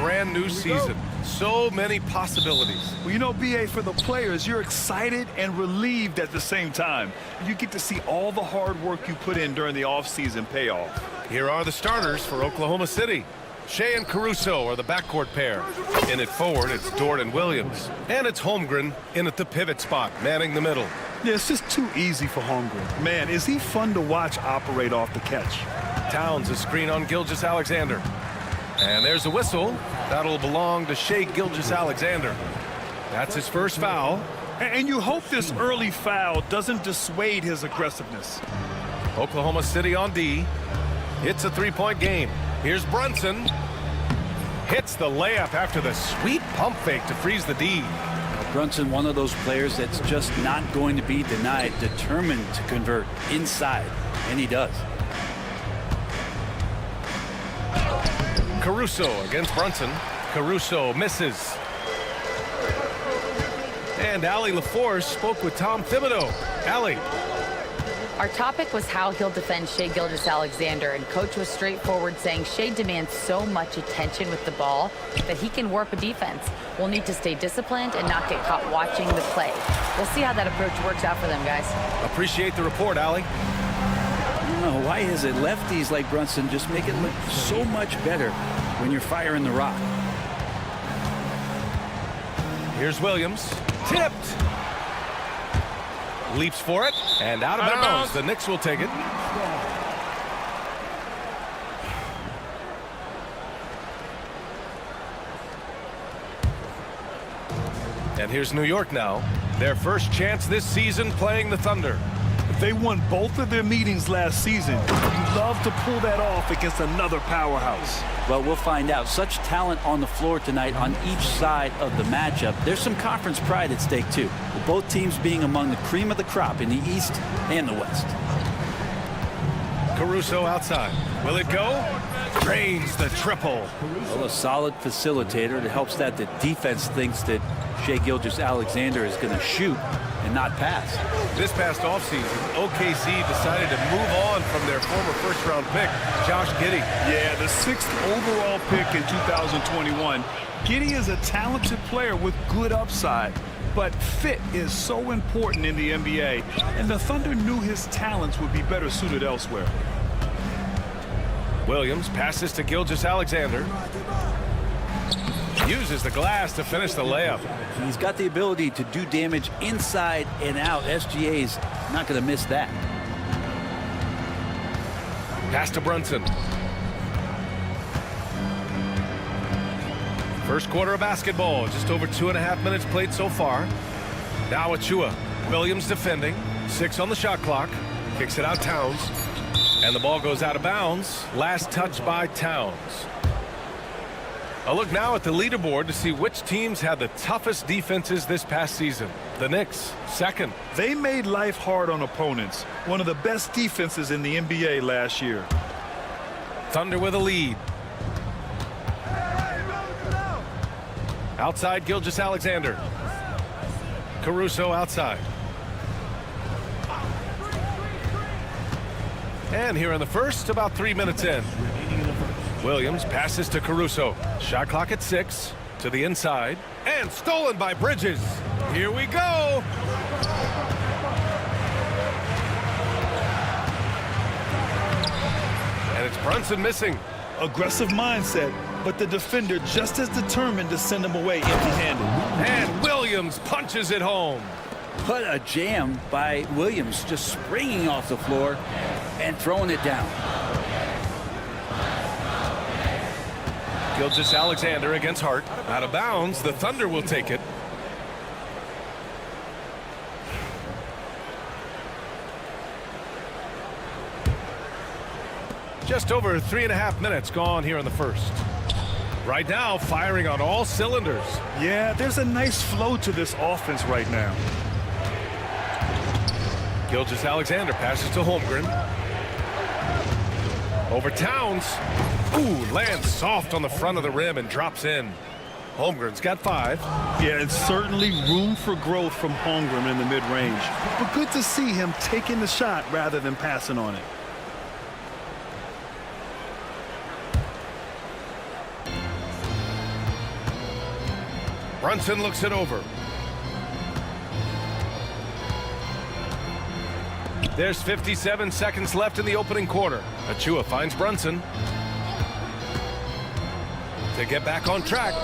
brand new season. So many possibilities. Well, you know, BA, for the players, you're excited and relieved at the same time. You get to see all the hard work you put in during the offseason pay off. Here are the starters for Oklahoma City. Shea and Caruso are the backcourt pair. In at forward, it's Dort and Williams. And it's Holmgren in at the pivot spot, manning the middle. Yeah, it's just too easy for Holmgren. Man, is he fun to watch operate off the catch. Towns a screen on Gilgeous-Alexander. And there's a whistle. That'll belong to Shea Gilgeous-Alexander. That's his first foul. And you hope this early foul doesn't dissuade his aggressiveness. Oklahoma City on D. It's a three-point game. Here's Brunson. Hits the layup after the sweet pump fake to freeze the D. Brunson, one of those players that's just not going to be denied, determined to convert inside, and he does. Caruso against Brunson. Caruso misses. And Allie LaForce spoke with Tom Thibodeau. Allie. Our topic was how he'll defend Shea Gilgeous-Alexander, and Coach was straightforward, saying Shea demands so much attention with the ball that he can warp a defense. We'll need to stay disciplined and not get caught watching the play. We'll see how that approach works out for them, guys. Appreciate the report, Allie. I don't know, why is it lefties like Brunson just make it look so much better when you're firing the rock? Here's Williams. Tipped. Leaps for it, and out of bounds. The Knicks will take it. And here's New York now. Their first chance this season playing the Thunder. They won both of their meetings last season. You'd love to pull that off against another powerhouse. Well, we'll find out. Such talent on the floor tonight on each side of the matchup. There's some conference pride at stake, too, with both teams being among the cream of the crop in the East and the West. Caruso outside. Will it go? Drains the triple. Well, a solid facilitator. It helps that the defense thinks that Shea Gilgeous-Alexander is going to shoot and not pass. This past offseason, OKC decided to move on from their former first-round pick, Josh Giddey. Yeah, the 6th overall pick in 2021. Giddey is a talented player with good upside, but fit is so important in the NBA, and the Thunder knew his talents would be better suited elsewhere. Williams passes to Gilgeous-Alexander. Uses the glass to finish the layup. He's got the ability to do damage inside and out. SGA's not going to miss that. Pass to Brunson. First quarter of basketball. Just over 2.5 minutes played so far. Now Achua. Williams defending. 6 on the shot clock. Kicks it out Towns. And the ball goes out of bounds. Last touch by Towns. A look now at the leaderboard to see which teams had the toughest defenses this past season. The Knicks, second. They made life hard on opponents. One of the best defenses in the NBA last year. Thunder with a lead. Outside Gilgeous-Alexander. Caruso outside. And here in the first, about 3 minutes in. Williams passes to Caruso. Shot clock at 6. To the inside. And stolen by Bridges. Here we go. And it's Brunson missing. Aggressive mindset, but the defender just as determined to send him away empty-handed. And Williams punches it home. What a jam by Williams, just springing off the floor and throwing it down. Gilgeous-Alexander against Hart. Out of bounds, the Thunder will take it. Just over 3.5 minutes gone here in the first. Right now, firing on all cylinders. Yeah, there's a nice flow to this offense right now. Gilgeous-Alexander passes to Holmgren. Over Towns. Ooh, lands soft on the front of the rim and drops in. Holmgren's got 5. Yeah, it's certainly room for growth from Holmgren in the mid-range. But good to see him taking the shot rather than passing on it. Brunson looks it over. There's 57 seconds left in the opening quarter. Achua finds Brunson to get back on track.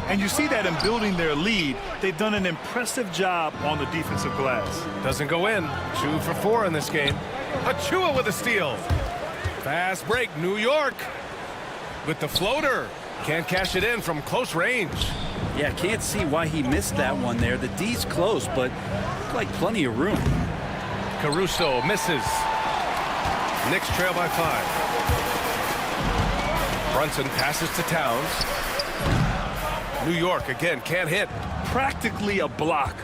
And you see that in building their lead, they've done an impressive job on the defensive glass. Doesn't go in. 2 for 4 in this game. Achua with a steal. Fast break, New York with the floater. Can't cash it in from close range. Yeah, can't see why he missed that one there. The D's close, but looked like plenty of room. Caruso misses. Knicks trail by 5. Brunson passes to Towns. New York again can't hit. Practically a block.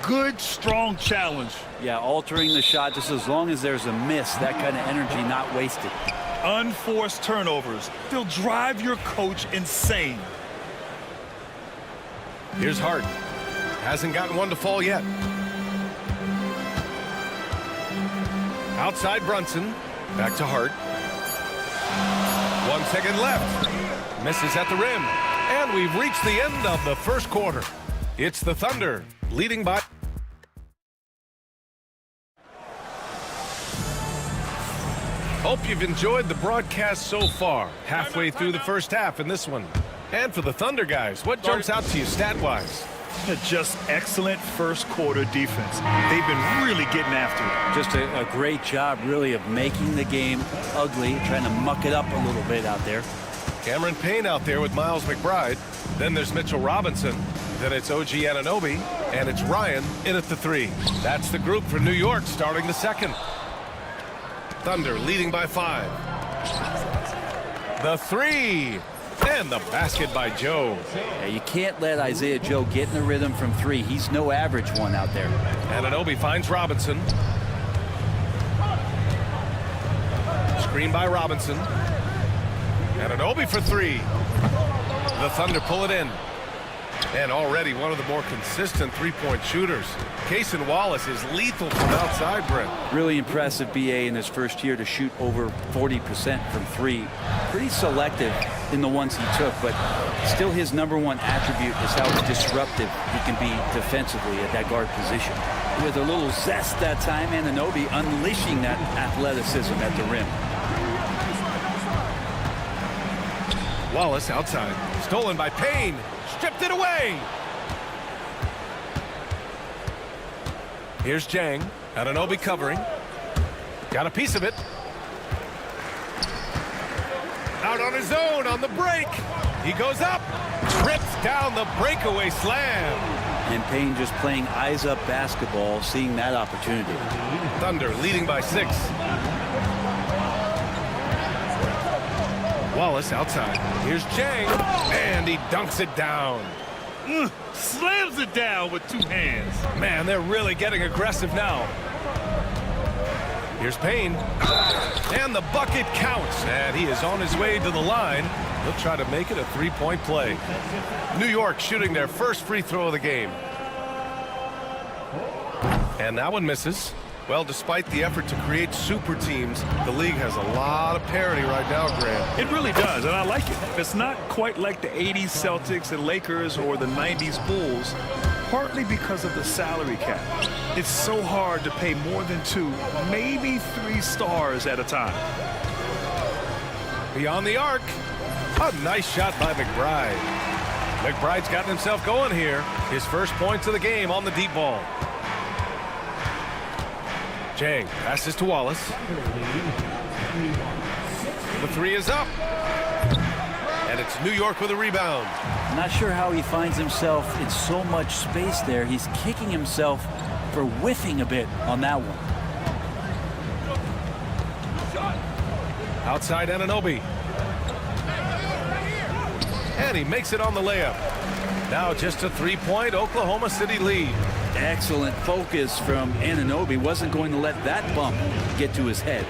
Good, strong challenge. Yeah, altering the shot just as long as there's a miss. That kind of energy not wasted. Unforced turnovers. They'll drive your coach insane. Here's Hart. Hasn't gotten one to fall yet. Outside Brunson. Back to Hart. 1 second left. Misses at the rim. And we've reached the end of the first quarter. It's the Thunder leading by... Hope you've enjoyed the broadcast so far. Halfway through the first half in this one. And for the Thunder guys, what jumps out to you stat-wise? Just excellent first quarter defense. They've been really getting after it. Just a great job, really, of making the game ugly, trying to muck it up a little bit out there. Cameron Payne out there with Miles McBride. Then there's Mitchell Robinson. Then it's OG Anunoby. And it's Ryan in at the 3. That's the group for New York starting the second. Thunder leading by 5. The 3. And the basket by Joe. Yeah, you can't let Isaiah Joe get in the rhythm from 3. He's no average one out there. Anunoby finds Robinson. Screen by Robinson. Anunoby for 3. The Thunder pull it in. And already one of the more consistent three-point shooters. Cason Wallace is lethal from outside, Brent. Really impressive BA in his first year to shoot over 40% from 3. Pretty selective in the ones he took, but still his #1 attribute is how disruptive he can be defensively at that guard position. With a little zest that time, Anunoby unleashing that athleticism at the rim. Wallace outside. Stolen by Payne. Stripped it away. Here's Jang. Anunoby covering. Got a piece of it. Out on his own on the break. He goes up. Trips down the breakaway slam. And Payne just playing eyes-up basketball, seeing that opportunity. Thunder leading by 6. Wallace outside. Here's Jang. And he dunks it down. Slams it down with 2 hands. Man, they're really getting aggressive now. Here's Payne. And the bucket counts. And he is on his way to the line. He'll try to make it a 3-point play. New York shooting their first free throw of the game. And that one misses. Well, despite the effort to create super teams, the league has a lot of parity right now, Grant. It really does, and I like it. It's not quite like the 80s Celtics and Lakers or the 90s Bulls, partly because of the salary cap. It's so hard to pay more than 2, maybe 3 stars at a time. Beyond the arc. A nice shot by McBride. McBride's gotten himself going here. His first points of the game on the deep ball. Jang passes to Wallace. The 3 is up. And it's New York with a rebound. I'm not sure how he finds himself in so much space there. He's kicking himself for whiffing a bit on that one. Outside Anunoby. And he makes it on the layup. Now just a 3-point Oklahoma City lead. Excellent focus from Anunoby. Wasn't going to let that bump get to his head.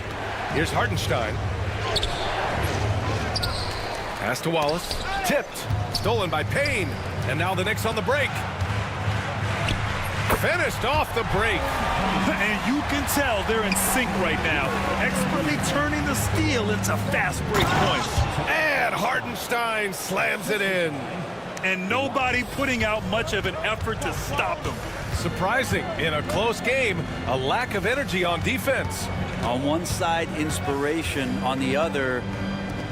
Here's Hartenstein. Pass to Wallace. Tipped. Stolen by Payne. And now the Knicks on the break. Finished off the break. And you can tell they're in sync right now. Expertly turning the steal into fast break points. And Hartenstein slams it in. and nobody putting out much of an effort to stop him. Surprising, in a close game, a lack of energy on defense. On one side, inspiration. On the other,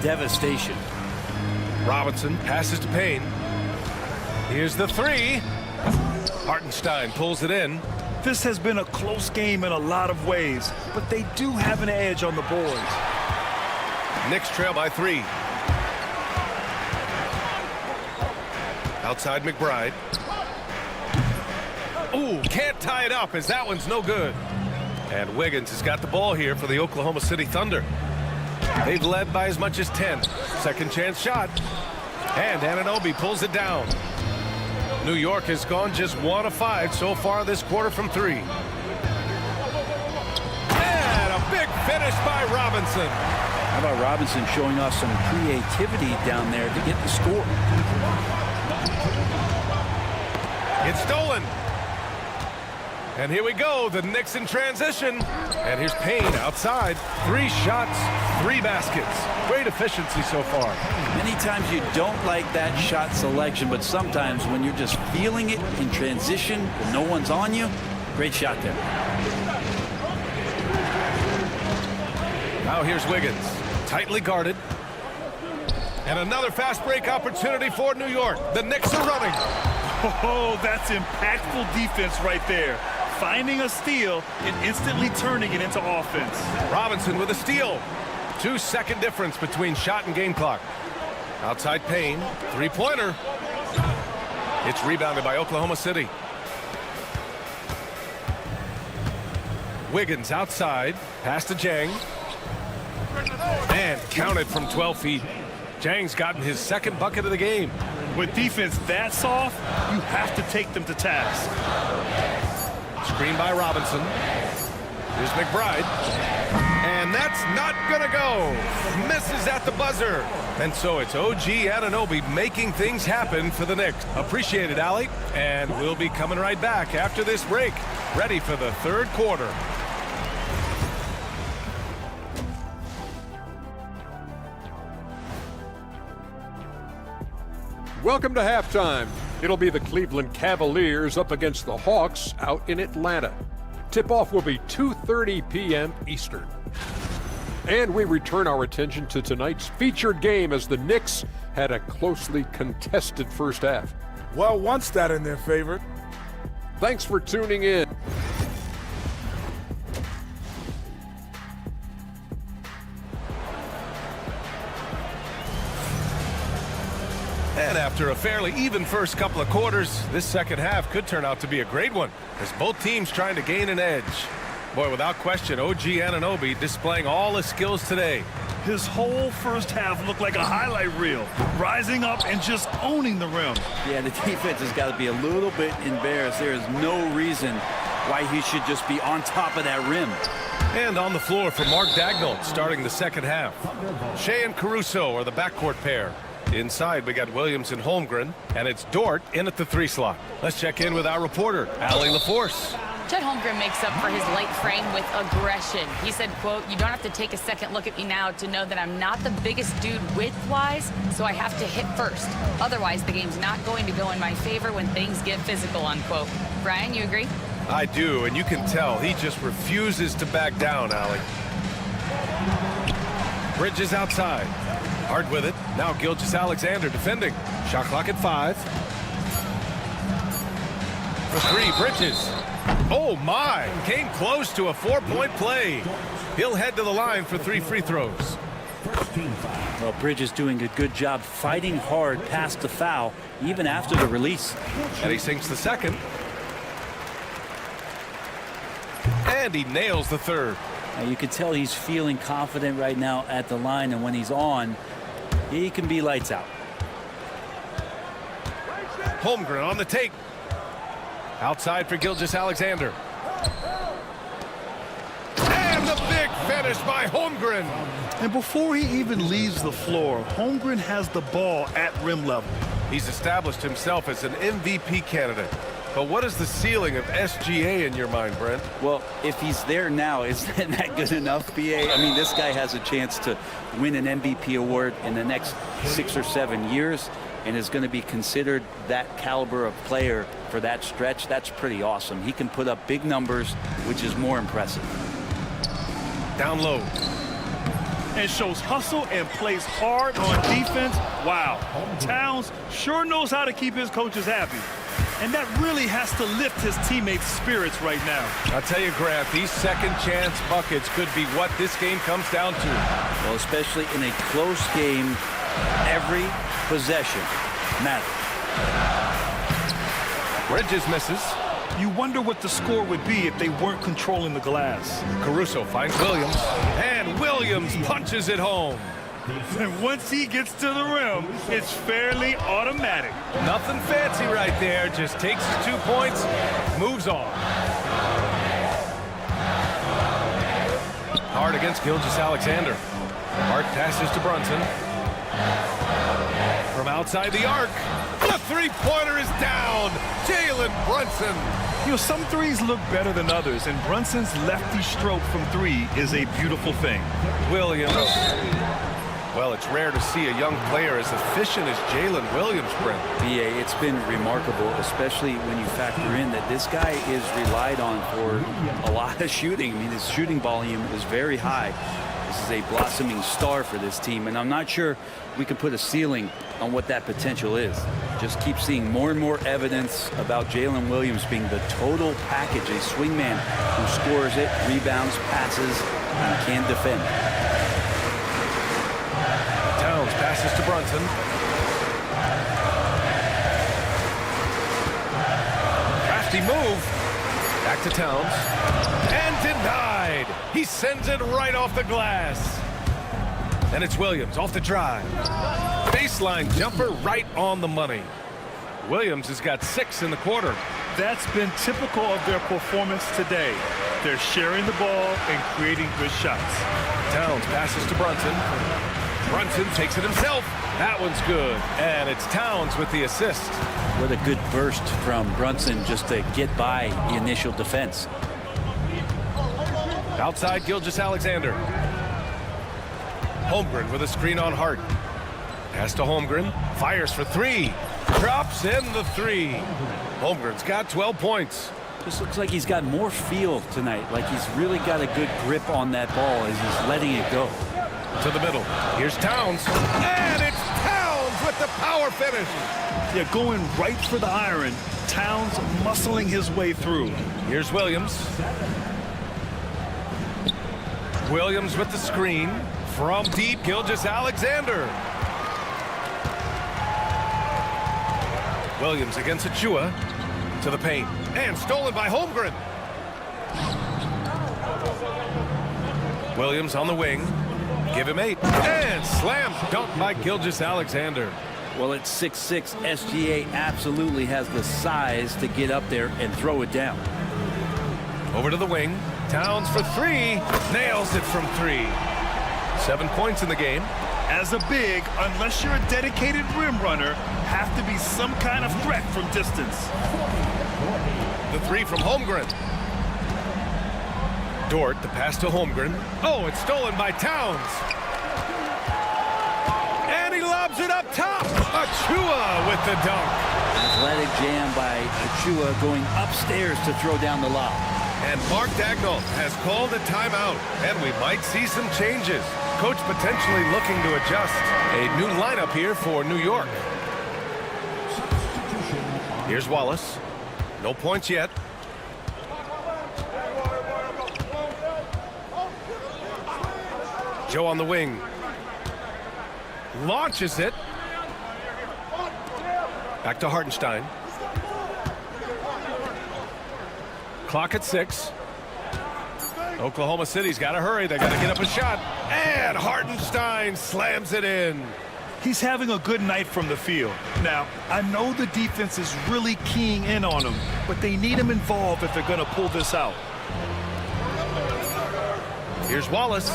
devastation. Robinson passes to Payne. Here's the three. Hartenstein pulls it in. This has been a close game in a lot of ways, but they do have an edge on the boards. Knicks trail by 3. Outside McBride. Ooh, can't tie it up as that one's no good. And Wiggins has got the ball here for the Oklahoma City Thunder. They've led by as much as 10. Second chance shot. And Anunoby pulls it down. New York has gone just 1 of 5 so far this quarter from 3. And a big finish by Robinson. How about Robinson showing off some creativity down there to get the score? It's stolen. And here we go, the Knicks in transition. And here's Payne outside. 3 shots, 3 baskets. Great efficiency so far. Many times you don't like that shot selection, but sometimes when you're just feeling it in transition, when no one's on you, great shot there. Now here's Wiggins, tightly guarded. And another fast break opportunity for New York. The Knicks are running. Oh, that's impactful defense right there. Finding a steal and instantly turning it into offense. Robinson with a steal. 2-second difference between shot and game clock. Outside Payne, 3-pointer. It's rebounded by Oklahoma City. Wiggins outside, pass to Jang. And counted from 12 feet. Jang's gotten his second bucket of the game. With defense that soft, you have to take them to task. Screen by Robinson. Here's McBride. And that's not gonna go. Misses at the buzzer. And so it's OG Anunoby making things happen for the Knicks. Appreciate it, Allie. And we'll be coming right back after this break. Ready for the third quarter. Welcome to halftime. It'll be the Cleveland Cavaliers up against the Hawks out in Atlanta. Tip-off will be 2:30 p.m. Eastern. And we return our attention to tonight's featured game as the Knicks had a closely contested first half. Well, one stat in their favor. Thanks for tuning in. And after a fairly even first couple of quarters, this second half could turn out to be a great one as both teams trying to gain an edge. Boy, without question, OG Anunoby displaying all his skills today. His whole first half looked like a highlight reel, rising up and just owning the rim. Yeah, the defense has got to be a little bit embarrassed. There is no reason why he should just be on top of that rim. And on the floor for Mark Dagnall starting the second half. Shea and Caruso are the backcourt pair. Inside, we got Williams and Holmgren, and it's Dort in at the 3 slot. Let's check in with our reporter, Allie LaForce. Chet Holmgren makes up for his light frame with aggression. He said, quote, "You don't have to take a second look at me now to know that I'm not the biggest dude width-wise, so I have to hit first. Otherwise, the game's not going to go in my favor when things get physical," unquote. Brian, you agree? I do, and you can tell he just refuses to back down, Allie. Bridges outside. Hard with it. Now Gilgeous-Alexander defending. Shot clock at 5. For 3, Bridges. Oh, my. Came close to a 4-point play. He'll head to the line for 3 free throws. Well, Bridges doing a good job fighting hard past the foul, even after the release. And he sinks the second. And he nails the third. Now, you can tell he's feeling confident right now at the line, and when he's on, he can be lights out. Holmgren on the take. Outside for Gilgeous-Alexander. And the big finish by Holmgren. And before he even leaves the floor, Holmgren has the ball at rim level. He's established himself as an MVP candidate. But what is the ceiling of SGA in your mind, Brent? Well, if he's there now, isn't that good enough, BA? I mean, this guy has a chance to win an MVP award in the next 6 or 7 years. and is going to be considered that caliber of player for that stretch, that's pretty awesome. He can put up big numbers, which is more impressive. Down low. And shows hustle and plays hard on defense. Wow. Towns sure knows how to keep his coaches happy. And that really has to lift his teammates' spirits right now. I'll tell you, Grant, these second chance buckets could be what this game comes down to. Well, especially in a close game, every possession matters. Bridges misses. You wonder what the score would be if they weren't controlling the glass. Caruso finds Williams, and Williams punches it home. And once he gets to the rim, it's fairly automatic. Nothing fancy right there, just takes his 2 points, moves on. Hard against Gilgeous-Alexander. Hart passes to Brunson. From outside the arc, the three-pointer is down. Jalen Brunson. You know, some threes look better than others, and Brunson's lefty stroke from three is a beautiful thing. Williams. Well, it's rare to see a young player as efficient as Jalen Williams, Brent. BA, it's been remarkable, especially when you factor in that this guy is relied on for a lot of shooting. I mean, his shooting volume is very high. This is a blossoming star for this team, and I'm not sure we can put a ceiling on what that potential is. Just keep seeing more and more evidence about Jalen Williams being the total package, a swingman who scores it, rebounds, passes, and can defend. Towns passes to Brunson. Crafty move. Back to Towns. And denied. He sends it right off the glass. And it's Williams off the drive. Baseline jumper right on the money. Williams has got 6 in the quarter. That's been typical of their performance today. They're sharing the ball and creating good shots. Towns passes to Brunson. Brunson takes it himself. That one's good. And it's Towns with the assist. What a good burst from Brunson just to get by the initial defense. Outside Gilgeous-Alexander. Holmgren with a screen on Hart. Pass to Holmgren. Fires for 3. Drops in the 3. Holmgren's got 12 points. Just looks like he's got more feel tonight. Like he's really got a good grip on that ball as he's letting it go. To the middle. Here's Towns. And it's Towns with the power finish. Yeah, going right for the iron. Towns muscling his way through. Here's Williams. Williams with the screen. From deep, Gilgeous-Alexander. Williams against Achua. To the paint. And stolen by Holmgren. Williams on the wing. Give him 8. And slam dunk by Gilgeous-Alexander. Well, at 6'6", SGA absolutely has the size to get up there and throw it down. Over to the wing. Towns for 3. Nails it from 3. 7 points in the game. As a big, unless you're a dedicated rim runner, have to be some kind of threat from distance. The 3 from Holmgren. Dort, the pass to Holmgren. Oh, it's stolen by Towns. And he lobs it up top. Achua with the dunk. Athletic jam by Achua going upstairs to throw down the lob. And Mark Dagnall has called a timeout, and we might see some changes. Coach potentially looking to adjust. A new lineup here for New York. Here's Wallace. No points yet. Joe on the wing. Launches it. Back to Hartenstein. Clock at 6. Oklahoma City's got to hurry. They got to get up a shot. And Hartenstein slams it in. He's having a good night from the field. Now, I know the defense is really keying in on him, but they need him involved if they're going to pull this out. Here's Wallace.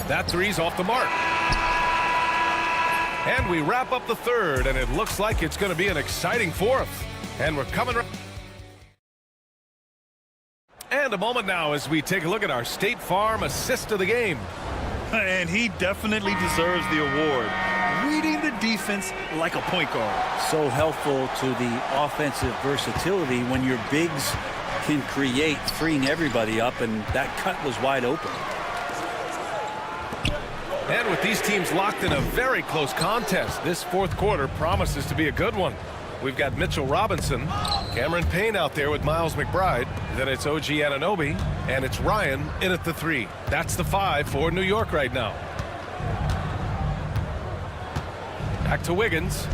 That 3's off the mark. And we wrap up the third, and it looks like it's going to be an exciting fourth. And we're coming right. And a moment now as we take a look at our State Farm assist of the game. And he definitely deserves the award. reading the defense like a point guard. So helpful to the offensive versatility when your bigs can create, freeing everybody up, and that cut was wide open. And with these teams locked in a very close contest, this fourth quarter promises to be a good one. We've got Mitchell Robinson, Cameron Payne out there with Miles McBride. Then it's OG Anunoby, and it's Ryan in at the 3. That's the 5 for New York right now. Back to Wiggins.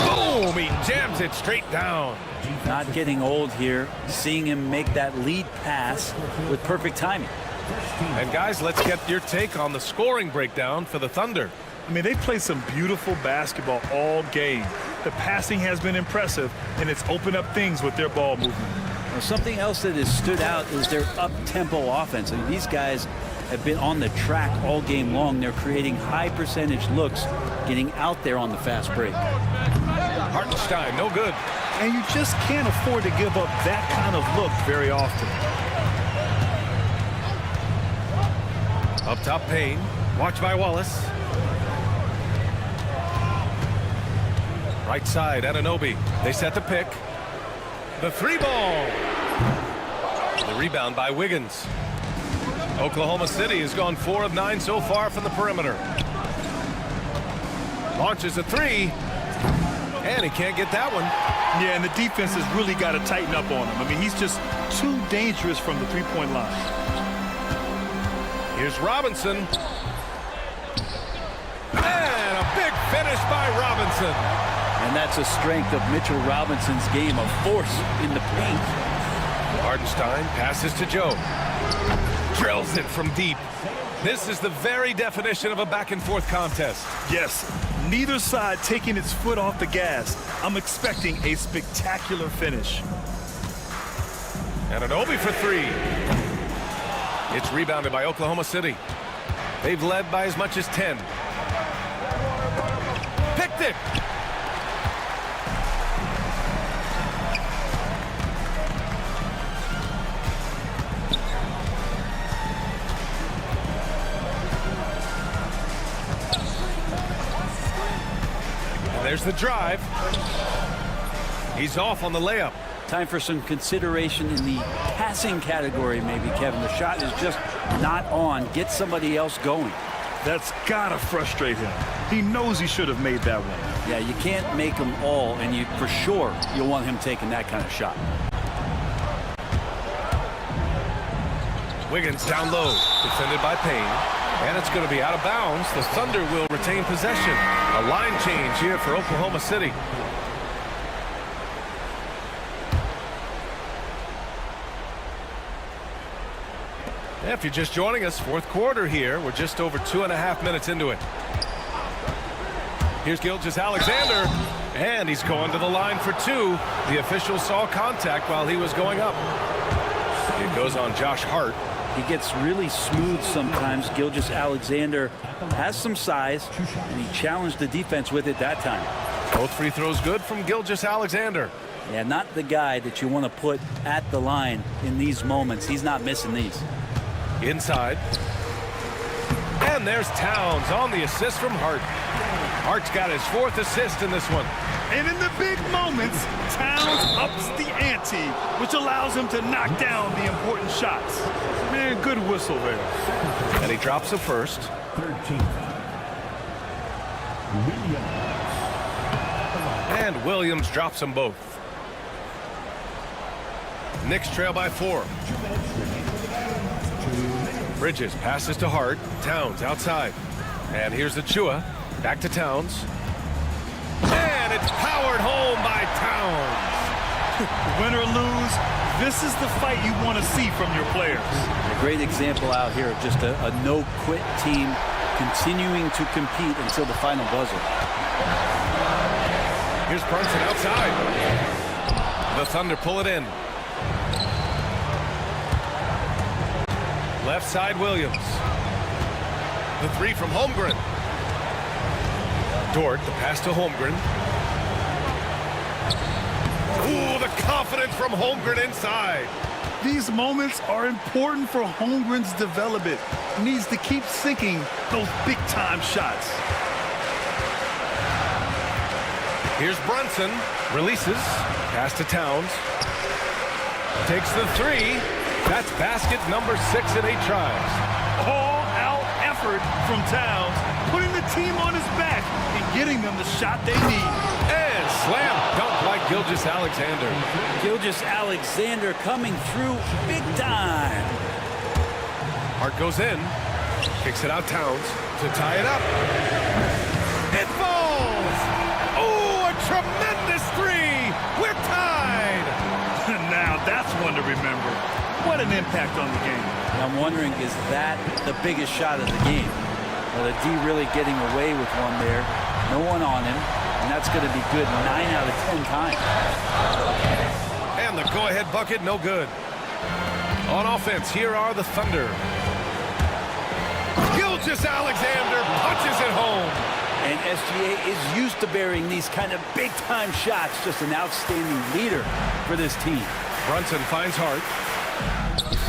Boom! He jams it straight down. Not getting old here, seeing him make that lead pass with perfect timing. And guys, let's get your take on the scoring breakdown for the Thunder. I mean, they play some beautiful basketball all game. The passing has been impressive, and it's opened up things with their ball movement. Well, something else that has stood out is their up-tempo offense. I mean, these guys have been on the track all game long. They're creating high-percentage looks, getting out there on the fast break. Hartenstein, no good. And you just can't afford to give up that kind of look very often. Up top, Payne. Watch by Wallace. Right side, Anunoby. They set the pick. The 3 ball. The rebound by Wiggins. Oklahoma City has gone 4 of 9 so far from the perimeter. Launches a 3. And he can't get that one. Yeah, and the defense has really got to tighten up on him. I mean, he's just too dangerous from the three-point line. Here's Robinson. And a big finish by Robinson. And that's a strength of Mitchell Robinson's game, of force in the paint. Hartenstein passes to Joe. Drills it from deep. This is the very definition of a back-and-forth contest. Yes, neither side taking its foot off the gas. I'm expecting a spectacular finish. Anunoby for 3. It's rebounded by Oklahoma City. They've led by as much as 10. Picked it! There's the drive. He's off on the layup. Time for some consideration in the passing category, maybe, Kevin. The shot is just not on. Get somebody else going. That's gotta frustrate him. He knows he should have made that one. Yeah, you can't make them all, and you for sure you'll want him taking that kind of shot. Wiggins down low, defended by Payne. And it's going to be out of bounds. The Thunder will retain possession. A line change here for Oklahoma City. If you're just joining us, fourth quarter here. We're just over 2.5 minutes into it. Here's Gilgeous-Alexander, and he's going to the line for 2. The official saw contact while he was going up. It goes on Josh Hart. He gets really smooth sometimes. Gilgeous-Alexander has some size, and he challenged the defense with it that time. Both free throws good from Gilgeous-Alexander. Yeah, not the guy that you want to put at the line in these moments. He's not missing these. Inside. And there's Towns on the assist from Hart. Hart's got his 4th assist in this one. And in the big moments, Towns ups the ante, which allows him to knock down the important shots. Man, good whistle there. And he drops the first. 13. And Williams drops them both. Knicks trail by 4. Bridges passes to Hart. Towns outside. And here's Achua. Back to Towns. And it's powered home by Towns. Win or lose, this is the fight you want to see from your players. A great example out here of just a no-quit team continuing to compete until the final buzzer. Here's Brunson outside. The Thunder pull it in. Left side, Williams. The 3 from Holmgren. Dort, the pass to Holmgren. Ooh, the confidence from Holmgren inside. These moments are important for Holmgren's development. He needs to keep sinking those big-time shots. Here's Brunson. Releases. Pass to Towns. Takes the three. That's basket number 6 in 8 tries. All-out effort from Towns, putting the team on his back and getting them the shot they need. And slam dunk by Gilgeous-Alexander. Gilgeous-Alexander coming through big time. Hart goes in. Kicks it out Towns to tie it up. It falls! Oh, a tremendous three! We're tied! Now that's one to remember. What an impact on the game. I'm wondering, is that the biggest shot of the game? Well, the D really getting away with one there. No one on him, and that's going to be good 9 out of 10 times. And the go-ahead bucket, no good. On offense, here are the Thunder. Gilgeous-Alexander punches it home. And SGA is used to burying these kind of big-time shots. Just an outstanding leader for this team. Brunson finds Hart.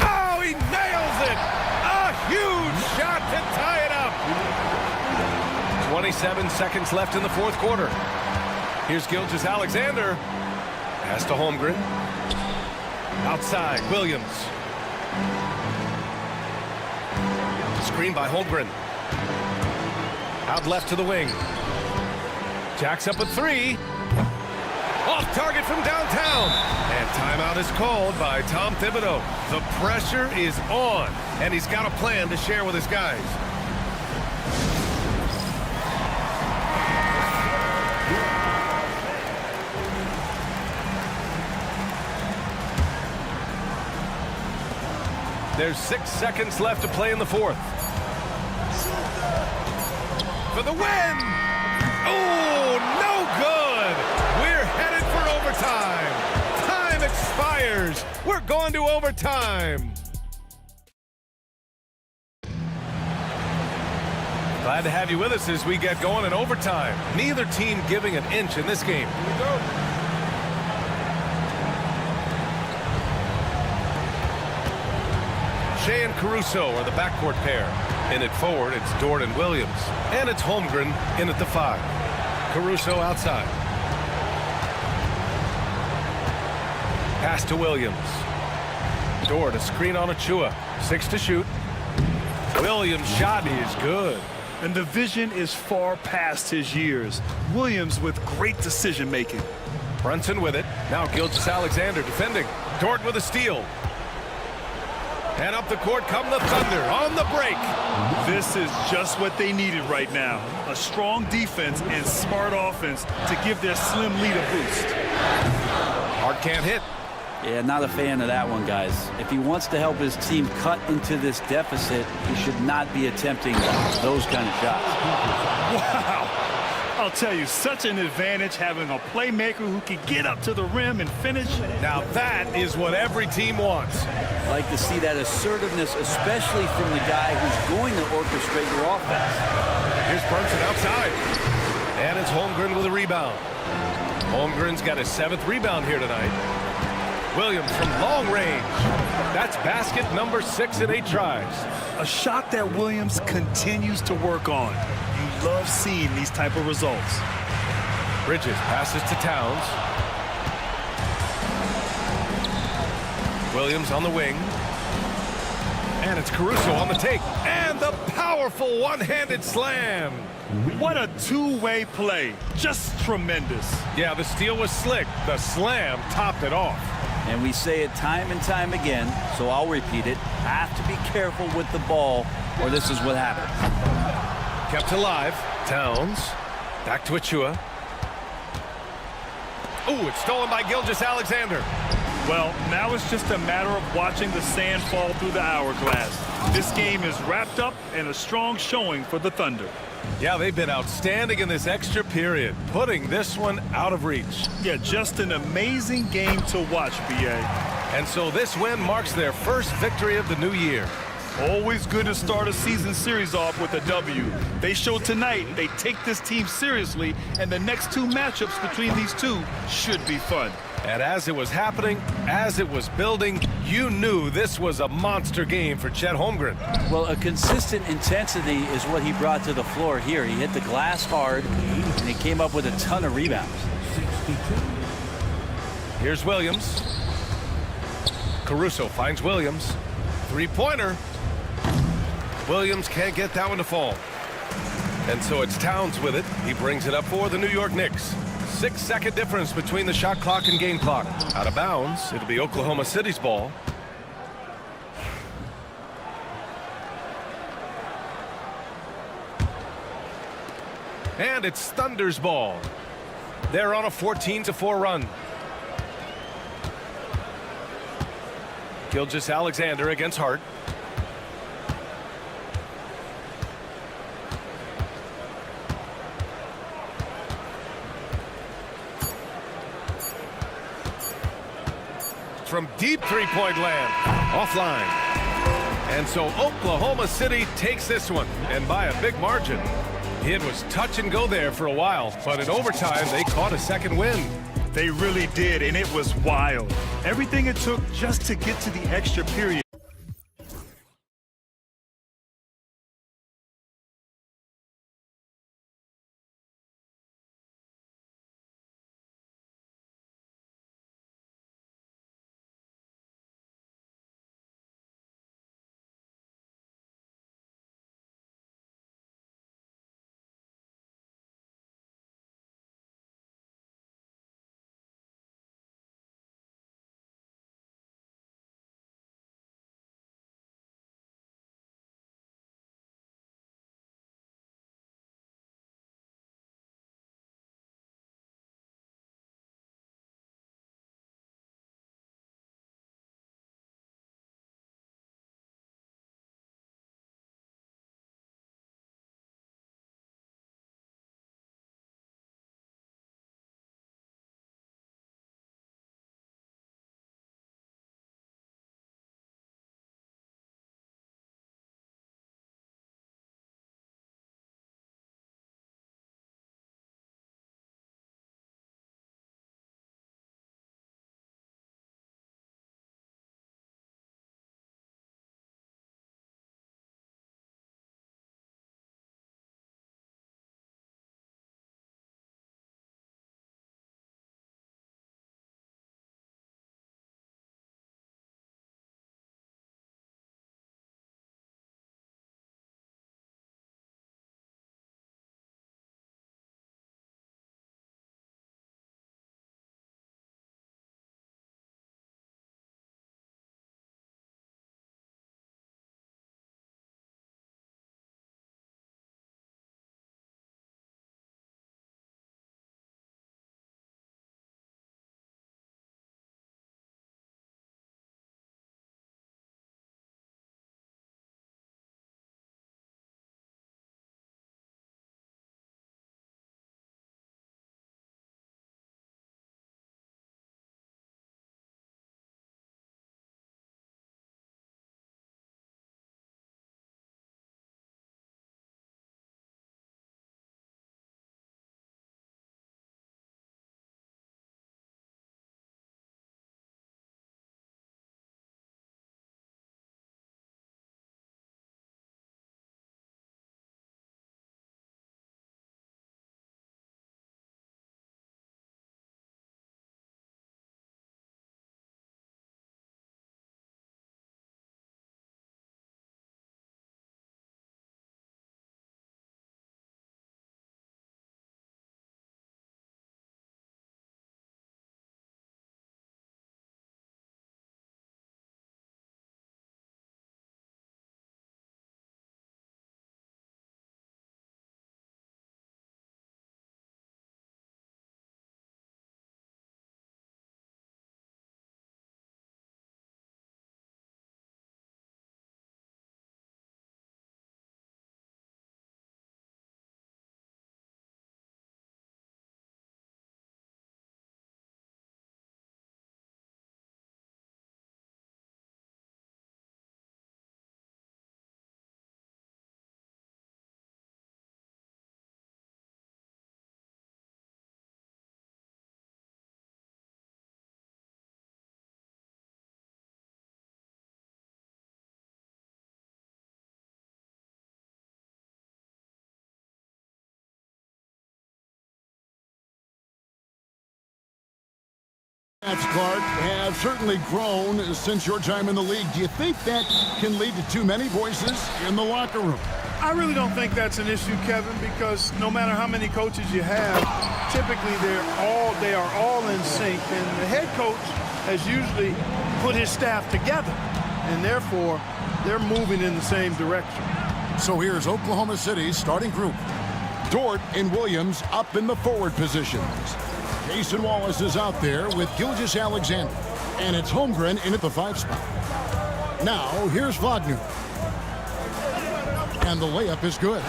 Oh, he nails it! A huge shot to tie it up. 27 seconds left in the fourth quarter. Here's Gilgeous-Alexander. Pass to Holmgren. Outside, Williams. Screen by Holmgren. Out left to the wing. Jacks up a three. Off target from downtown. And timeout is called by Tom Thibodeau. The pressure is on, and he's got a plan to share with his guys. There's 6 seconds left to play in the fourth. For the win! Oh, no good! We're headed for overtime. Time expires. We're going to overtime. Glad to have you with us as we get going in overtime. Neither team giving an inch in this game. Here we go. Shea and Caruso are the backcourt pair. In at forward, it's Dort and Williams. And it's Holmgren in at the 5. Caruso outside. Pass to Williams. Dort, a screen on Achua. 6 to shoot. Williams' shot is good. And the vision is far past his years. Williams with great decision-making. Brunson with it. Now Gilgeous-Alexander defending. Dort with a steal. And up the court come the Thunder on the break. This is just what they needed right now. A strong defense and smart offense to give their slim lead a boost. Hart can't hit. Yeah, not a fan of that one, guys. If he wants to help his team cut into this deficit, he should not be attempting those kind of shots. Wow! I'll tell you, such an advantage having a playmaker who can get up to the rim and finish. Now that is what every team wants. Like to see that assertiveness, especially from the guy who's going to orchestrate your offense. Here's Brunson outside. And it's Holmgren with a rebound. Holmgren's got his 7th rebound here tonight. Williams from long range. That's basket number 6 in 8 tries. A shot that Williams continues to work on. You love seeing these type of results. Bridges passes to Towns. Williams on the wing. And it's Caruso on the take. And the powerful one-handed slam. What a two-way play. Just tremendous. Yeah, the steal was slick. The slam topped it off. And we say it time and time again, so I'll repeat it. Have to be careful with the ball, or this is what happens. Kept alive. Towns. Back to Achua. Ooh, it's stolen by Gilgeous-Alexander. Well, now it's just a matter of watching the sand fall through the hourglass. This game is wrapped up and a strong showing for the Thunder. Yeah, they've been outstanding in this extra period, putting this one out of reach. Yeah, just an amazing game to watch, BA. And so this win marks their first victory of the new year. Always good to start a season series off with a W. They showed tonight they take this team seriously, and the next 2 matchups between these two should be fun. And as it was happening, as it was building, you knew this was a monster game for Chet Holmgren. Well, a consistent intensity is what he brought to the floor here. He hit the glass hard, and he came up with a ton of rebounds. Here's Williams. Caruso finds Williams. Three-pointer. Williams can't get that one to fall. And so it's Towns with it. He brings it up for the New York Knicks. 6-second difference between the shot clock and game clock. Out of bounds, it'll be Oklahoma City's ball. And it's Thunder's ball. They're on a 14-4 run. Gilgeous-Alexander against Hart. From deep three-point land, offline. And so Oklahoma City takes this one, and by a big margin. It was touch and go there for a while, but in overtime, they caught a second win. They really did, and it was wild. Everything it took just to get to the extra period. stats, Clark, have certainly grown since your time in the league. Do you think that can lead to too many voices in the locker room? I really don't think that's an issue, Kevin, because no matter how many coaches you have, typically they are all in sync, and the head coach has usually put his staff together, and therefore they're moving in the same direction. So here's Oklahoma City's starting group. Dort and Williams up in the forward positions. Jason Wallace is out there with Gilgeous-Alexander, and it's Holmgren in at the 5 spot. Now here's Wagner. And the layup is good.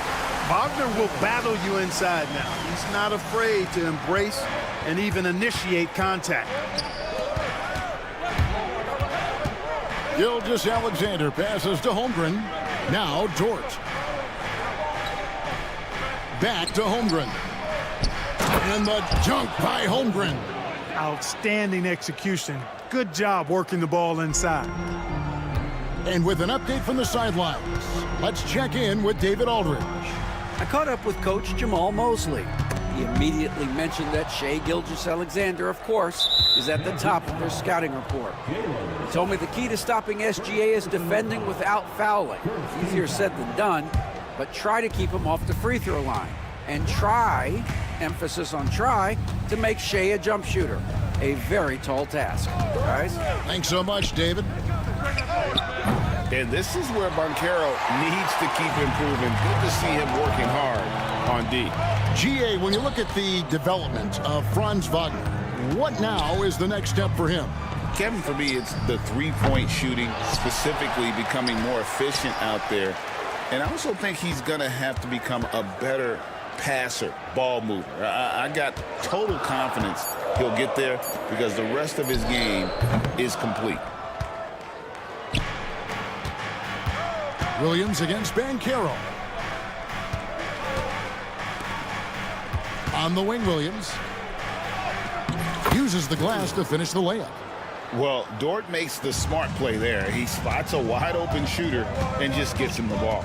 Wagner will battle you inside now. He's not afraid to embrace and even initiate contact. Gilgeous-Alexander passes to Holmgren. Now Dort. Back to Holmgren. And the dunk by Holmgren. Outstanding execution. Good job working the ball inside. And with an update from the sidelines, let's check in with David Aldridge. I caught up with Coach Jamal Mosley. He immediately mentioned that Shai Gilgeous-Alexander, of course, is at the top of their scouting report. He told me the key to stopping SGA is defending without fouling. It's easier said than done, but try to keep him off the free throw line. And try, emphasis on try, to make Shai a jump shooter. A very tall task. Guys? Thanks so much, David. And this is where Banchero needs to keep improving. Good to see him working hard on D. GA, when you look at the development of Franz Wagner, what now is the next step for him? Kevin, for me, it's the three-point shooting, specifically becoming more efficient out there. And I also think he's going to have to become a better passer, ball mover. I got total confidence he'll get there because the rest of his game is complete. Williams against Banchero. On the wing, Williams uses the glass to finish the layup. Well, Dort makes the smart play there. He spots a wide-open shooter and just gets him the ball.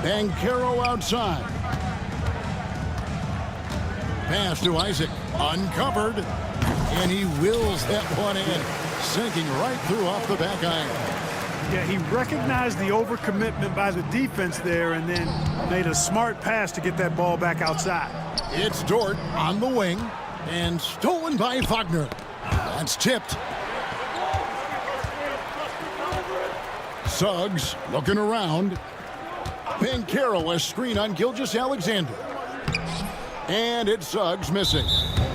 Banchero outside. Pass to Isaac. Uncovered. And he wills that one in. Sinking right through off the back iron. Yeah, he recognized the overcommitment by the defense there and then made a smart pass to get that ball back outside. It's Dort on the wing and stolen by Wagner. That's tipped. Suggs looking around. Banchero a screen on Gilgeous-Alexander. And it's Suggs missing.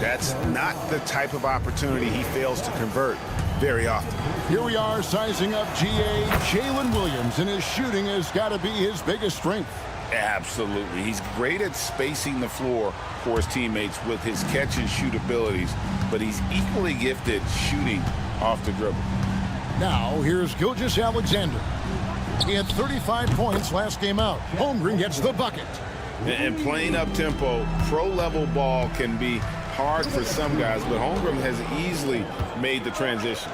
That's not the type of opportunity he fails to convert very often. Here we are sizing up GA. Jalen Williams, and his shooting has got to be his biggest strength. Absolutely. He's great at spacing the floor for his teammates with his catch and shoot abilities, but he's equally gifted shooting off the dribble. Now, here's Gilgeous-Alexander. He had 35 points last game out. Holmgren gets the bucket. And playing up-tempo, pro-level ball can be hard for some guys, but Holmgren has easily made the transition.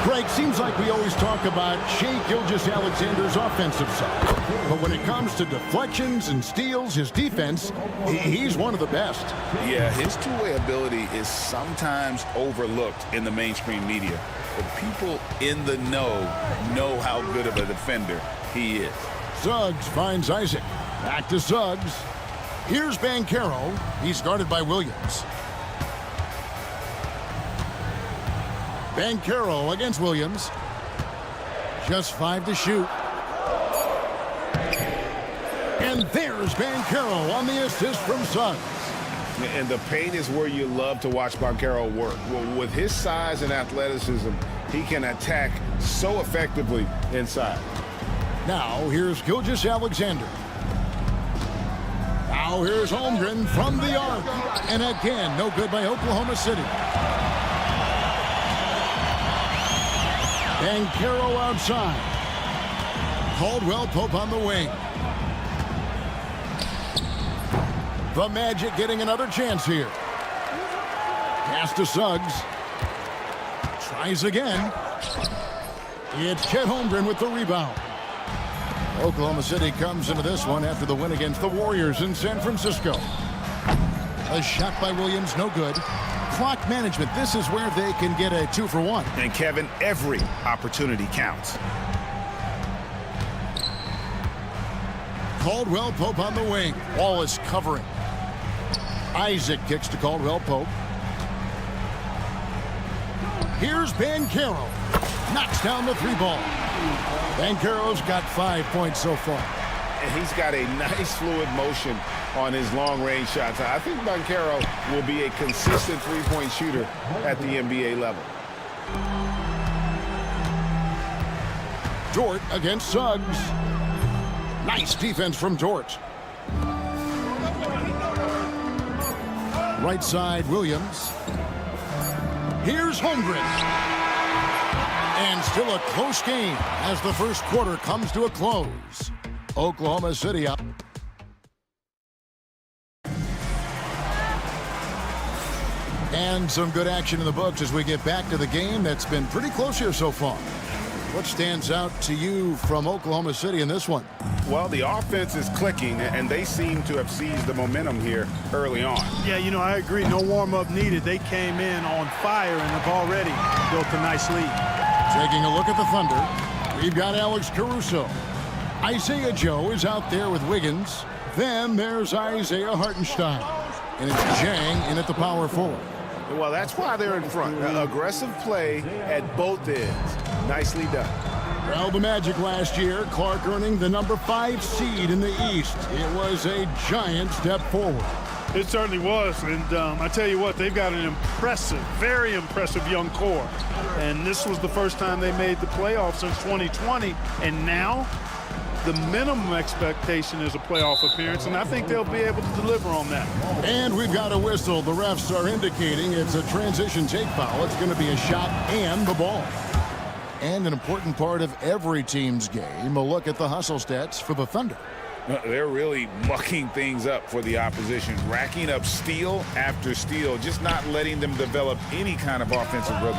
Greg, seems like we always talk about Shai Gilgeous-Alexander's offensive side. But when it comes to deflections and steals, his defense, he's one of the best. Yeah, his two-way ability is sometimes overlooked in the mainstream media. But people in the know how good of a defender he is. Suggs finds Isaac. Back to Suggs. Here's Banchero. He's guarded by Williams. Banchero against Williams. Just 5 to shoot. And there's Banchero on the assist from Suggs. And the paint is where you love to watch Banchero work. Well, with his size and athleticism, he can attack so effectively inside. Now here's Gilgeous-Alexander. Now here's Holmgren from the arc. And again, no good by Oklahoma City. Banchero outside. Caldwell Pope on the wing. The Magic getting another chance here. Pass to Suggs. Tries again. It's Chet Holmgren with the rebound. Oklahoma City comes into this one after the win against the Warriors in San Francisco. A shot by Williams, no good. Clock management, this is where they can get a 2-for-1. And Kevin, every opportunity counts. Caldwell Pope on the wing. Wallace covering. Isaac kicks to Caldwell Pope. Here's Banchero. Knocks down the 3-ball. Banchero's got 5 points so far. And he's got a nice fluid motion on his long-range shots. I think Banchero will be a consistent three-point shooter at the NBA level. Dort against Suggs. Nice defense from Dort. Right side, Williams. Here's Holmgren. And still a close game as the first quarter comes to a close. Oklahoma City up. And some good action in the books as we get back to the game that's been pretty close here so far. What stands out to you from Oklahoma City in this one? Well, the offense is clicking, and they seem to have seized the momentum here early on. Yeah, you know, I agree. No warm-up needed. They came in on fire and have already built a nice lead. Taking a look at the Thunder, we've got Alex Caruso. Isaiah Joe is out there with Wiggins. Then there's Isaiah Hartenstein. And it's Jang in at the power forward. Well, that's why they're in front. Aggressive play at both ends. Nicely done. Well, the Magic last year, Clark earning the number 5 seed in the East. It was a giant step forward. It certainly was, and I tell you what, they've got an impressive, very impressive young core. And this was the first time they made the playoffs since 2020, and now the minimum expectation is a playoff appearance, and I think they'll be able to deliver on that. And we've got a whistle. The refs are indicating it's a transition take foul. It's going to be a shot and the ball. And an important part of every team's game, a look at the hustle stats for the Thunder. They're really mucking things up for the opposition, racking up steal after steal, just not letting them develop any kind of offensive rhythm.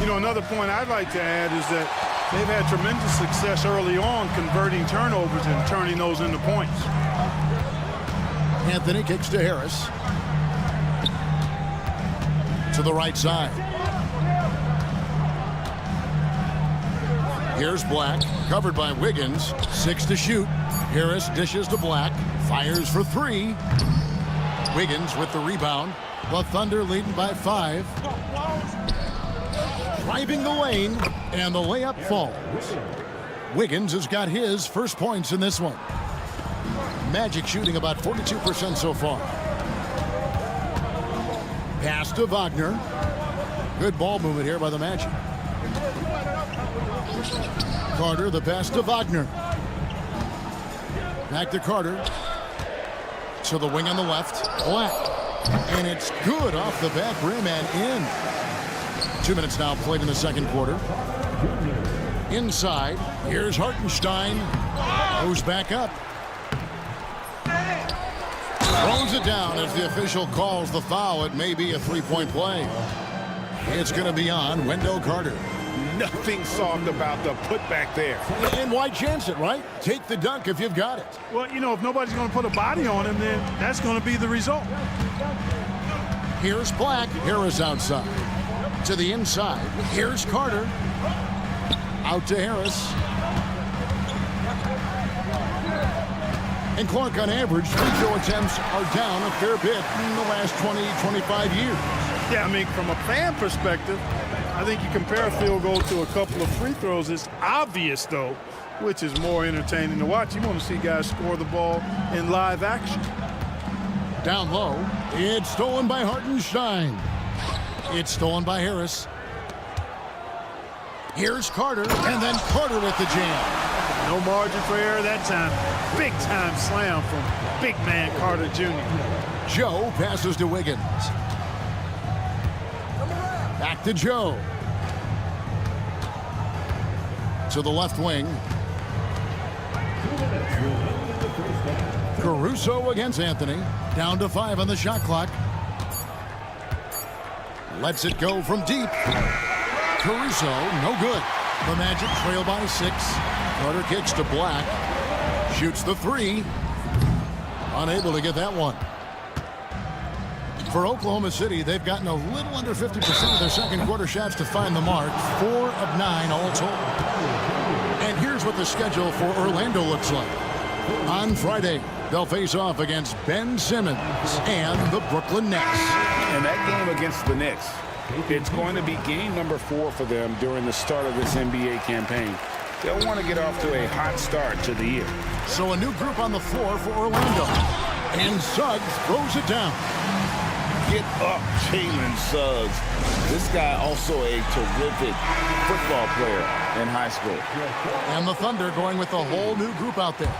You know, another point I'd like to add is that they've had tremendous success early on converting turnovers and turning those into points. Anthony kicks to Harris. To the right side. Here's Black, covered by Wiggins. 6 to shoot. Harris dishes to Black. Fires for 3. Wiggins with the rebound. The Thunder leading by 5. Driving the lane, and the layup falls. Wiggins has got his first points in this one. Magic shooting about 42% so far. Pass to Wagner. Good ball movement here by the Magic. Carter, the pass to Wagner. Back to Carter. To the wing on the left. Black. And it's good off the back rim and in. 2 minutes now played in the second quarter. Inside. Here's Hartenstein. Goes back up. Throws it down as the official calls the foul. It may be a three-point play. It's going to be on Wendell Carter. Nothing soft about the putback there. And why chance it, right? Take the dunk if you've got it. Well, you know, if nobody's going to put a body on him, then that's going to be the result. Here's Black. Harris outside. To the inside. Here's Carter. Out to Harris. And Clark, on average, free throw attempts are down a fair bit in the last 20, 25 years. Yeah, I mean, from a fan perspective, I think you compare a field goal to a couple of free throws. It's obvious, though, which is more entertaining to watch. You want to see guys score the ball in live action. Down low. It's stolen by Hartenstein. It's stolen by Harris. Here's Carter, and then Carter with the jam. No margin for error that time. Big-time slam from big man Carter Jr. Joe passes to Wiggins. Back to Joe. To the left wing. Caruso against Anthony. Down to 5 on the shot clock. Lets it go from deep. Caruso, no good. The Magic trail by 6. Carter kicks to Black. Shoots the three. Unable to get that one. For Oklahoma City, they've gotten a little under 50% of their second quarter shots to find the mark. 4 of 9 all told. And here's what the schedule for Orlando looks like. On Friday, they'll face off against Ben Simmons and the Brooklyn Nets. And that game against the Knicks, it's going to be game number 4 for them during the start of this NBA campaign. They'll want to get off to a hot start to the year. So a new group on the floor for Orlando. And Suggs throws it down. Get up, Jalen Suggs. This guy also a terrific football player in high school. And the Thunder going with a whole new group out there.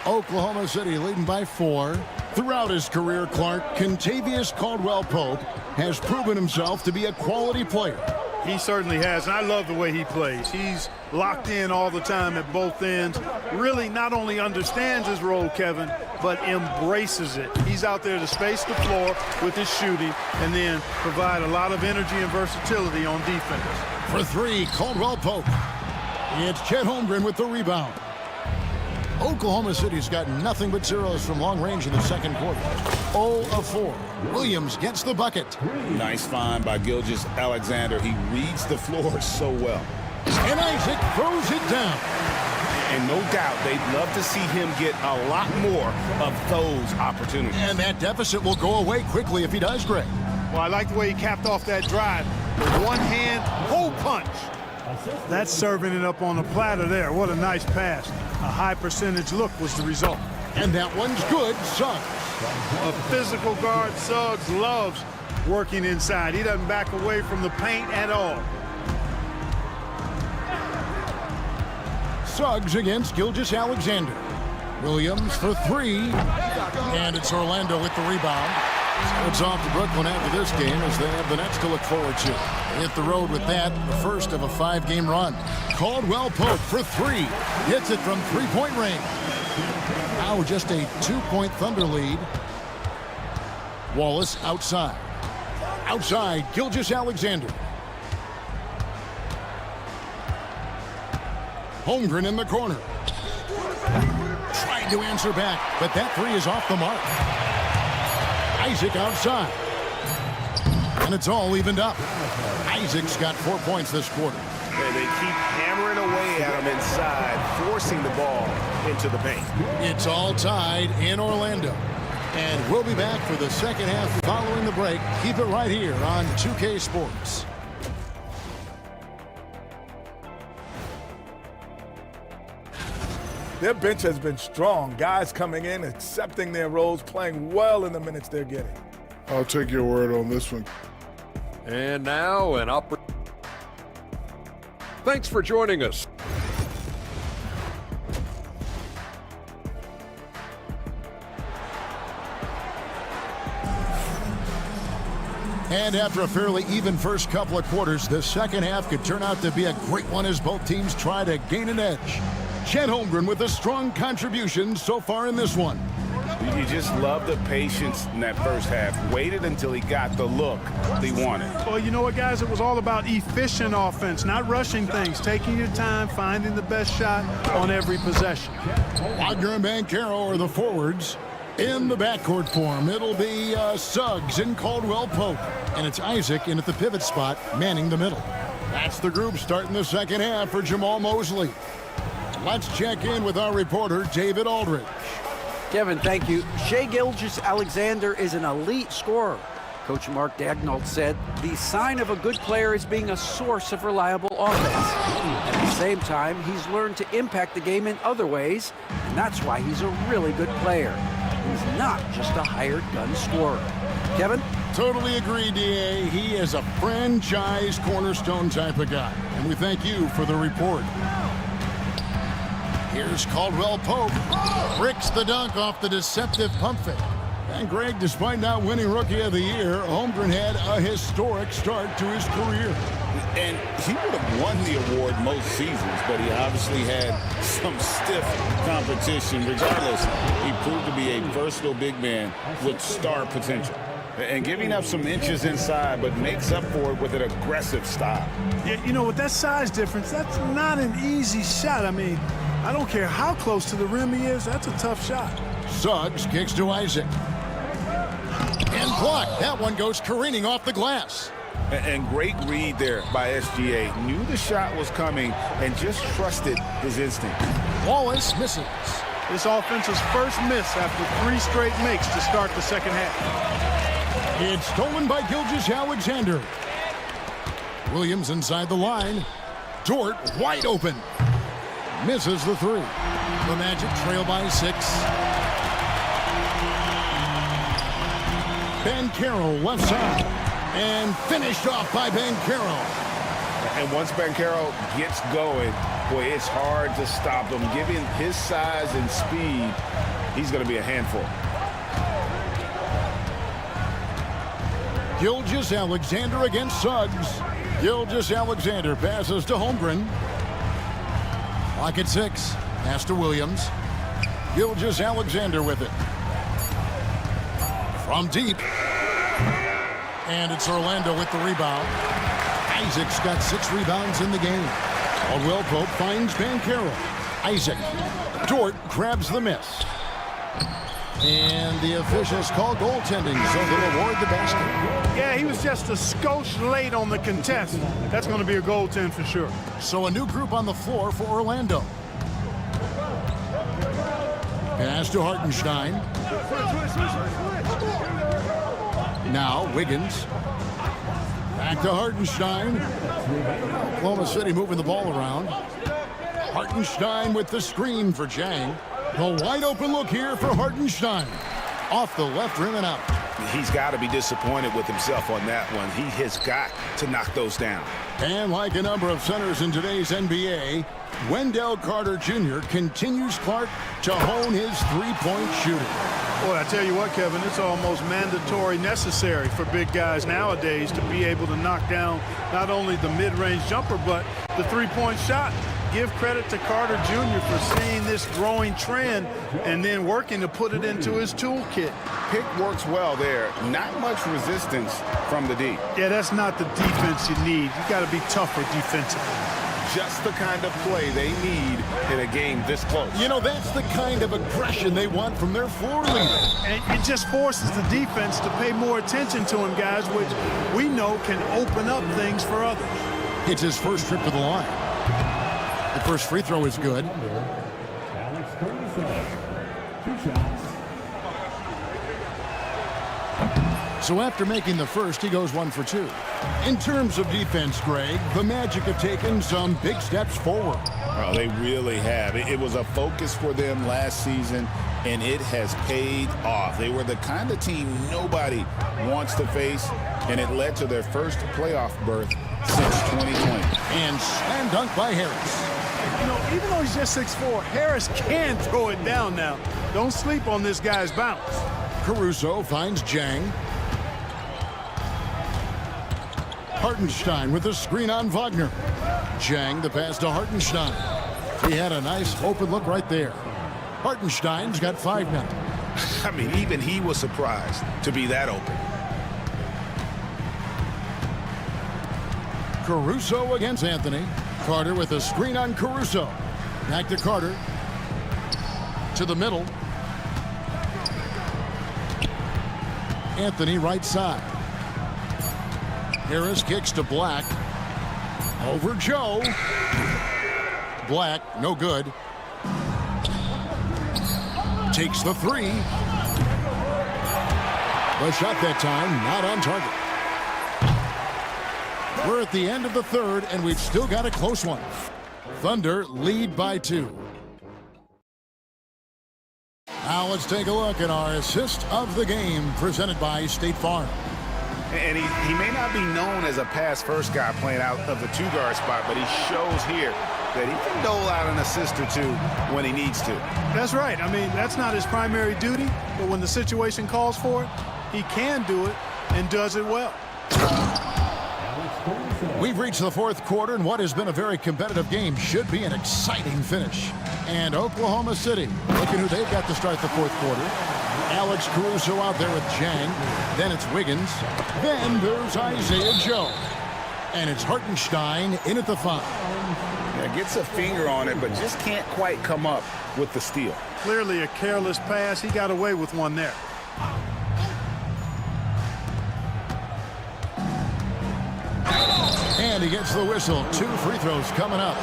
Oklahoma City leading by 4. Throughout his career, Clark, Kentavious Caldwell-Pope has proven himself to be a quality player. He certainly has, and I love the way he plays. He's locked in all the time at both ends. Really not only understands his role, Kevin, but embraces it. He's out there to space the floor with his shooting and then provide a lot of energy and versatility on defense. For 3, Caldwell-Pope. It's Chet Holmgren with the rebound. Oklahoma City's got nothing but zeros from long range in the second quarter. 0 of 4. Williams gets the bucket. Nice find by Gilgeous-Alexander. He reads the floor so well. And Isaac throws it down. And no doubt they'd love to see him get a lot more of those opportunities. And that deficit will go away quickly if he does, Greg. Well, I like the way he capped off that drive. With one hand, hole punch. That's serving it up on a platter there. What a nice pass. A high percentage look was the result. And that one's good, Suggs. A physical guard, Suggs loves working inside. He doesn't back away from the paint at all. Suggs against Gilgeous-Alexander. Williams for 3. And it's Orlando with the rebound. So it's off to Brooklyn after this game as they have the Nets to look forward to. They hit the road with that, the first of a 5-game run. Caldwell-Pope for 3. Hits it from 3-point range. Now just a 2-point Thunder lead. Wallace outside. Outside, Gilgeous-Alexander. Holmgren in the corner. Tried to answer back, but that 3 is off the mark. Isaac outside. And it's all evened up. Isaac's got 4 points this quarter. And they keep hammering away at him inside, forcing the ball into the paint. It's all tied in Orlando. And we'll be back for the second half following the break. Keep it right here on 2K Sports. Their bench has been strong. Guys coming in, accepting their roles, playing well in the minutes they're getting. I'll take your word on this one. And now an opportunity. Thanks for joining us. And after a fairly even first couple of quarters, the second half could turn out to be a great one as both teams try to gain an edge. Chet Holmgren with a strong contribution so far in this one. You just love the patience in that first half. Waited until he got the look he wanted. Well, you know what, guys? It was all about efficient offense, not rushing things, taking your time, finding the best shot on every possession. Wagner and Banchero are the forwards. In the backcourt form, it'll be Suggs and Caldwell-Pope. And it's Isaac in at the pivot spot, manning the middle. That's the group starting the second half for Jamal Mosley. Let's check in with our reporter, David Aldridge. Kevin, thank you. Shai Gilgeous-Alexander is an elite scorer. Coach Mark Daigneault said the sign of a good player is being a source of reliable offense. At the same time, he's learned to impact the game in other ways, and that's why he's a really good player. He's not just a hired gun scorer. Kevin? Totally agree, D.A. He is a franchise cornerstone type of guy, and we thank you for the report. Here's Caldwell-Pope. Bricks the dunk off the deceptive pump fake. And Greg, despite not winning Rookie of the Year, Holmgren had a historic start to his career. And he would have won the award most seasons, but he obviously had some stiff competition. Regardless, he proved to be a versatile big man with star potential. And giving up some inches inside, but makes up for it with an aggressive style. Yeah, you know, with that size difference, that's not an easy shot. I mean, I don't care how close to the rim he is. That's a tough shot. Suggs kicks to Isaac. And blocked. That one goes careening off the glass. And great read there by SGA. Knew the shot was coming and just trusted his instinct. Wallace misses. This offense's first miss after 3 straight makes to start the second half. It's stolen by Gilgeous-Alexander. Williams inside the line. Dort wide open. Misses the 3. The Magic trail by 6. Banchero left side. And finished off by Banchero. And once Banchero gets going, boy, it's hard to stop him. Given his size and speed, he's going to be a handful. Gilgeous-Alexander against Suggs. Gilgeous-Alexander passes to Holmgren. Clock at 6. Pass to Williams. Gilgeous-Alexander with it. From deep. And it's Orlando with the rebound. Isaac's got 6 rebounds in the game. Caldwell Pope finds Banchero. Isaac. Dort grabs the miss. And the officials call goaltending, so they'll award the basket. Yeah, he was just a skosh late on the contest. That's going to be a goaltend for sure. So a new group on the floor for Orlando. Pass to Hartenstein. Now Wiggins. Back to Hartenstein. Oklahoma City moving the ball around. Hartenstein with the screen for Jang. The wide open look here for Hartenstein. Off the left rim and out. He's got to be disappointed with himself on that one. He has got to knock those down. And like a number of centers in today's NBA, Wendell Carter Jr. continues Clark to hone his three-point shooting. Boy, I tell you what, Kevin, it's almost mandatory necessary for big guys nowadays to be able to knock down not only the mid-range jumper, but the three-point shot. Give credit to Carter Jr. for seeing this growing trend and then working to put it into his toolkit. Pick works well there. Not much resistance from the D. Yeah, that's not the defense you need. You got to be tougher defensively. Just the kind of play they need in a game this close. You know, that's the kind of aggression they want from their floor leader. And it just forces the defense to pay more attention to him, guys, which we know can open up things for others. It's his first trip to the line. The first free throw is good. So after making the first, he goes 1 for 2. In terms of defense, Greg, the Magic have taken some big steps forward. Oh, they really have. It was a focus for them last season, and it has paid off. They were the kind of team nobody wants to face, and it led to their first playoff berth since 2020. And slam dunk by Harris. You know, even though he's just 6'4", Harris can throw it down now. Don't sleep on this guy's bounce. Caruso finds Jang. Hartenstein with the screen on Wagner. Jang the pass to Hartenstein. He had a nice open look right there. Hartenstein's got 5 now. I mean, even he was surprised to be that open. Caruso against Anthony. Carter with a screen on Caruso. Back to Carter. To the middle. Anthony right side. Harris kicks to Black. Over Joe. Black, no good. Takes the 3. The shot that time, not on target. We're at the end of the third, and we've still got a close one. Thunder lead by 2. Now let's take a look at our assist of the game presented by State Farm. And he may not be known as a pass-first guy playing out of the 2-guard spot, but he shows here that he can dole out an assist or 2 when he needs to. That's right. I mean, that's not his primary duty, but when the situation calls for it, he can do it and does it well. We've reached the 4th quarter, and what has been a very competitive game should be an exciting finish. And Oklahoma City, looking who they've got to start the 4th quarter. Alex Caruso out there with Jang. Then it's Wiggins. Then there's Isaiah Joe. And it's Hartenstein in at the 5. Yeah, gets a finger on it, but just can't quite come up with the steal. Clearly a careless pass. He got away with one there. And he gets the whistle. 2 free throws coming up.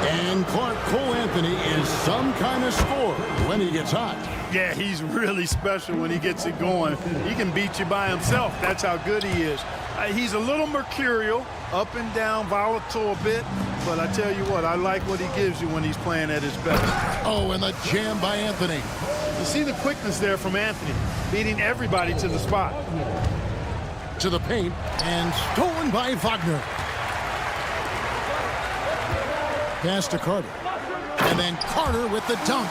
And Clark Cole Anthony is some kind of scorer when he gets hot. Yeah, he's really special when he gets it going. He can beat you by himself. That's how good he is. He's a little mercurial, up and down, volatile a bit, but I tell you what, I like what he gives you when he's playing at his best. Oh, and the jam by Anthony. You see the quickness there from Anthony, beating everybody to the spot. To the paint, and stolen by Wagner. Pass to Carter. And then Carter with the dunk.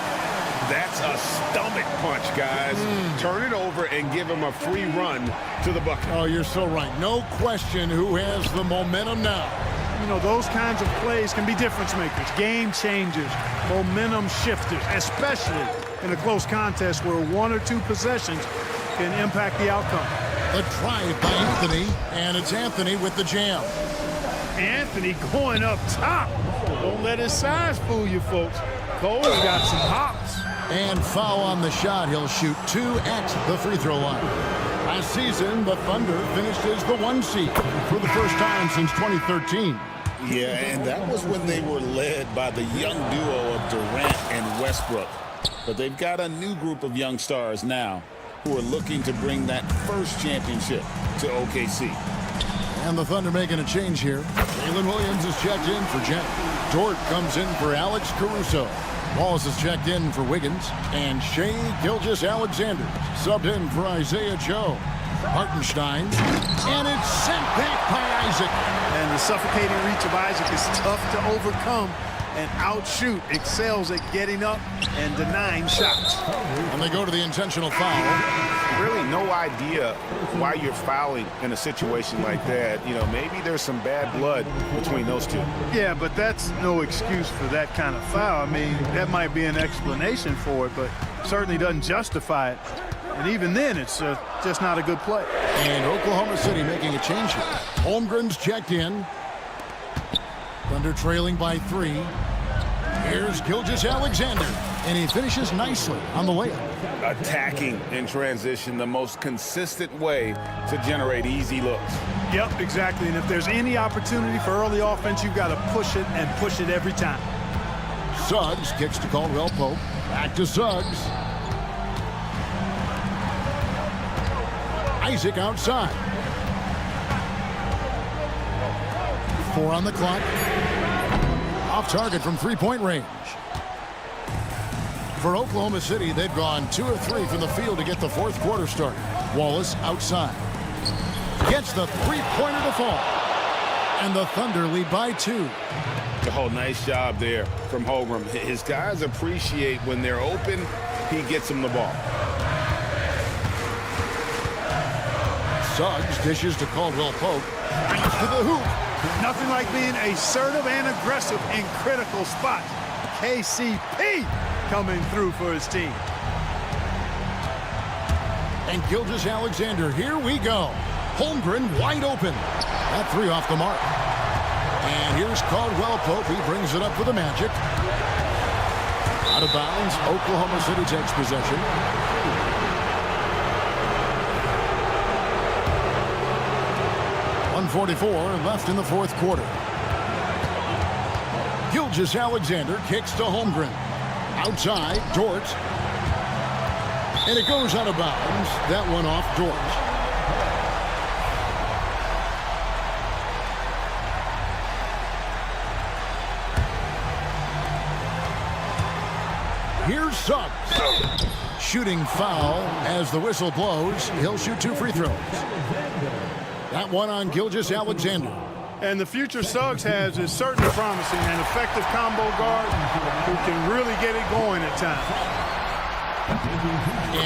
That's a stomach punch, guys. Turn it over and give him a free run to the bucket. Oh, you're so right. No question who has the momentum now. You know, those kinds of plays can be difference makers, game changers, momentum shifters, especially in a close contest where 1 or 2 possessions can impact the outcome. The drive by Anthony, and it's Anthony with the jam. Anthony going up top. Don't let his size fool you, folks. Cole's got some hops. And foul on the shot. He'll shoot 2 at the free throw line. Last season, the Thunder finished as the 1 seed for the first time since 2013. Yeah, and that was when they were led by the young duo of Durant and Westbrook. But they've got a new group of young stars now who are looking to bring that first championship to OKC. And the Thunder making a change here. Jalen Williams is checked in for Jet. Dort comes in for Alex Caruso. Wallace is checked in for Wiggins. And Shea Gilgeous-Alexander subbed in for Isaiah Joe. Hartenstein. And it's sent back by Isaac. And the suffocating reach of Isaac is tough to overcome and outshoot. Excels at getting up and denying shots. And they go to the intentional foul. Really no idea why you're fouling in a situation like that. You know, maybe there's some bad blood between those two. Yeah, but that's no excuse for that kind of foul. I mean, that might be an explanation for it, but certainly doesn't justify it. And even then, it's just not a good play. And Oklahoma City making a change here. Holmgren's checked in. Thunder trailing by 3. Here's Gilgeous-Alexander, and he finishes nicely on the layup. Attacking in transition, the most consistent way to generate easy looks. Yep, exactly. And if there's any opportunity for early offense, you've got to push it and push it every time. Suggs kicks to Caldwell Pope. Back to Suggs. Isaac outside. 4 on the clock. Off target from 3-point range. For Oklahoma City, they've gone 2 of 3 from the field to get the 4th quarter started. Wallace outside. Gets the 3-pointer to fall. And the Thunder lead by 2. Oh, nice job there from Holmgren. His guys appreciate when they're open, he gets them the ball. Suggs dishes to Caldwell Pope. Back to the hoop. Nothing like being assertive and aggressive in critical spots. KCP coming through for his team. And Gilgeous-Alexander, here we go. Holmgren wide open. That 3 off the mark. And here's Caldwell Pope. He brings it up for the Magic. Out of bounds. Oklahoma City takes possession. .144 left in the 4th quarter. Gilgeous-Alexander kicks to Holmgren. Outside, Dort. And it goes out of bounds. That one off Dort. Here's Suggs. Shooting foul as the whistle blows. He'll shoot 2 free throws. That one on Gilgeous-Alexander. And the future Suggs has is certainly promising, an effective combo guard who can really get it going at times.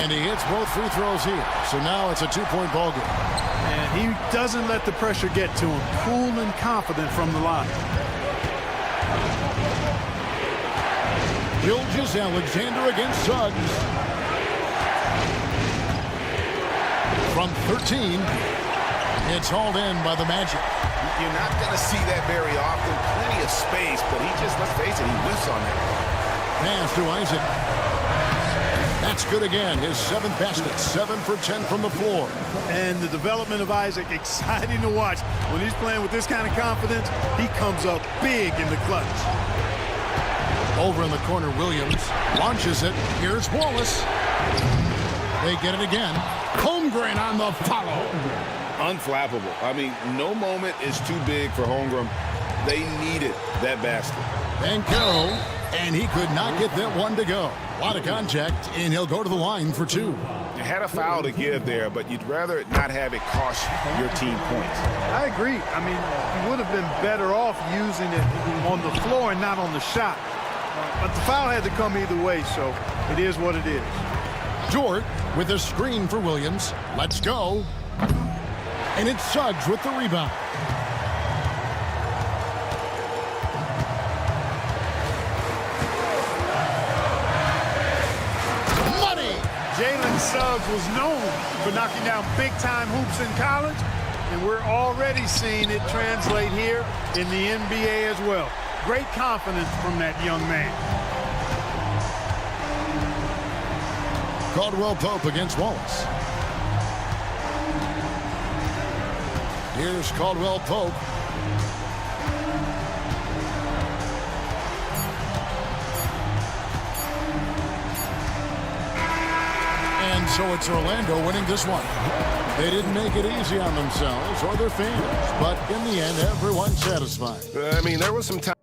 And he hits both free throws here. So now it's a 2-point ball game. And he doesn't let the pressure get to him. Cool and confident from the line. Gilgeous-Alexander against Suggs. From 13, it's hauled in by the Magic. You're not going to see that very often. Plenty of space, but he just, let's face it, he whiffs on that. Pass to Isaac. That's good again. His 7th basket. 7 for 10 from the floor. And the development of Isaac, exciting to watch. When he's playing with this kind of confidence, he comes up big in the clutch. Over in the corner, Williams launches it. Here's Wallace. They get it again. Holmgren on the follow. Unflappable. I mean, no moment is too big for Holmgren. They needed that basket. Banchero, and he could not get that one to go. A lot of contact, and he'll go to the line for 2. You had a foul to give there, but you'd rather not have it cost your team points. I agree. I mean, you would have been better off using it on the floor and not on the shot. But the foul had to come either way, so it is what it is. Dort with a screen for Williams. Let's go. And it's Suggs with the rebound. Money! Jalen Suggs was known for knocking down big-time hoops in college, and we're already seeing it translate here in the NBA as well. Great confidence from that young man. Caldwell Pope against Wallace. Here's Caldwell Pope. And so it's Orlando winning this one. They didn't make it easy on themselves or their fans, but in the end, everyone's satisfied. I mean, there was some time.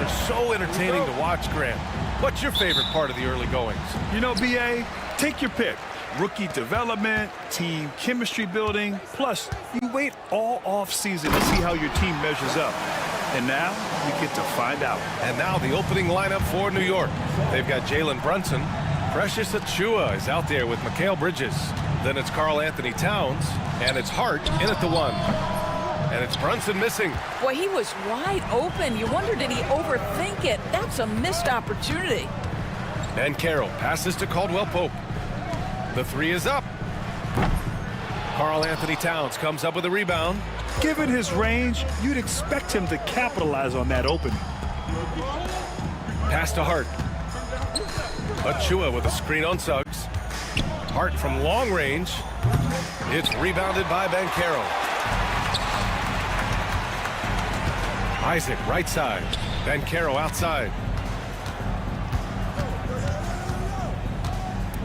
are so entertaining to watch, Grant. What's your favorite part of the early goings? You know, BA, take your pick. Rookie development, team chemistry building, plus you wait all off-season to see how your team measures up. And now you get to find out. And now the opening lineup for New York. They've got Jalen Brunson. Precious Achiuwa is out there with Mikal Bridges. Then it's Karl Anthony Towns. And it's Hart in at the 1. And it's Brunson missing. Boy, he was wide open. You wonder, did he overthink it? That's a missed opportunity. And Carroll passes to Caldwell Pope. The 3 is up. Karl Anthony Towns comes up with a rebound. Given his range, you'd expect him to capitalize on that opening. Pass to Hart. Achiuwa with a screen on Suggs. Hart from long range. It's rebounded by Banchero. Isaac right side. Banchero outside.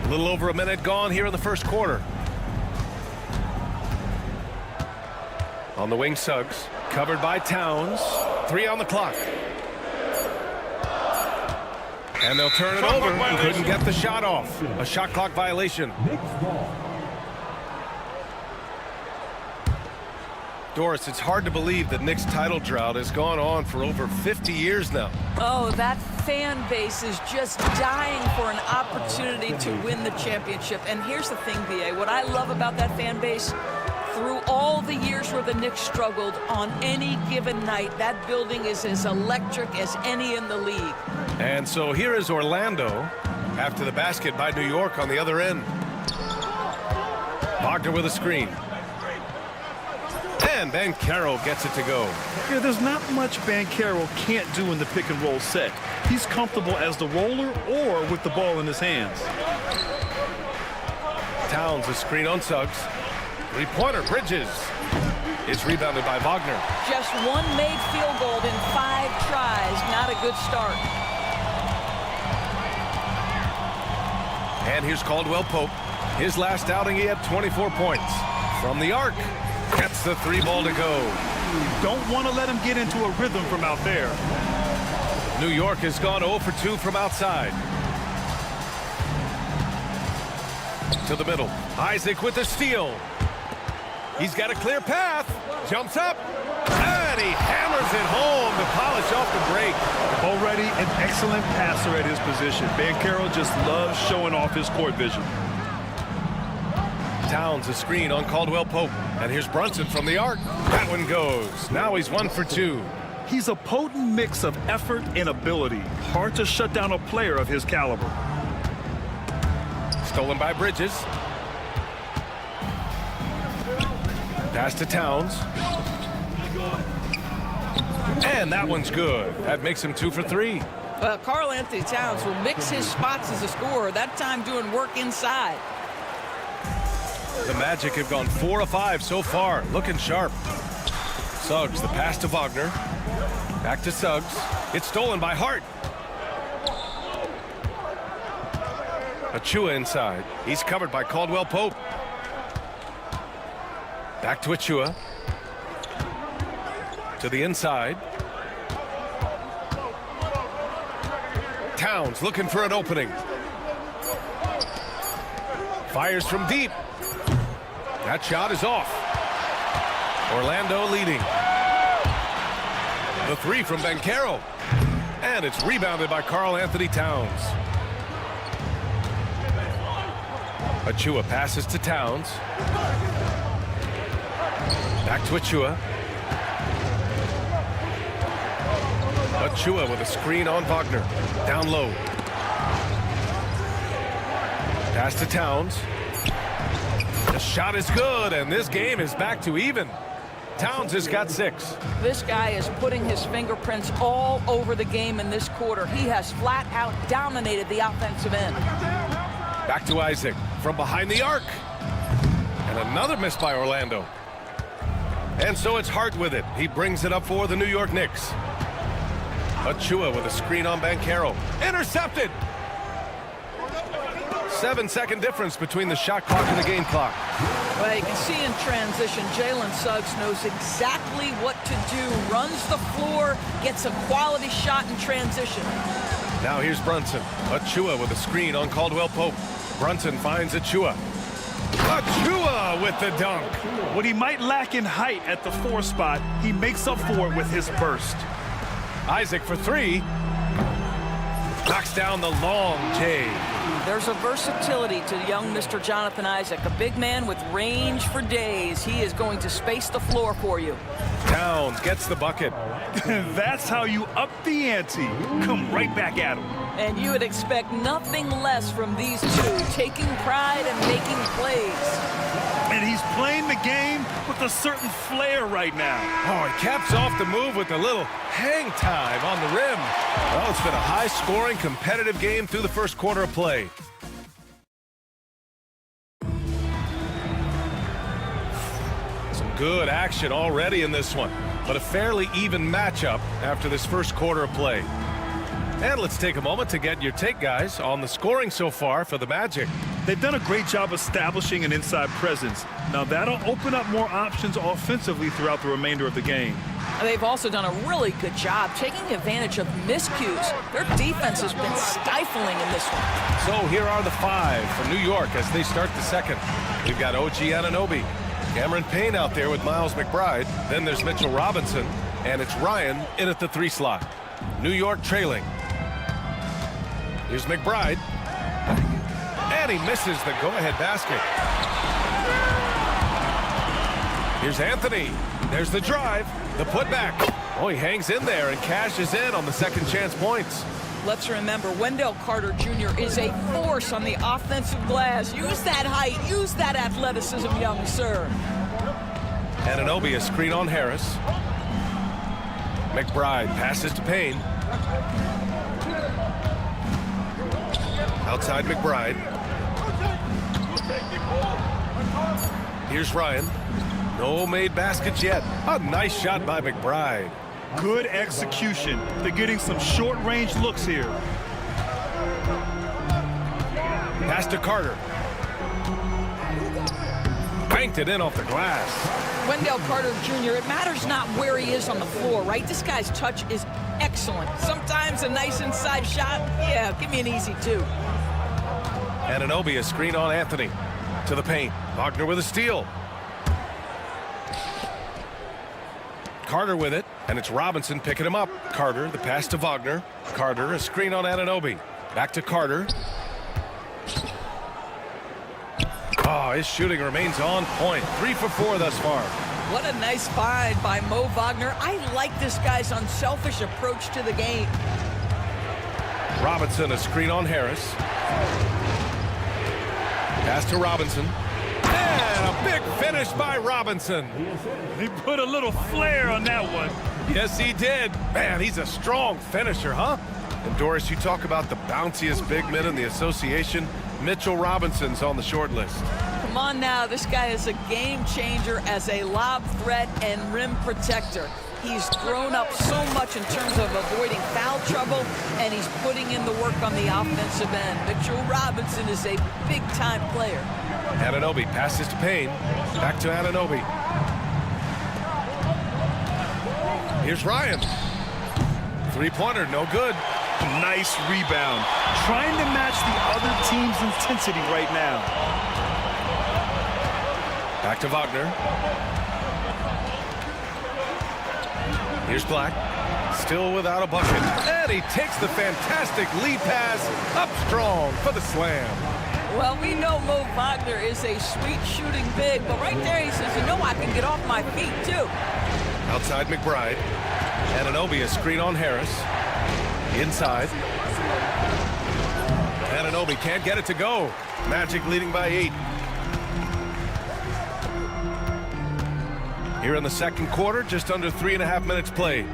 A little over a minute gone here in the first quarter. On the wing, Suggs. Covered by Towns. 3 on the clock. And they'll turn it over. Couldn't get the shot off. A shot clock violation. Doris, it's hard to believe the Knicks title drought has gone on for over 50 years now. Oh, that fan base is just dying for an opportunity to win the championship. And here's the thing, BA, what I love about that fan base, through all the years where the Knicks struggled, on any given night, that building is as electric as any in the league. And so here is Orlando after the basket by New York on the other end. Wagner with a screen. And Banchero gets it to go. Yeah, there's not much Banchero can't do in the pick and roll set. He's comfortable as the roller or with the ball in his hands. Towns a screen on Suggs. Three-pointer, Bridges. It's rebounded by Wagner. Just one made field goal in 5 tries. Not a good start. And here's Caldwell Pope. His last outing, he had 24 points. From the arc, gets the 3-ball to go. You don't want to let him get into a rhythm from out there. New York has gone 0 for 2 from outside. To the middle. Isaac with the steal. He's got a clear path. Jumps up. And he hammers it home to polish off the break. Already an excellent passer at his position. Banchero just loves showing off his court vision. Towns a screen on Caldwell Pope. And here's Brunson from the arc. That one goes. Now he's 1 for 2. He's a potent mix of effort and ability. Hard to shut down a player of his caliber. Stolen by Bridges. Pass to Towns. And that one's good. That makes him 2 for 3. Well, Karl Anthony Towns will mix his spots as a scorer, that time doing work inside. The Magic have gone 4 of 5 so far, looking sharp. Suggs, the pass to Wagner. Back to Suggs. It's stolen by Hart. Achiuwa inside. He's covered by Caldwell Pope. Back to Achiuwa. To the inside. Towns looking for an opening. Fires from deep. That shot is off. Orlando leading. The 3 from Banchero. And it's rebounded by Karl Anthony Towns. Achiuwa passes to Towns. Back to Achiuwa. Achiuwa with a screen on Wagner. Down low. Pass to Towns. The shot is good, and this game is back to even. Towns has got 6. This guy is putting his fingerprints all over the game in this quarter. He has flat out dominated the offensive end. Back to Isaac from behind the arc. And another miss by Orlando. And so it's Hart with it. He brings it up for the New York Knicks. Achiuwa with a screen on Banchero. Intercepted. 7-second difference between the shot clock and the game clock. Well, you can see in transition, Jalen Suggs knows exactly what to do. Runs the floor, gets a quality shot in transition. Now here's Brunson. Achua with a screen on Caldwell Pope. Brunson finds Achua. Achua with the dunk. What he might lack in height at the 4 spot, he makes up for it with his burst. Isaac for 3. Knocks down the long J. There's a versatility to young Mr. Jonathan Isaac, a big man with range for days. He is going to space the floor for you. Towns gets the bucket. That's how you up the ante. Come right back at him. And you would expect nothing less from these two, taking pride and making plays. And he's playing the game with a certain flair right now. Oh, he caps off the move with a little hang time on the rim. Well, it's been a high-scoring, competitive game through the first quarter of play. Some good action already in this one, but a fairly even matchup after this first quarter of play. And let's take a moment to get your take, guys, on the scoring so far for the Magic. They've done a great job establishing an inside presence. Now that'll open up more options offensively throughout the remainder of the game. They've also done a really good job taking advantage of miscues. Their defense has been stifling in this one. So here are the 5 for New York as they start the second. We've got OG Anunoby, Cameron Payne out there with Miles McBride. Then there's Mitchell Robinson, and it's Ryan in at the 3 slot. New York trailing. Here's McBride. And he misses the go-ahead basket. Here's Anthony. There's the drive. The putback. Oh, he hangs in there and cashes in on the second chance points. Let's remember, Wendell Carter Jr. is a force on the offensive glass. Use that height. Use that athleticism, young sir. Anunoby, a screen on Harris. McBride passes to Payne. Outside McBride. Here's Ryan. No made baskets yet. A nice shot by McBride. Good execution. They're getting some short-range looks here. Pass to Carter. Banked it in off the glass. Wendell Carter Jr., it matters not where he is on the floor, right? This guy's touch is excellent. Sometimes a nice inside shot, yeah, give me an easy 2. Anunoby, a screen on Anthony. To the paint. Wagner with a steal. Carter with it, and it's Robinson picking him up. Carter, the pass to Wagner. Carter, a screen on Anunoby. Back to Carter. Oh, his shooting remains on point. 3 for 4 thus far. What a nice find by Mo Wagner. I like this guy's unselfish approach to the game. Robinson, a screen on Harris. Pass to Robinson. And a big finish by Robinson. He put a little flair on that one. Yes, he did. Man, he's a strong finisher, huh? And Doris, you talk about the bounciest big men in the association. Mitchell Robinson's on the short list. Come on now, this guy is a game changer as a lob threat and rim protector. He's grown up so much in terms of avoiding foul trouble, and he's putting in the work on the offensive end. Mitchell Robinson is a big-time player. Anunoby passes to Payne. Back to Anunoby. Here's Ryan. 3-pointer, no good. Nice rebound. Trying to match the other team's intensity right now. Back to Wagner. Here's Black. Still without a bucket. And he takes the fantastic lead pass up strong for the slam. Well, we know Mo Wagner is a sweet shooting big, but right there he says, you know, I can get off my feet too. Outside McBride. Anunoby, a screen on Harris. Inside. Anunoby can't get it to go. Magic leading by 8. Here in the second quarter, just under 3.5 minutes played.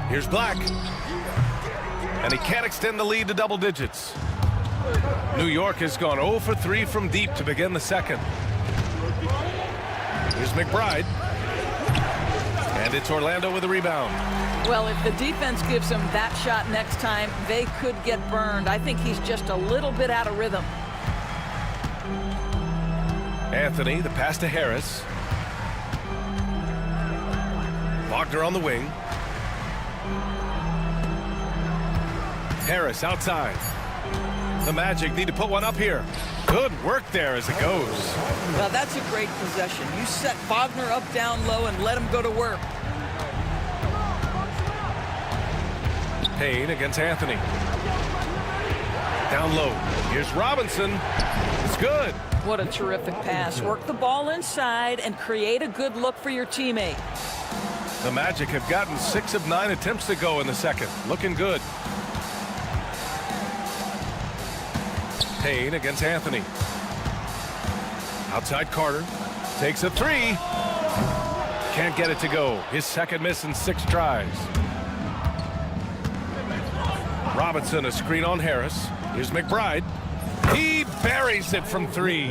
Here's Black. And he can't extend the lead to double digits. New York has gone 0 for 3 from deep to begin the second. Here's McBride. And it's Orlando with a rebound. Well, if the defense gives him that shot next time, they could get burned. I think he's just a little bit out of rhythm. Anthony, the pass to Harris. Wagner on the wing. Harris outside. The Magic need to put one up here. Good work there as it goes. Well, that's a great possession. You set Wagner up down low and let him go to work. Payne against Anthony. Down low. Here's Robinson. It's good. What a terrific pass. Work the ball inside and create a good look for your teammate. The Magic have gotten 6 of 9 attempts to go in the second. Looking good. Payne against Anthony. Outside Carter. Takes a three. Can't get it to go. His second miss in 6 tries. Robinson, a screen on Harris. Here's McBride. He buries it from 3.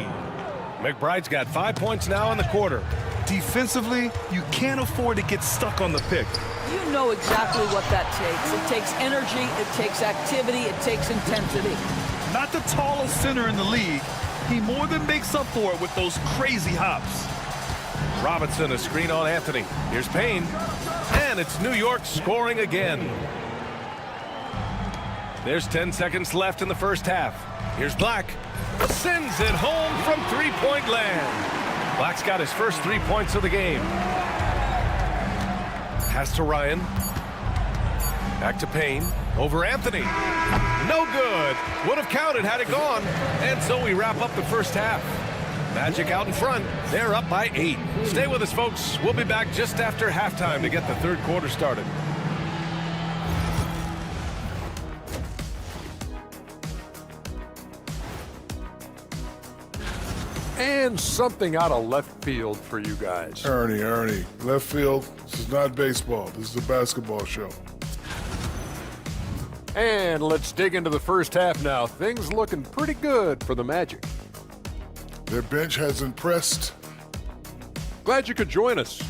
McBride's got 5 points now in the quarter. Defensively, you can't afford to get stuck on the pick. You know exactly what that takes. It takes energy, it takes activity, it takes intensity. Not the tallest center in the league. He more than makes up for it with those crazy hops. Robinson, a screen on Anthony. Here's Payne. And it's New York scoring again. There's 10 seconds left in the first half. Here's Black. Sends it home from three-point land. Black's got his first 3 points of the game. Pass to Ryan. Back to Payne. Over Anthony. No good. Would have counted had it gone. And so we wrap up the first half. Magic out in front. They're up by 8. Stay with us, folks. We'll be back just after halftime to get the third quarter started. And something out of left field for you guys. Ernie, left field, this is not baseball. This is a basketball show. And let's dig into the first half now. Things looking pretty good for the Magic. Their bench has impressed. Glad you could join us.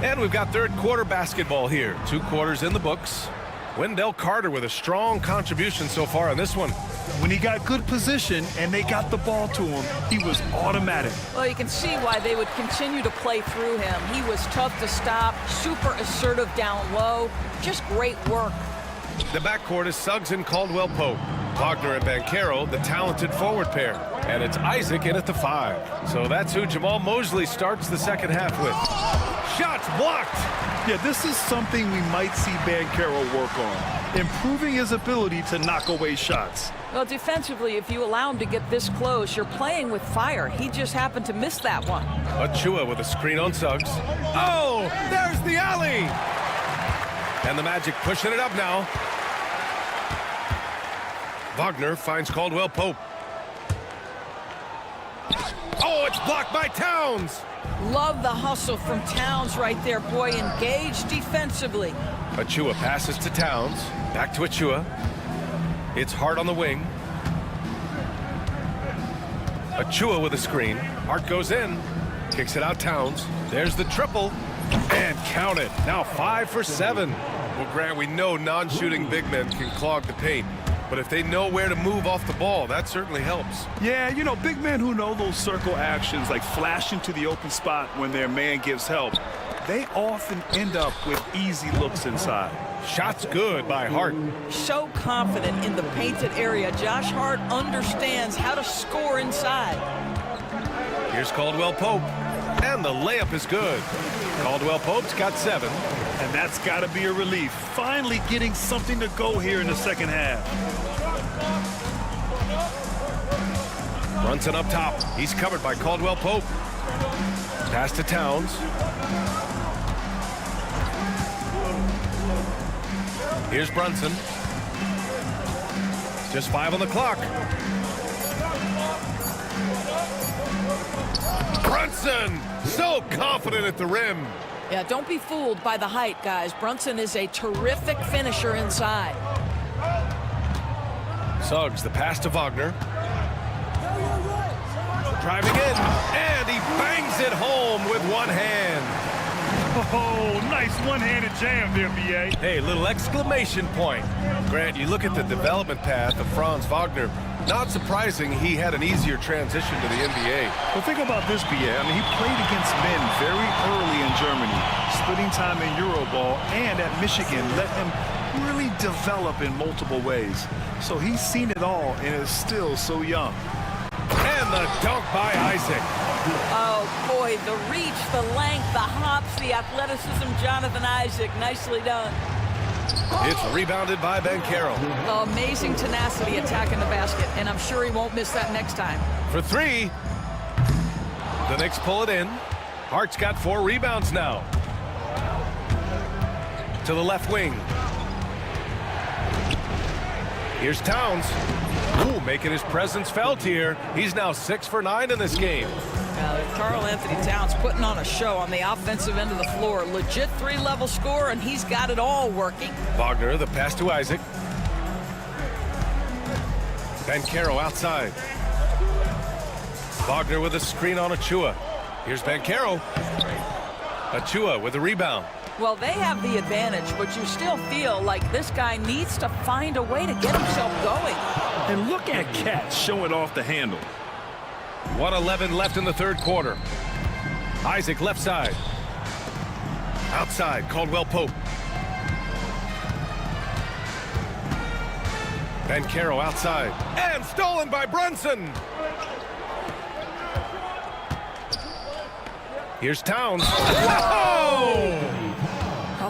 And we've got third quarter basketball here. 2 quarters in the books. Wendell Carter with a strong contribution so far in this one. When he got good position and they got the ball to him, he was automatic. Well, you can see why they would continue to play through him. He was tough to stop, super assertive down low. Just great work. The backcourt is Suggs and Caldwell Pope. Wagner and Banchero, the talented forward pair. And it's Isaac in at the 5. So that's who Jamal Mosley starts the second half with. Shots blocked. Yeah, this is something we might see Banchero work on, improving his ability to knock away shots. Well, defensively, if you allow him to get this close, you're playing with fire. He just happened to miss that one. Achua with a screen on Suggs. Oh, there's the alley. And the Magic pushing it up now. Wagner finds Caldwell Pope. Oh, it's blocked by Towns. Love the hustle from Towns right there, boy. Engaged defensively. Achua passes to Towns. Back to Achua. It's Hart on the wing. Achua with a screen. Hart goes in. Kicks it out Towns. There's the triple. And count it. Now 5 for 7. Well, Grant, we know non-shooting big men can clog the paint. But if they know where to move off the ball, that certainly helps. Yeah, you know, big men who know those circle actions, like flashing to the open spot when their man gives help, they often end up with easy looks inside. Shots good by Hart. So confident in the painted area. Josh Hart understands how to score inside. Here's Caldwell Pope. And the layup is good. Caldwell Pope's got 7. And that's got to be a relief. Finally getting something to go here in the second half. Brunson up top. He's covered by Caldwell Pope. Pass to Towns. Here's Brunson. Just 5 on the clock. Brunson, so confident at the rim. Yeah, don't be fooled by the height, guys. Brunson is a terrific finisher inside. Suggs, the pass to Wagner. Driving in, and he bangs it home with one hand. Oh, nice one-handed jam there, B.A. Hey, little exclamation point. Grant, you look at the development path of Franz Wagner. Not surprising he had an easier transition to the NBA. Well, think about this, B.A. I mean, he played against men very early in Germany, splitting time in Euroball, and at Michigan let him really develop in multiple ways. So he's seen it all and is still so young. And the dunk by Isaac. Oh, boy, the reach, the length, the hops, the athleticism, Jonathan Isaac, nicely done. It's rebounded by Banchero. Amazing tenacity attacking the basket, and I'm sure he won't miss that next time. For three. The Knicks pull it in. Hart's got 4 rebounds now. To the left wing. Here's Towns. Ooh, making his presence felt here. He's now 6 for 9 in this game. Karl Anthony Towns putting on a show on the offensive end of the floor. Legit 3-level score, and he's got it all working. Wagner, the pass to Isaac. Banchero outside. Wagner with a screen on Achua. Here's Banchero. Achua with the rebound. Well, they have the advantage, but you still feel like this guy needs to find a way to get himself going. And look at Cat showing off the handle. 1:11 left in the third quarter. Isaac left side. Outside, Caldwell Pope. Banchero outside. And stolen by Brunson. Here's Towns. Whoa!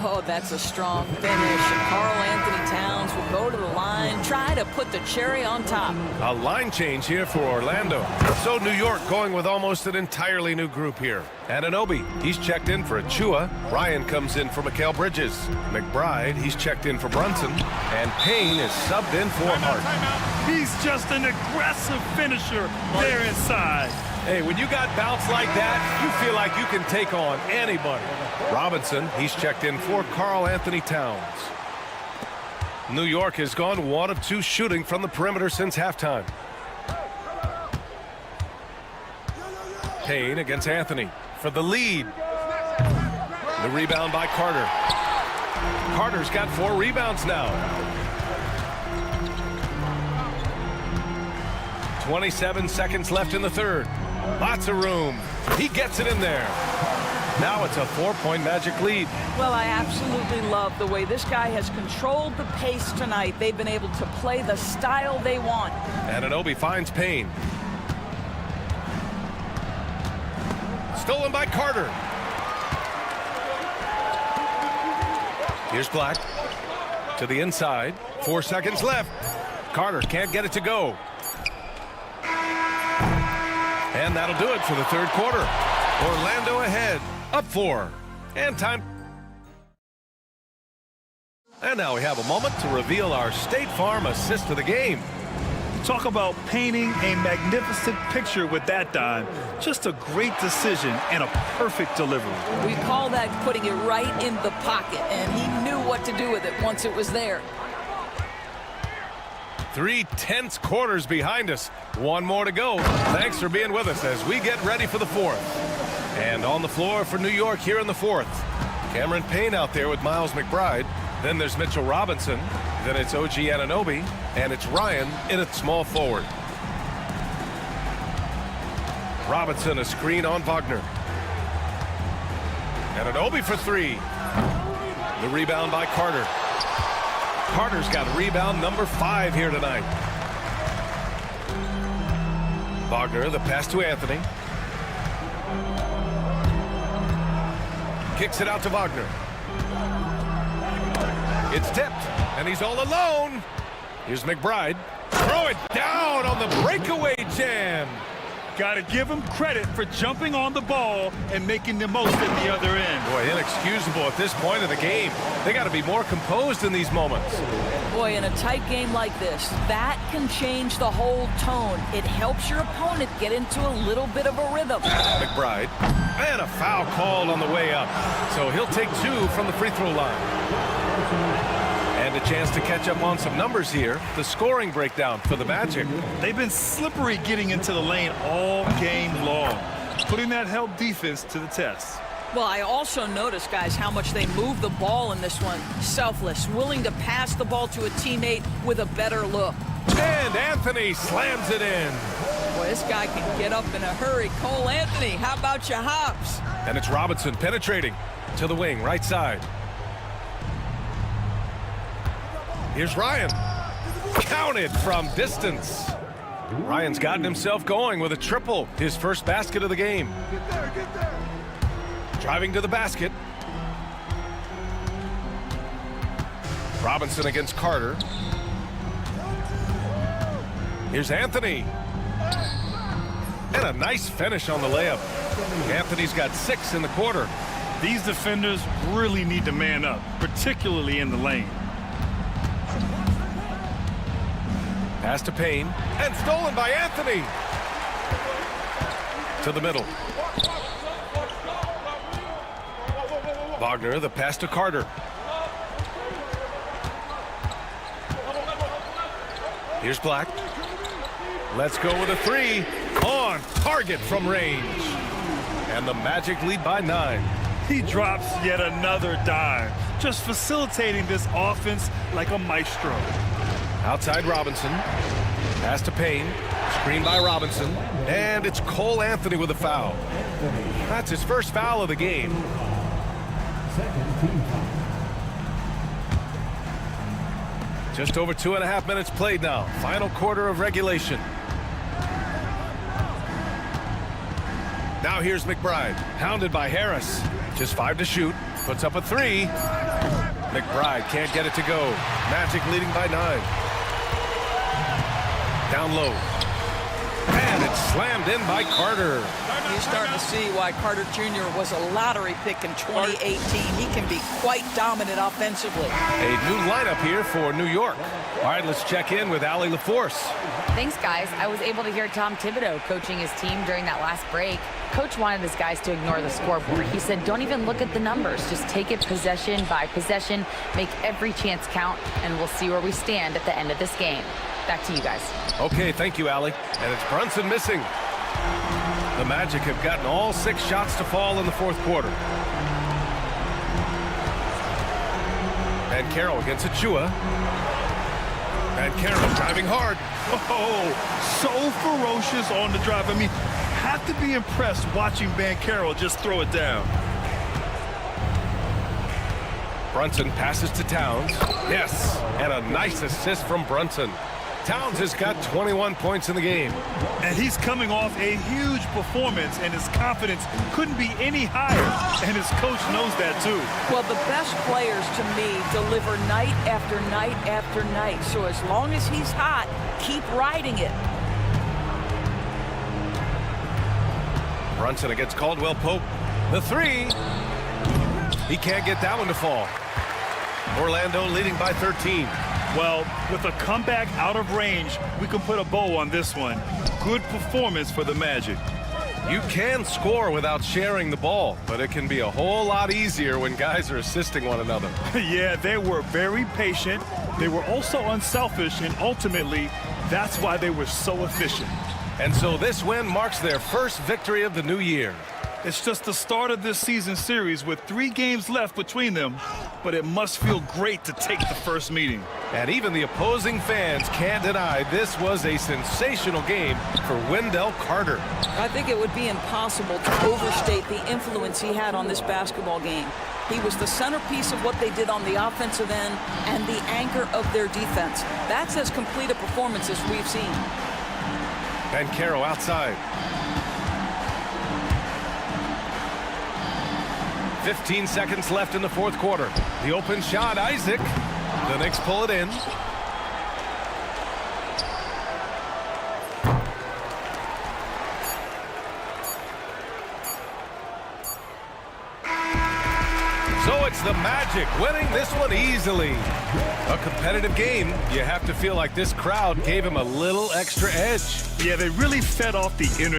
Oh, that's a strong finish. Karl Anthony Towns will go to the line, try to put the cherry on top. A line change here for Orlando. So New York going with almost an entirely new group here. Anunoby, he's checked in for Achua. Ryan comes in for Mikal Bridges. McBride, he's checked in for Brunson. And Payne is subbed in for Hart. He's just an aggressive finisher there inside. Hey, when you got bounce like that, you feel like you can take on anybody. Robinson, he's checked in for Karl Anthony Towns. New York has gone 1 of 2 shooting from the perimeter since halftime. Payne against Anthony for the lead. The rebound by Carter. Carter's got 4 rebounds now. 27 seconds left in the third. Lots of room. He gets it in there. Now it's a 4-point Magic lead. Well, I absolutely love the way this guy has controlled the pace tonight. They've been able to play the style they want. Anunoby finds Payne. Stolen by Carter. Here's Black. To the inside. 4 seconds left. Carter can't get it to go. And that'll do it for the third quarter. Orlando ahead, up 4. And time. And now we have a moment to reveal our State Farm assist of the game. Talk about painting a magnificent picture with that dime. Just a great decision and a perfect delivery. We call that putting it right in the pocket, and he knew what to do with it once it was there. 3 tense quarters behind us. 1 more to go. Thanks for being with us as we get ready for the 4th. And on the floor for New York here in the 4th. Cameron Payne out there with Miles McBride. Then there's Mitchell Robinson. Then it's OG Anunoby. And it's Ryan in at small forward. Robinson a screen on Wagner. Anunoby for 3. The rebound by Carter. Carter's got rebound number 5 here tonight. Wagner, the pass to Anthony. Kicks it out to Wagner. It's tipped, and he's all alone. Here's McBride. Throw it down on the breakaway jam. Got to give him credit for jumping on the ball and making the most at the other end. Boy, inexcusable at this point of the game. They got to be more composed in these moments. Boy, in a tight game like this, that can change the whole tone. It helps your opponent get into a little bit of a rhythm. McBride, and a foul called on the way up. So he'll take 2 from the free throw line. And a chance to catch up on some numbers here. The scoring breakdown for the Magic. They've been slippery getting into the lane all game long, putting that help defense to the test. Well, I also noticed, guys, how much they move the ball in this one. Selfless, willing to pass the ball to a teammate with a better look. And Anthony slams it in. Boy, this guy can get up in a hurry. Cole Anthony, how about your hops? And it's Robinson penetrating to the wing, right side. Here's Ryan. Counted from distance. Ryan's gotten himself going with a triple, his first basket of the game. Driving to the basket. Robinson against Carter. Here's Anthony. And a nice finish on the layup. Anthony's got 6 in the quarter. These defenders really need to man up, particularly in the lane. Pass to Payne, and stolen by Anthony. To the middle. Wagner, the pass to Carter. Here's Black. Let's go with a 3. On target from range. And the Magic lead by 9. He drops yet another dime, just facilitating this offense like a maestro. Outside Robinson. Pass to Payne. Screen by Robinson. And it's Cole Anthony with a foul. That's his first foul of the game. Just over 2.5 minutes played now. Final quarter of regulation. Now here's McBride. Hounded by Harris. Just 5 to shoot. Puts up a 3. McBride can't get it to go. Magic leading by 9. Down low. And it's slammed in by Carter. You're starting to see why Carter Jr. was a lottery pick in 2018. He can be quite dominant offensively. A new lineup here for New York. All right, let's check in with Allie LaForce. Thanks, guys. I was able to hear Tom Thibodeau coaching his team during that last break. Coach wanted his guys to ignore the scoreboard. He said, don't even look at the numbers. Just take it possession by possession, make every chance count, and we'll see where we stand at the end of this game. Back to you guys. Okay, thank you, Allie. And it's Brunson missing. The Magic have gotten all 6 shots to fall in the fourth quarter. And Carroll against Achua. And Carroll driving hard. Oh, so ferocious on the drive. I mean, have to be impressed watching Van Carroll just throw it down. Brunson passes to Towns. Yes, and a nice assist from Brunson. Towns has got 21 points in the game. And he's coming off a huge performance, and his confidence couldn't be any higher. And his coach knows that, too. Well, the best players, to me, deliver night after night after night. So as long as he's hot, keep riding it. Brunson against Caldwell Pope. The 3. He can't get that one to fall. Orlando leading by 13. Well, with a comeback out of range, we can put a bow on this one. Good performance for the Magic. You can score without sharing the ball, but it can be a whole lot easier when guys are assisting one another. Yeah, they were very patient. They were also unselfish, and ultimately, that's why they were so efficient. And so this win marks their first victory of the new year. It's just the start of this season series with 3 games left between them, but it must feel great to take the first meeting. And even the opposing fans can't deny this was a sensational game for Wendell Carter. I think it would be impossible to overstate the influence he had on this basketball game. He was the centerpiece of what they did on the offensive end and the anchor of their defense. That's as complete a performance as we've seen. Ben Caro outside. 15 seconds left in the fourth quarter. The open shot, Isaac. The Knicks pull it in. So it's the Magic winning this one easily. A competitive game. You have to feel like this crowd gave him a little extra edge. Yeah, they really fed off the energy.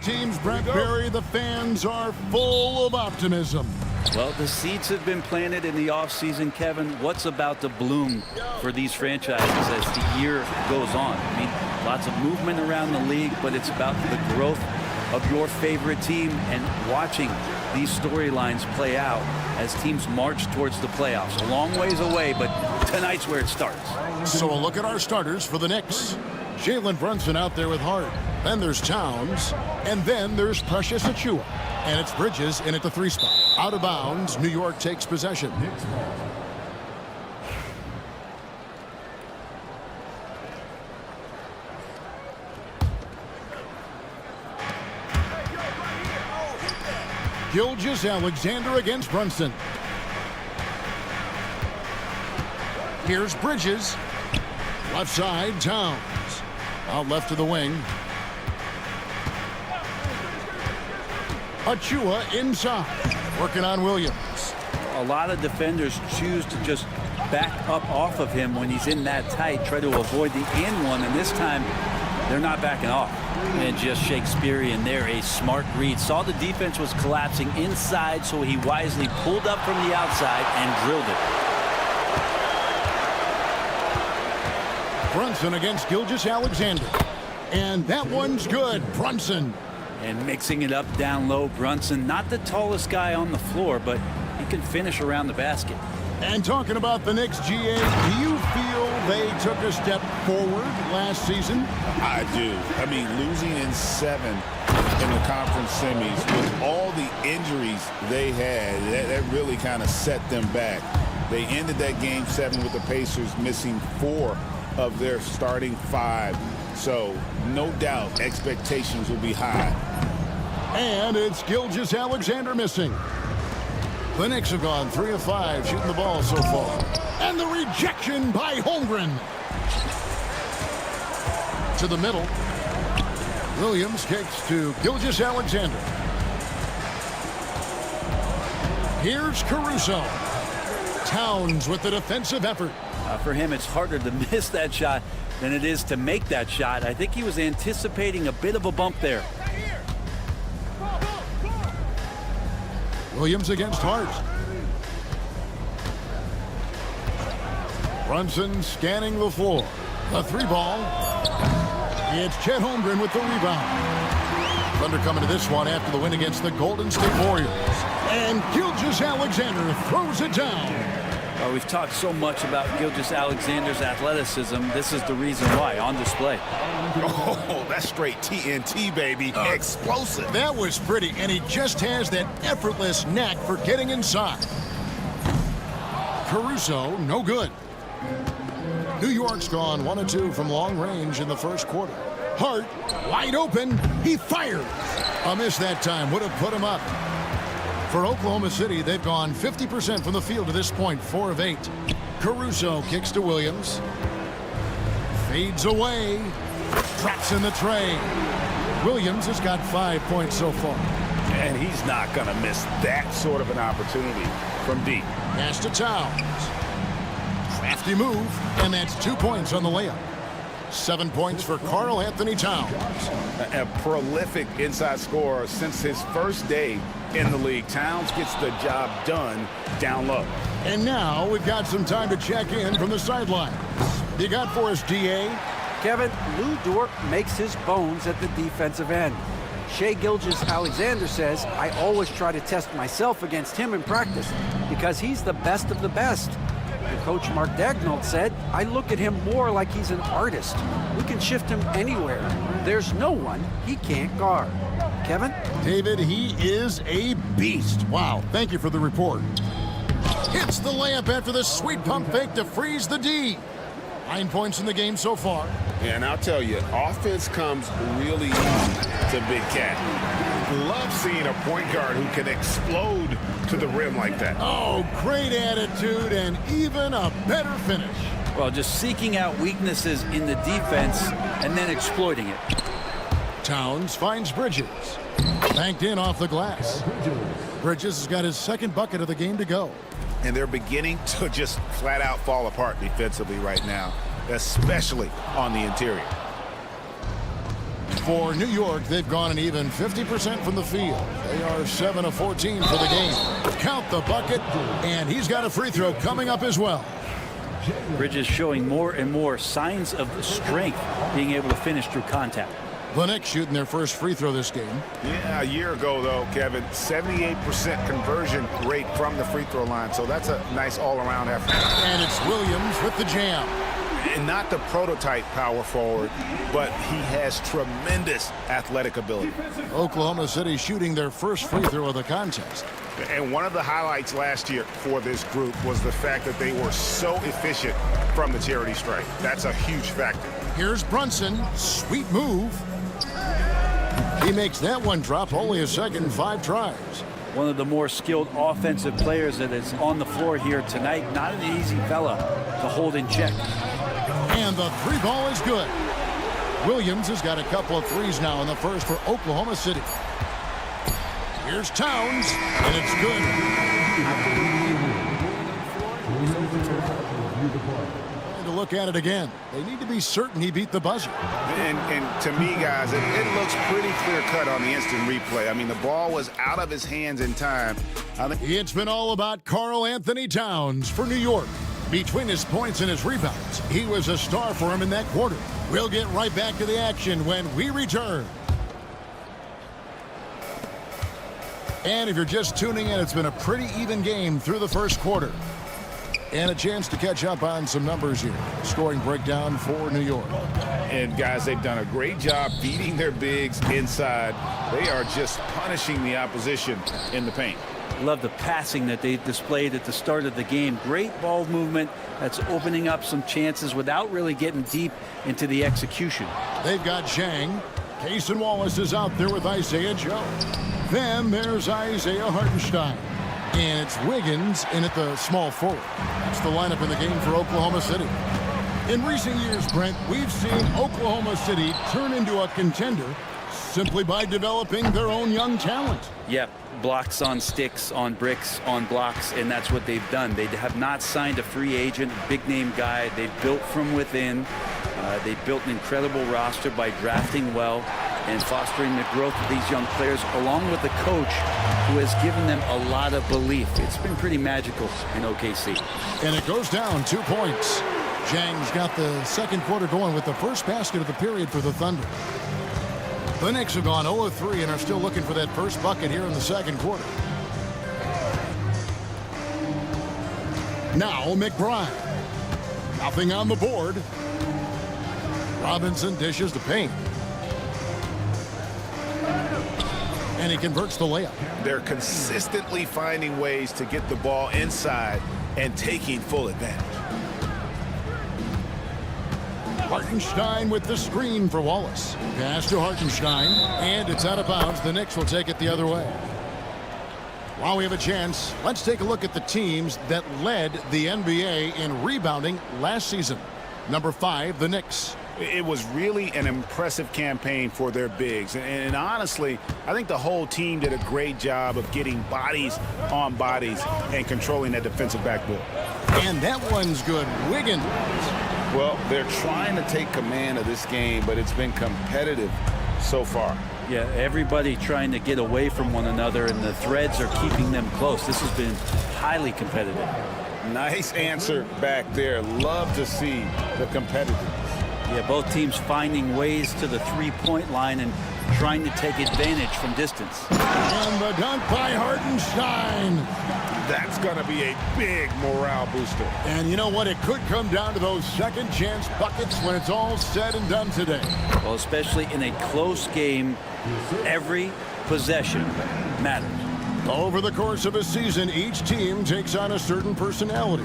teams, Brett Berry, the fans are full of optimism. Well, the seeds have been planted in the offseason, Kevin. What's about to bloom for these franchises as the year goes on? I mean, lots of movement around the league, but it's about the growth of your favorite team and watching these storylines play out as teams march towards the playoffs. A long ways away, but tonight's where it starts. So a look at our starters for the Knicks. Jalen Brunson out there with Hart. Then there's Towns. And then there's Precious Achiuwa. And it's Bridges in at the 3 spot. Out of bounds, New York takes possession. Gilgeous-Alexander against Brunson. Here's Bridges. Left side, Towns. Out left to the wing. Achiuwa inside. Working on Williams. A lot of defenders choose to just back up off of him when he's in that tight, try to avoid the and-one, and this time they're not backing off. And just Shakespearean there, a smart read. Saw the defense was collapsing inside, so he wisely pulled up from the outside and drilled it. Brunson against Gilgeous-Alexander. And that one's good. Brunson. And mixing it up down low, Brunson, not the tallest guy on the floor, but he can finish around the basket. And talking about the Knicks, GA, do you feel they took a step forward last season? I do. I mean, losing in 7 in the conference semis with all the injuries they had, that really kind of set them back. They ended that game 7 with the Pacers missing 4 of their starting 5. So, no doubt, expectations will be high. And it's Gilgeous-Alexander missing. The Knicks have gone 3 of 5 shooting the ball so far. And the rejection by Holmgren. To the middle. Williams kicks to Gilgeous-Alexander. Here's Caruso. Towns with the defensive effort. For him, it's harder to miss that shot than it is to make that shot. I think he was anticipating a bit of a bump there. Williams against Hart. Brunson scanning the floor. The 3 ball. It's Chet Holmgren with the rebound. Thunder coming to this one after the win against the Golden State Warriors. And Gilgeous-Alexander throws it down. We've talked so much about Gilgeous-Alexander's athleticism. This is the reason why, on display. Oh, that's straight TNT, baby. Explosive. That was pretty, and he just has that effortless knack for getting inside. Caruso, no good. New York's gone 1 of 2 from long range in the first quarter. Hart, wide open. He fires. A miss that time would have put him up. For Oklahoma City, they've gone 50% from the field to this point, 4 of 8. Caruso kicks to Williams. Fades away. Drops in the tray. Williams has got 5 points so far. And he's not going to miss that sort of an opportunity from deep. Pass to Towns. Crafty move, and that's 2 points on the layup. 7 points for Karl Anthony Towns. A prolific inside scorer since his first day in the league. Towns gets the job done down low. And now we've got some time to check in from the sidelines. You got for us, DA? Kevin, Lou Dort makes his bones at the defensive end. Shai Gilgeous-Alexander says, I always try to test myself against him in practice because he's the best of the best. And Coach Mark Daigneault said, I look at him more like he's an artist. We can shift him anywhere. There's no one he can't guard. Kevin? David, he is a beast. Wow, thank you for the report. Hits the layup after the sweet pump fake to freeze the D. 9 points in the game so far. And I'll tell you, offense comes really easy to Big Cat. Love seeing a point guard who can explode to the rim like that. Oh, great attitude and even a better finish. Well, just seeking out weaknesses in the defense and then exploiting it. Towns finds Bridges. Banked in off the glass. Bridges has got his 2nd bucket of the game to go. And they're beginning to just flat out fall apart defensively right now, especially on the interior. For New York, they've gone an even 50% from the field. They are 7 of 14 for the game. Count the bucket, and he's got a free throw coming up as well. Bridges showing more and more signs of strength, being able to finish through contact. The Knicks shooting their first free throw this game. Yeah, a year ago, though, Kevin, 78% conversion rate from the free throw line. So that's a nice all-around effort. And it's Williams with the jam. And not the prototype power forward, but he has tremendous athletic ability. Oklahoma City shooting their first free throw of the contest. And one of the highlights last year for this group was the fact that they were so efficient from the charity stripe. That's a huge factor. Here's Brunson. Sweet move. He makes that one drop, only a second in 5 tries. One of the more skilled offensive players that is on the floor here tonight. Not an easy fella to hold in check. And the 3 ball is good. Williams has got a couple of threes now in the first for Oklahoma City. Here's Towns, and it's good. Going to look at it again. They need to be certain he beat the buzzer. And to me, guys, it looks pretty clear-cut on the instant replay. I mean, the ball was out of his hands in time. It's been all about Karl Anthony Towns for New York. Between his points and his rebounds, he was a star for him in that quarter. We'll get right back to the action when we return. And if you're just tuning in, it's been a pretty even game through the first quarter. And a chance to catch up on some numbers here. Scoring breakdown for New York. And guys, they've done a great job beating their bigs inside. They are just punishing the opposition in the paint. Love the passing that they displayed at the start of the game. Great ball movement that's opening up some chances without really getting deep into the execution. They've got Zhang. Cason Wallace is out there with Isaiah Joe. Then there's Isaiah Hartenstein. And it's Wiggins in at the small forward. That's the lineup in the game for Oklahoma City. In recent years, Brent, we've seen Oklahoma City turn into a contender simply by developing their own young talent. Yep, blocks on sticks, on bricks, on blocks, and that's what they've done. They have not signed a free agent, big-name guy. They've built from within. They've built an incredible roster by drafting well and fostering the growth of these young players, along with the coach who has given them a lot of belief. It's been pretty magical in OKC. And it goes down 2 points. Zhang's got the second quarter going with the first basket of the period for the Thunder. The Knicks have gone 0 of 3 and are still looking for that first bucket here in the second quarter. Now McBride. Nothing on the board. Robinson dishes the paint. And he converts the layup. They're consistently finding ways to get the ball inside and taking full advantage. Hartenstein with the screen for Wallace. Pass to Hartenstein, and it's out of bounds. The Knicks will take it the other way. While we have a chance, let's take a look at the teams that led the NBA in rebounding last season. Number 5, the Knicks. It was really an impressive campaign for their bigs. And honestly, I think the whole team did a great job of getting bodies on bodies and controlling that defensive backboard. And that one's good. Wiggins. Well, they're trying to take command of this game, but it's been competitive so far. Yeah, everybody trying to get away from one another, and the threads are keeping them close. This has been highly competitive. Nice answer back there. Love to see the competitiveness. Yeah, both teams finding ways to the three-point line and trying to take advantage from distance. And the dunk by Hartenstein. That's going to be a big morale booster. And you know what? It could come down to those second chance buckets when it's all said and done today. Well, especially in a close game, every possession matters. Over the course of a season, each team takes on a certain personality.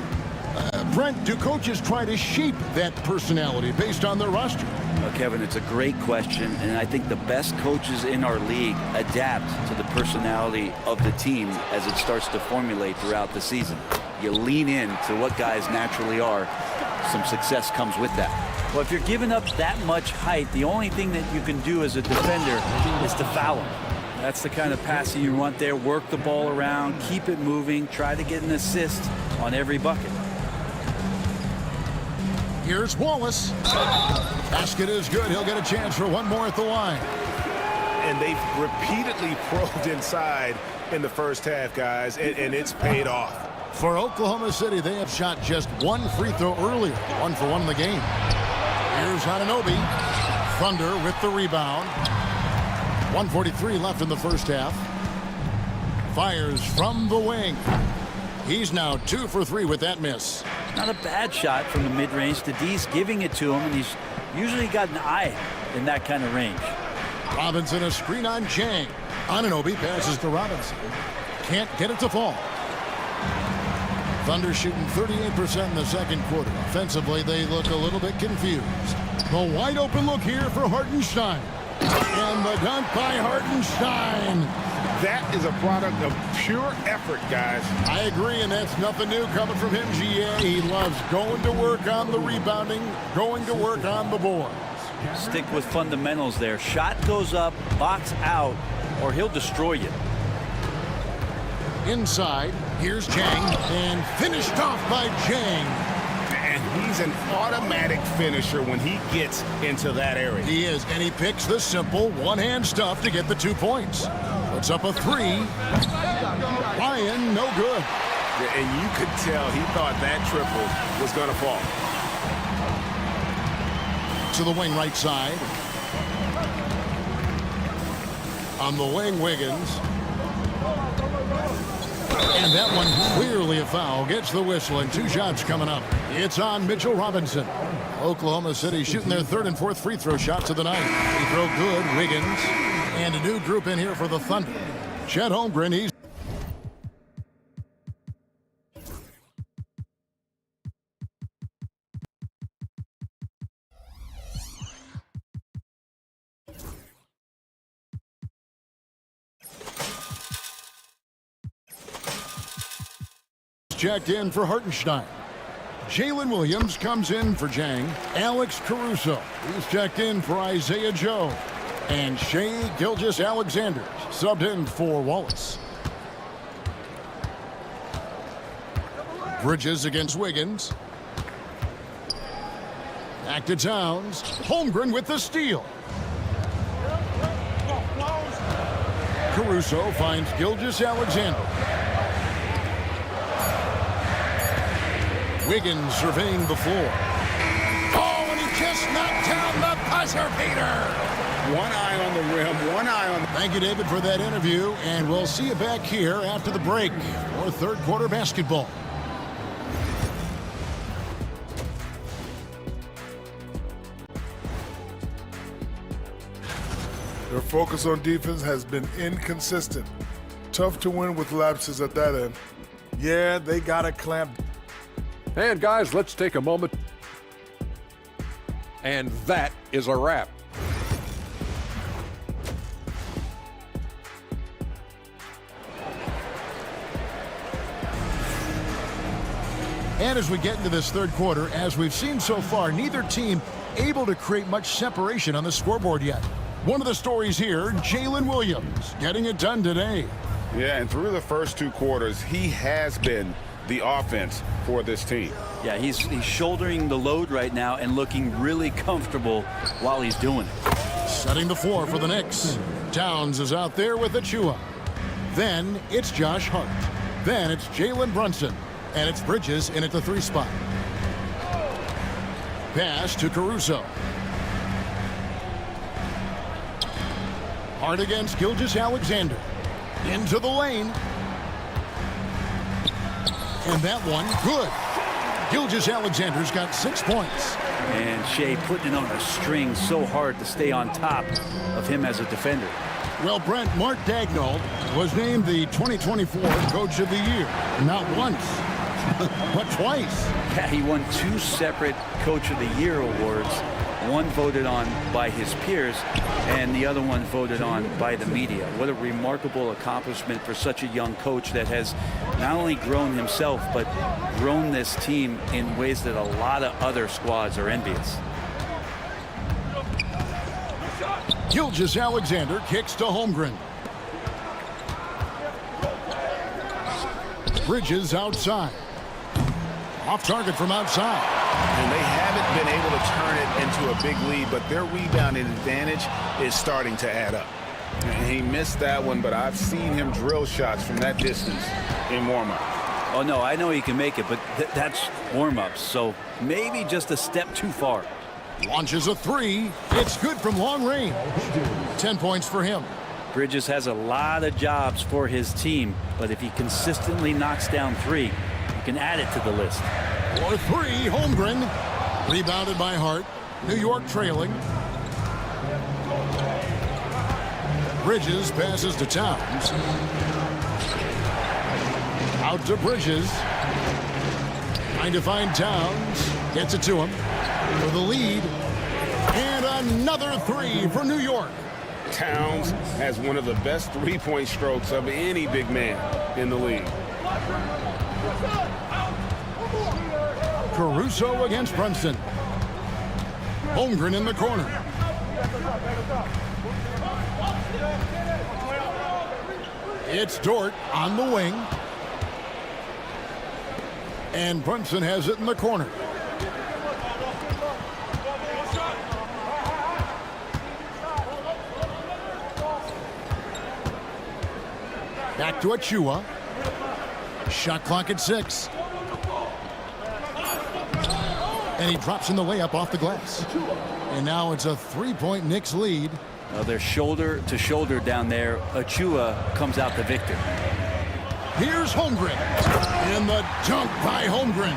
Brent, do coaches try to shape that personality based on their roster? Well, Kevin, it's a great question, and I think the best coaches in our league adapt to the personality of the team as it starts to formulate throughout the season. You lean in to what guys naturally are. Some success comes with that. Well, if you're giving up that much height, the only thing that you can do as a defender is to foul them. That's the kind of passing you want there. Work the ball around, keep it moving, try to get an assist on every bucket. Here's Wallace. Basket is good. He'll get a chance for one more at the line. And they've repeatedly probed inside in the first half, guys, and it's paid off. For Oklahoma City, they have shot just one free throw earlier. 1 for 1 in the game. Here's Anunoby. Thunder with the rebound. 1:43 left in the first half. Fires from the wing. He's now 2 for 3 with that miss. Not a bad shot from the mid-range. D's giving it to him, and he's usually got an eye in that kind of range. Robinson a screen on Chang. Anunoby passes to Robinson. Can't get it to fall. Thunder shooting 38% in the second quarter. Offensively, they look a little bit confused. The wide open look here for Hartenstein. And the dunk by Hartenstein. That is a product of pure effort, guys. I agree, and that's nothing new coming from him, GA. He loves going to work on the rebounding, going to work on the boards. Stick with fundamentals there. Shot goes up, box out, or he'll destroy you. Inside, here's Chang, and finished off by Chang. And he's an automatic finisher when he gets into that area. He is, and he picks the simple one-hand stuff to get the 2 points. Puts up a 3. Ryan, no good. And you could tell he thought that triple was going to fall. To the wing right side. On the wing, Wiggins. And that one clearly a foul. Gets the whistle, and 2 shots coming up. It's on Mitchell Robinson. Oklahoma City shooting their 3rd and 4th free throw shots of the night. Free throw good, Wiggins. And a new group in here for the Thunder. Chet Holmgren, he's checked in for Hartenstein. Jalen Williams comes in for Jang. Alex Caruso is checked in for Isaiah Joe. And Shea Gilgeous-Alexander subbed in for Wallace. Bridges against Wiggins. Back to Towns. Holmgren with the steal. Caruso finds Gilgeous-Alexander. Wiggins surveying the floor. Oh, and he just knocked down the buzzer beater. One eye on the rim, one eye on the... Thank you, David, for that interview, and we'll see you back here after the break for 3rd quarter basketball. Their focus on defense has been inconsistent. Tough to win with lapses at that end. Yeah, they got to clamp. And guys, let's take a moment. And that is a wrap. And as we get into this 3rd quarter, as we've seen so far, neither team able to create much separation on the scoreboard yet. One of the stories here, Jalen Williams getting it done today. Yeah, and through the first 2 quarters, he has been the offense for this team. Yeah, he's shouldering the load right now and looking really comfortable while he's doing it. Setting the floor for the Knicks. Towns is out there with Achua. Then it's Josh Hart. Then it's Jalen Brunson. And it's Bridges in at the 3 spot. Pass to Caruso. Hart against Gilgeous-Alexander. Into the lane. And that one, good. Gilgeous-Alexander's got 6 points. And Shea putting it on a string so hard to stay on top of him as a defender. Well, Brent, Mark Daigneault was named the 2024 Coach of the Year. Not once, but twice. Yeah, he won 2 separate Coach of the Year awards. One voted on by his peers, and the other one voted on by the media. What a remarkable accomplishment for such a young coach that has not only grown himself, but grown this team in ways that a lot of other squads are envious. Gilgeous-Alexander kicks to Holmgren. Bridges outside. Off target from outside. And they have it been able to turn it into a big lead, but their rebounding advantage is starting to add up. And he missed that one, but I've seen him drill shots from that distance in warm-up. Oh, no, I know he can make it, but that's warm-ups, so maybe just a step too far. Launches a three. It's good from long range. 10 points for him. Bridges has a lot of jobs for his team, but if he consistently knocks down three, you can add it to the list. For three, Holmgren. Rebounded by Hart. New York trailing. Bridges passes to Towns. Out to Bridges. Trying to find Towns. Gets it to him. For the lead. And another three for New York. Towns has one of the best three-point strokes of any big man in the league. Caruso against Brunson. Holmgren in the corner. It's Dort on the wing. And Brunson has it in the corner. Back to Achua. Shot clock at 6. And he drops in the layup off the glass. And now it's a three-point Knicks lead. Well, they're shoulder to shoulder down there. Achua comes out the victor. Here's Holmgren. And the dunk by Holmgren.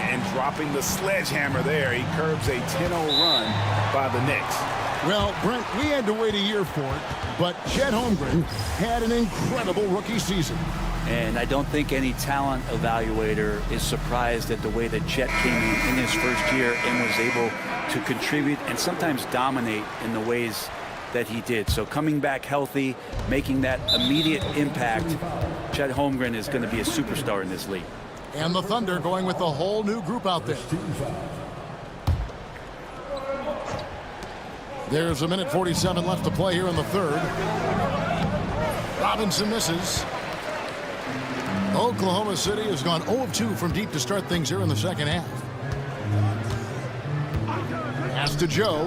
And dropping the sledgehammer there, he curbs a 10-0 run by the Knicks. Well, Brent, we had to wait a year for it, but Chet Holmgren had an incredible rookie season. And I don't think any talent evaluator is surprised at the way that Chet came in his first year and was able to contribute and sometimes dominate in the ways that he did. So coming back healthy, making that immediate impact, Chet Holmgren is going to be a superstar in this league. And the Thunder going with a whole new group out there. There's a minute 47 left to play here in the third. Robinson misses. Oklahoma City has gone 0 of 2 from deep to start things here in the second half. Pass to Joe.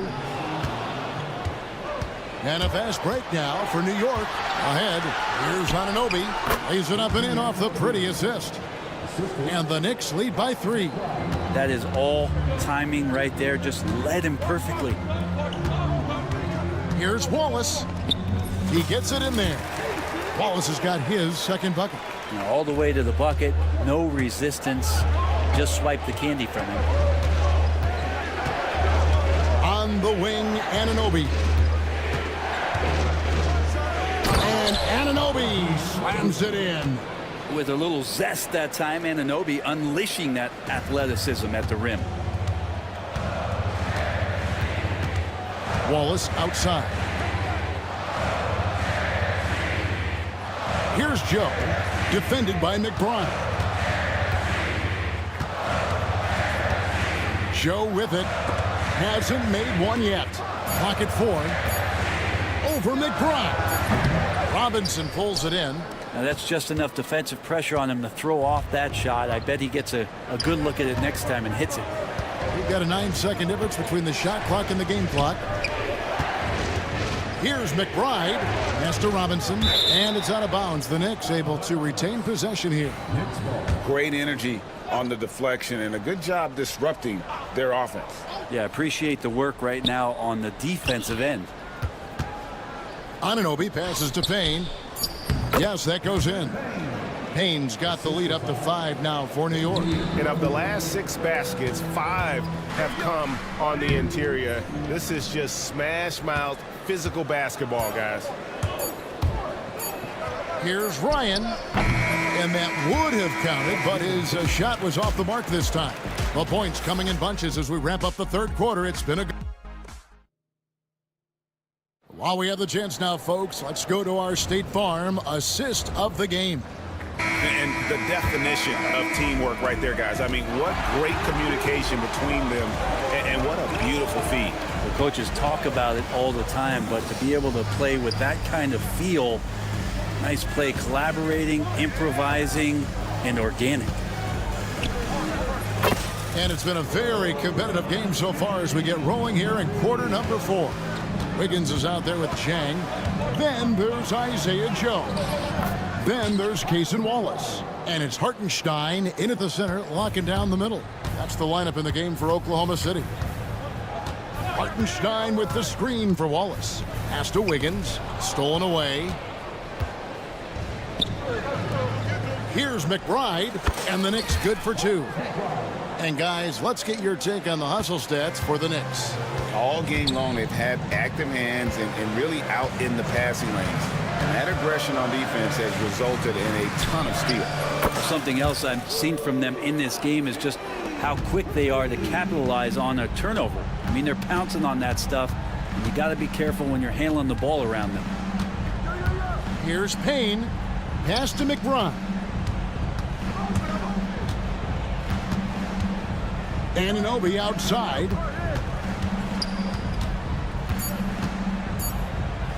And a fast break now for New York. Ahead, here's Anunoby. Lays it up and in off the pretty assist. And the Knicks lead by 3. That is all timing right there. Just led him perfectly. Here's Wallace. He gets it in there. Wallace has got his second bucket. Now all the way to the bucket. No resistance. Just swipe the candy from him. On the wing, Anunoby. And Anunoby slams it in. With a little zest that time, Anunoby unleashing that athleticism at the rim. Wallace outside. Here's Joe, defended by McBride. Joe with it. Hasn't made one yet. Clock at 4. Over McBride. Robinson pulls it in. Now that's just enough defensive pressure on him to throw off that shot. I bet he gets a good look at it next time and hits it. We've got a 9-second difference between the shot clock and the game clock. Here's McBride. Pass to Robinson. And it's out of bounds. The Knicks able to retain possession here. Great energy on the deflection and a good job disrupting their offense. Yeah, appreciate the work right now on the defensive end. Anunoby passes to Payne. Yes, that goes in. Payne's got the lead up to 5 now for New York. And of the last 6 baskets, 5 have come on the interior. This is just smash-mouth physical basketball, guys. Here's Ryan. And that would have counted, but his shot was off the mark this time. The points coming in bunches as we wrap up the third quarter. It's been a good. While we have the chance now, folks, let's go to our State Farm assist of the game. And the definition of teamwork right there, guys. I mean, what great communication between them, and what a beautiful feat. The coaches talk about it all the time, but to be able to play with that kind of feel, nice play, collaborating, improvising, and organic. And it's been a very competitive game so far as we get rolling here in quarter number 4. Wiggins is out there with Chang. Then there's Isaiah Joe. Then there's Kaysen Wallace. And it's Hartenstein in at the center, locking down the middle. That's the lineup in the game for Oklahoma City. Hartenstein with the screen for Wallace. Pass to Wiggins. Stolen away. Here's McBride. And the Knicks good for 2. And guys, let's get your take on the hustle stats for the Knicks. All game long, they've had active hands and really out in the passing lanes. And that aggression on defense has resulted in a ton of steals. Something else I've seen from them in this game is just how quick they are to capitalize on a turnover. I mean, they're pouncing on that stuff, and you got to be careful when you're handling the ball around them. Here's Payne. Pass to McBride. Anunoby outside.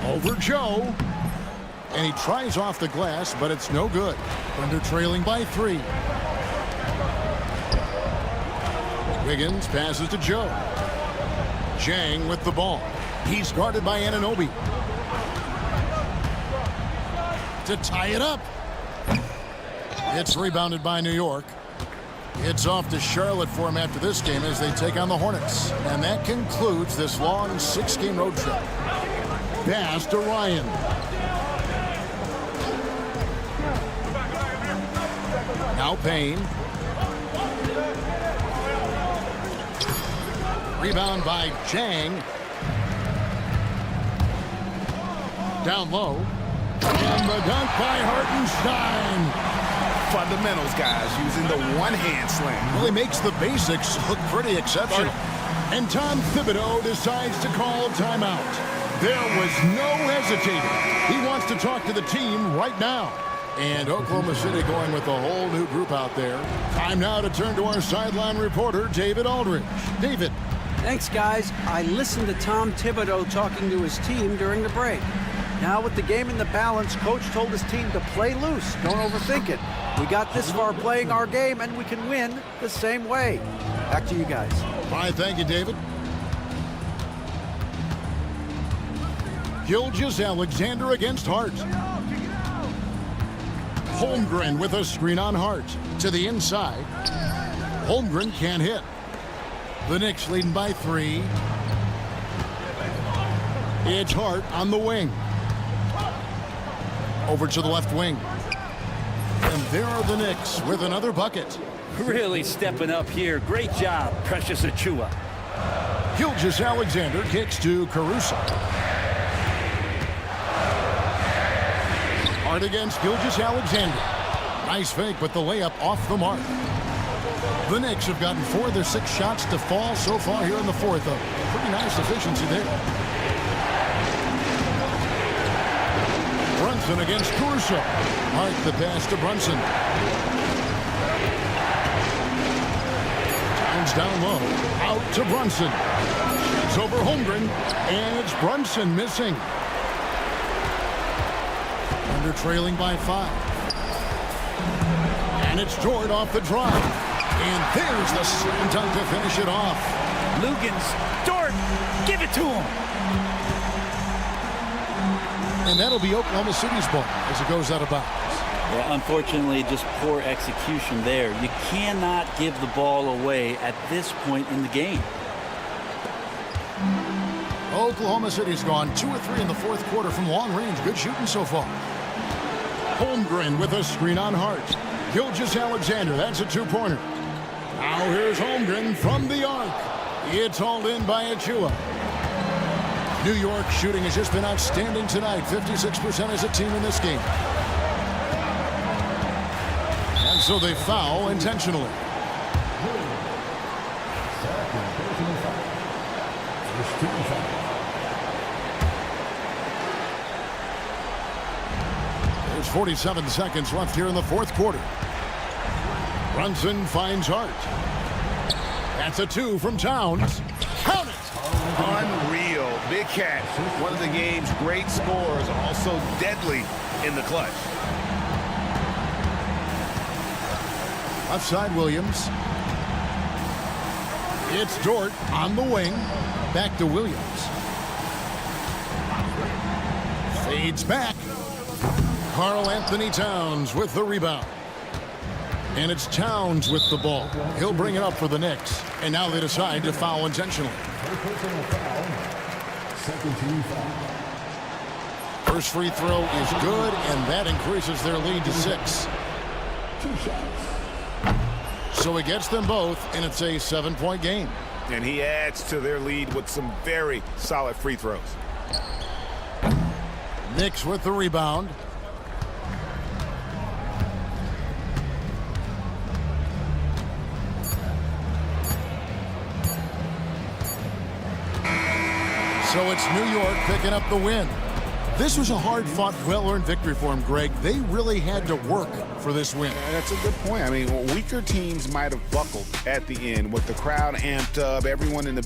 Over Joe. And he tries off the glass, but it's no good. Thunder trailing by 3. Wiggins passes to Joe. Chang with the ball. He's guarded by Anunoby. To tie it up. It's rebounded by New York. It's off to Charlotte for him after this game as they take on the Hornets. And that concludes this long 6-game road trip. Pass to Ryan. Now Payne. Rebound by Chang. Down low. And the dunk by Hartenstein. Fundamentals, guys, using the one-hand slam. Well, he makes the basics look pretty exceptional. And Tom Thibodeau decides to call timeout. There was no hesitating. He wants to talk to the team right now. And Oklahoma City going with a whole new group out there. Time now to turn to our sideline reporter, David Aldridge. David. Thanks, guys. I listened to Tom Thibodeau talking to his team during the break. Now with the game in the balance, Coach told his team to play loose. Don't overthink it. We got this far playing our game, and we can win the same way. Back to you guys. All right, thank you, David. Gilgeous-Alexander against Hart. Holmgren with a screen on Hart. To the inside. Holmgren can't hit. The Knicks leading by 3. It's Hart on the wing. Over to the left wing. And there are the Knicks with another bucket. Really stepping up here. Great job, Precious Achiuwa. Gilgeous-Alexander kicks to Caruso. Hart against Gilgeous-Alexander. Nice fake, but the layup off the mark. The Knicks have gotten 4 of their 6 shots to fall so far here in the 4th. Pretty nice efficiency there. Brunson against Caruso. Hart the pass to Brunson. Towns down low. Out to Brunson. It's over Holmgren. And it's Brunson missing. Under trailing by 5. And it's Dort off the drive. And there's the slam dunk to finish it off. Lugans. Dort. Give it to him. And that'll be Oklahoma City's ball as it goes out of bounds. Well, unfortunately, just poor execution there. You cannot give the ball away at this point in the game. Oklahoma City's gone 2 or 3 in the 4th quarter from long range. Good shooting so far. Holmgren with a screen on Hart. Gilgeous-Alexander, that's a 2-pointer. Now here's Holmgren from the arc. It's hauled in by Achiuwa. New York shooting has just been outstanding tonight. 56% as a team in this game. And so they foul intentionally. There's 47 seconds left here in the 4th quarter. Brunson finds Hart. That's a 2 from Towns. Count it! Unreal. Big catch. One of the game's great scorers, also deadly in the clutch. Left side Williams. It's Dort on the wing. Back to Williams. Fades back. Karl Anthony Towns with the rebound. And it's Towns with the ball. He'll bring it up for the Knicks. And now they decide to foul intentionally. First free throw is good, and that increases their lead to 6. So he gets them both, and it's a 7-point game. And he adds to their lead with some very solid free throws. Knicks with the rebound. So it's New York picking up the win. This was a hard-fought, well-earned victory for them, Greg. They really had to work for this win. That's a good point. I mean, weaker teams might have buckled at the end with the crowd amped up, everyone in the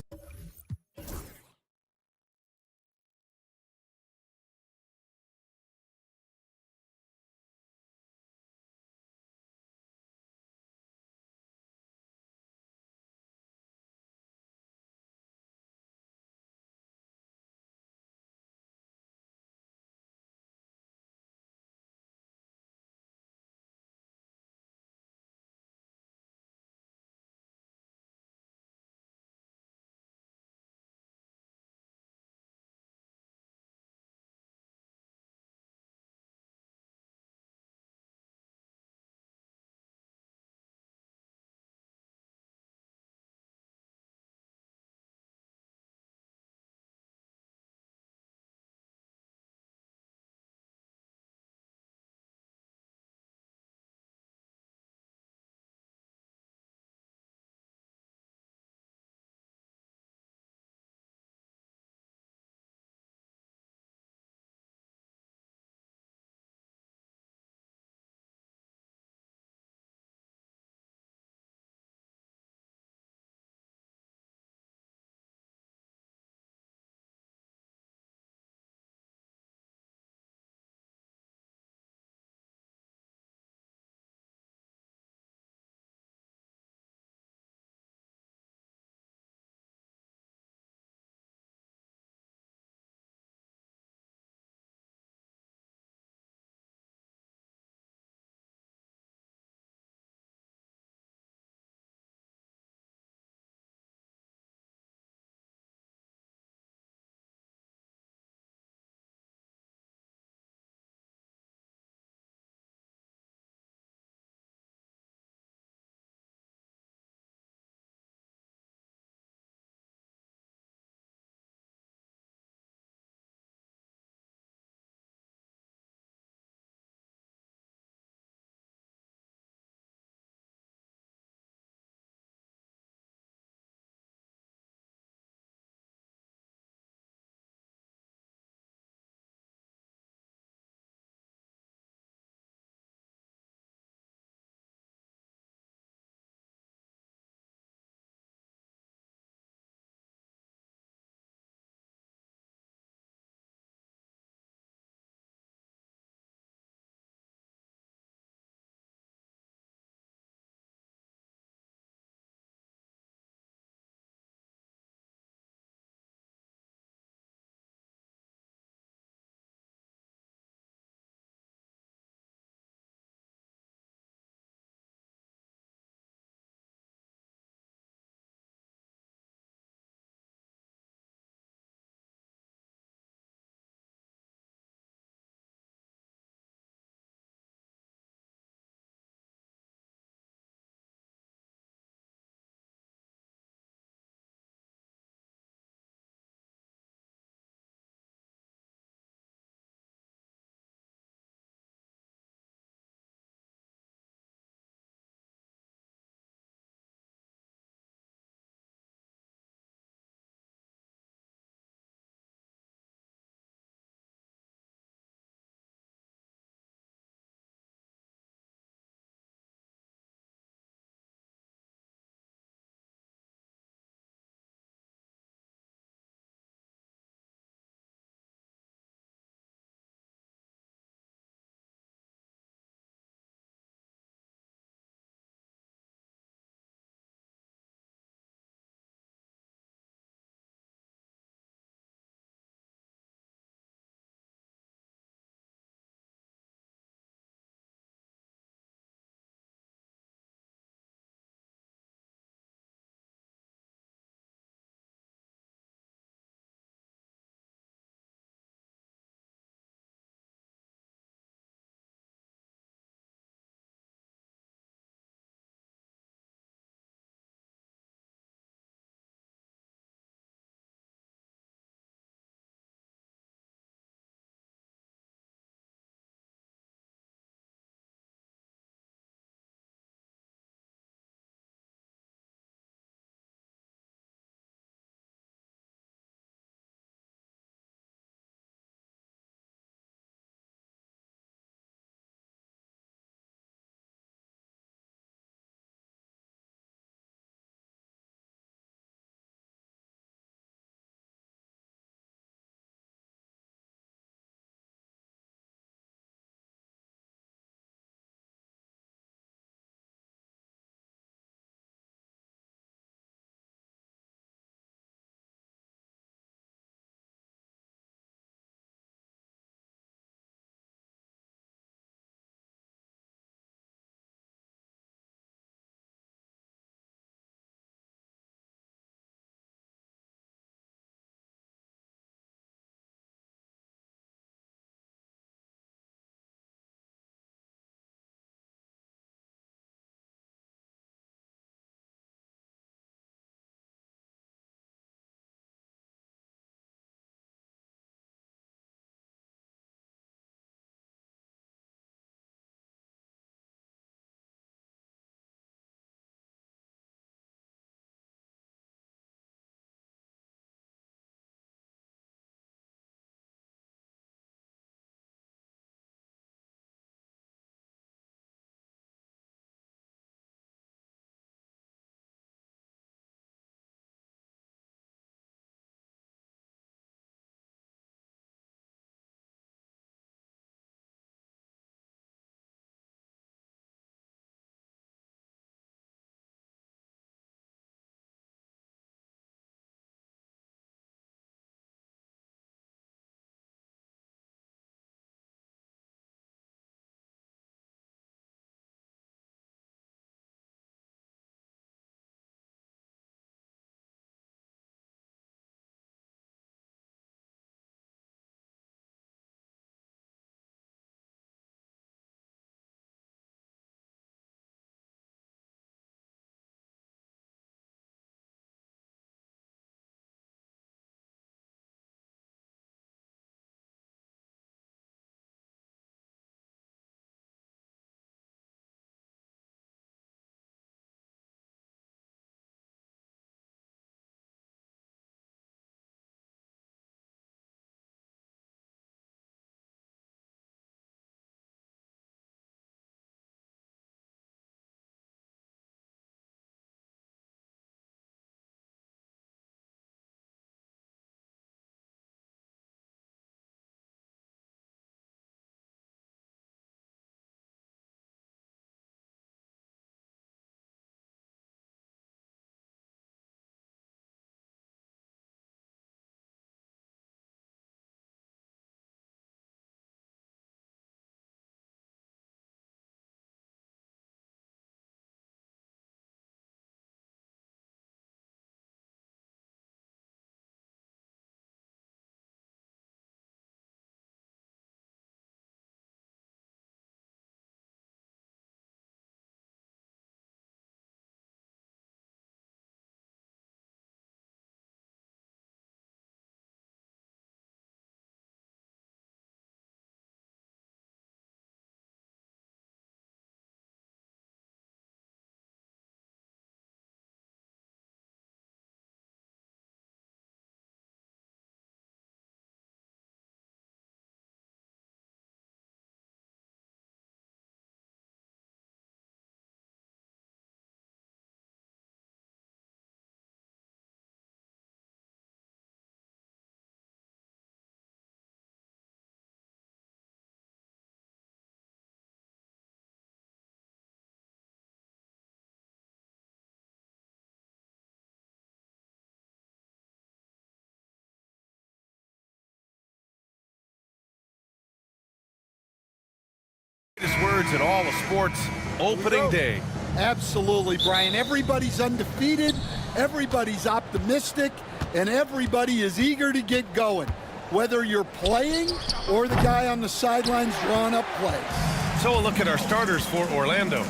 Greatest words in all of sports, opening day. Absolutely, Brian. Everybody's undefeated, everybody's optimistic, and everybody is eager to get going, whether you're playing or the guy on the sidelines drawing up plays. So a look at our starters for Orlando.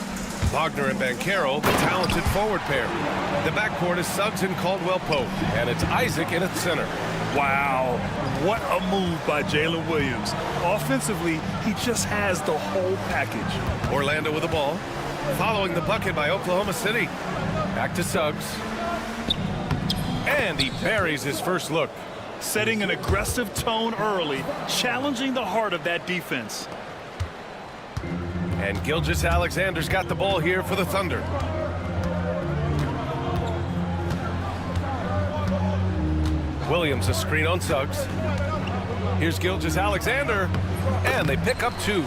Wagner and Banchero, the talented forward pair. The backcourt is Suggs and Caldwell-Pope, and it's Isaac in at center. Wow, what a move by Jalen Williams. Offensively, he just has the whole package. Orlando with the ball, following the bucket by Oklahoma City. Back to Suggs. And he buries his first look. Setting an aggressive tone early, challenging the heart of that defense. And Gilgeous-Alexander's got the ball here for the Thunder. Williams a screen on Suggs. Here's Gilgeous-Alexander, and they pick up two.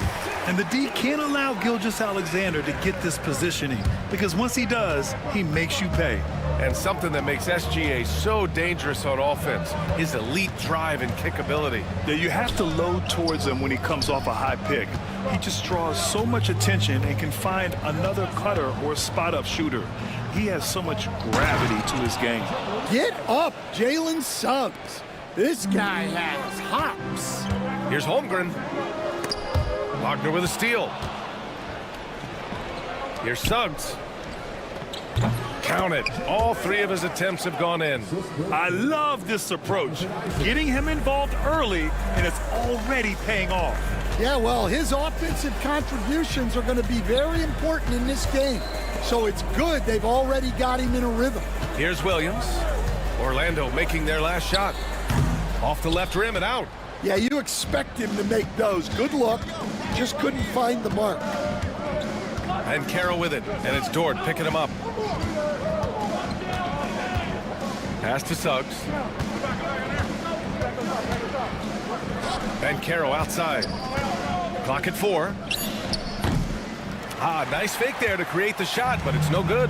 And the D can't allow Gilgeous-Alexander to get this positioning, because once he does, he makes you pay. And something that makes SGA so dangerous on offense, his elite drive and kickability. Yeah, you have to load towards him when he comes off a high pick. He just draws so much attention and can find another cutter or spot-up shooter. He has so much gravity to his game. Get up, Jalen Suggs. This guy has hops. Here's Holmgren. Wagner with a steal. Here's Suggs. Count it. All three of his attempts have gone in. I love this approach. Getting him involved early, and it's already paying off. Yeah, well, his offensive contributions are going to be very important in this game. So it's good they've already got him in a rhythm. Here's Williams. Orlando making their last shot. Off the left rim and out. Yeah, you expect him to make those. Good luck. Just couldn't find the mark. And Carroll with it. And it's Dort picking him up. Pass to Suggs. And Carroll outside. Clock at 4. Nice fake there to create the shot, but it's no good.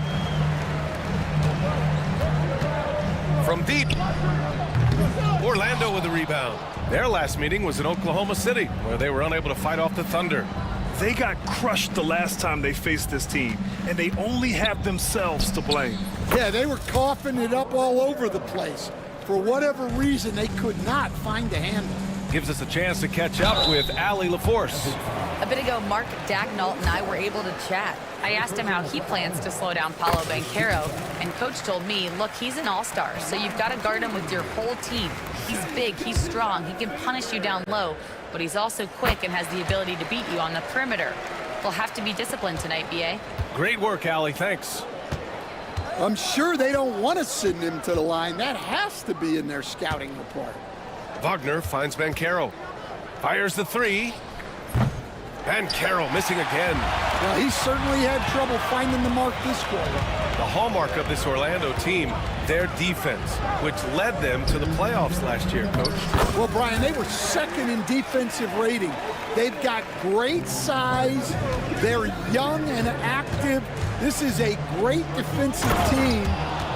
From deep. Orlando with the rebound. Their last meeting was in Oklahoma City, where they were unable to fight off the Thunder. They got crushed the last time they faced this team, and they only have themselves to blame. Yeah, they were coughing it up all over the place. For whatever reason, they could not find a handle. Gives us a chance to catch up with Allie LaForce. A bit ago, Mark Dagnall and I were able to chat. I asked him how he plans to slow down Paolo Banchero, and Coach told me, look, he's an all-star, so you've got to guard him with your whole team. He's big, he's strong, he can punish you down low, but he's also quick and has the ability to beat you on the perimeter. We'll have to be disciplined tonight, B.A. Great work, Allie, thanks. I'm sure they don't want to send him to the line. That has to be in their scouting report. Wagner finds Banchero. Fires the three. Banchero missing again. Well, he certainly had trouble finding the mark this quarter. The hallmark of this Orlando team, their defense, which led them to the playoffs last year, Coach. Well, Brian, they were second in defensive rating. They've got great size. They're young and active. This is a great defensive team.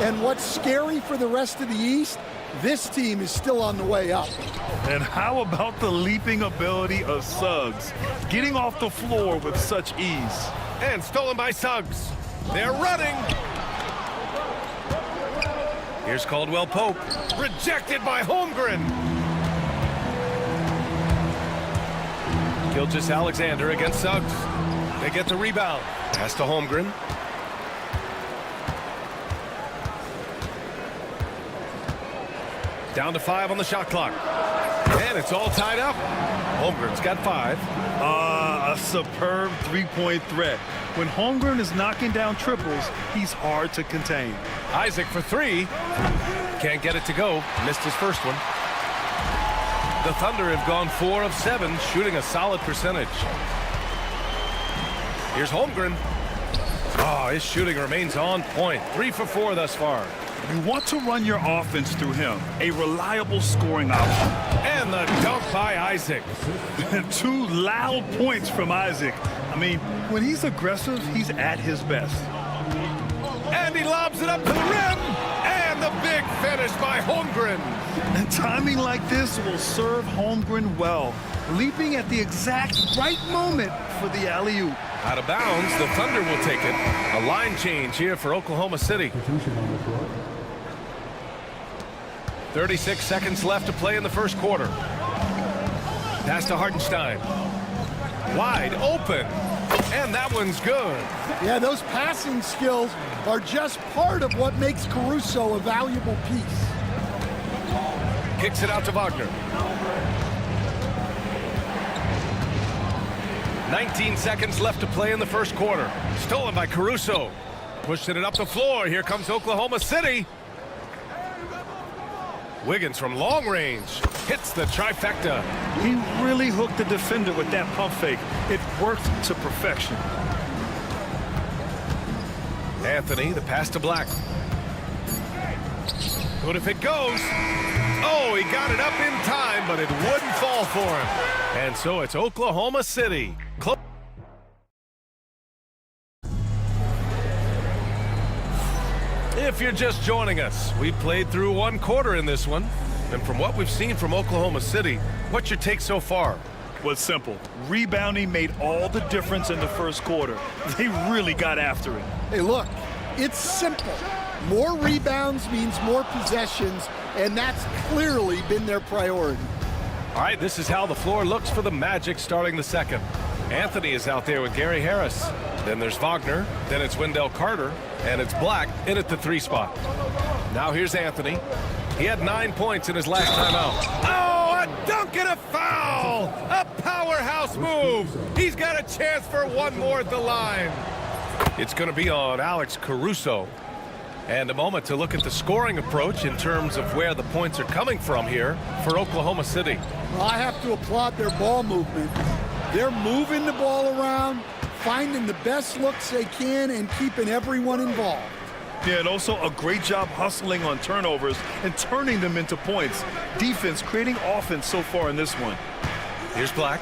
And what's scary for the rest of the East, this team is still on the way up. And how about the leaping ability of Suggs, getting off the floor with such ease? And stolen by Suggs. They're running. Here's Caldwell-Pope. Rejected by Holmgren. Gilgeous-Alexander against Suggs. They get the rebound. Pass to Holmgren. Down to 5 on the shot clock. And it's all tied up. Holmgren's got 5. A superb three-point threat. When Holmgren is knocking down triples, he's hard to contain. Isaac for 3. Can't get it to go. Missed his first one. The Thunder have gone 4 of 7, shooting a solid percentage. Here's Holmgren. Oh, his shooting remains on point. 3 for 4 thus far. You want to run your offense through him, a reliable scoring option. And the dunk by Isaac. 2 loud points from Isaac. I mean, when he's aggressive, he's at his best. And he lobs it up to the rim. And the big finish by Holmgren. And timing like this will serve Holmgren well. Leaping at the exact right moment for the alley-oop. Out of bounds, the Thunder will take it. A line change here for Oklahoma City. 36 seconds left to play in the first quarter. Pass to Hartenstein. Wide open. And that one's good. Yeah, those passing skills are just part of what makes Caruso a valuable piece. Kicks it out to Wagner. 19 seconds left to play in the first quarter. Stolen by Caruso. Pushing it up the floor. Here comes Oklahoma City. Wiggins from long range hits the trifecta. He really hooked the defender with that pump fake. It worked to perfection. Anthony, the pass to Black. Good if it goes. Oh, he got it up in time, but it wouldn't fall for him. And so it's Oklahoma City. If you're just joining us, we played through one quarter in this one. And from what we've seen from Oklahoma City, what's your take so far? Well, it's simple. Rebounding made all the difference in the first quarter. They really got after it. Hey, look, it's simple. More rebounds means more possessions, and that's clearly been their priority. All right, this is how the floor looks for the Magic starting the second. Anthony is out there with Gary Harris. Then there's Wagner. Then it's Wendell Carter. And it's Black in at the 3 spot. Now here's Anthony. He had 9 points in his last time out. Oh, a dunk and a foul! A powerhouse move! He's got a chance for one more at the line. It's going to be on Alex Caruso. And a moment to look at the scoring approach in terms of where the points are coming from here for Oklahoma City. Well, I have to applaud their ball movement. They're moving the ball around, finding the best looks they can, and keeping everyone involved. Yeah, and also a great job hustling on turnovers and turning them into points. Defense creating offense so far in this one. Here's Black.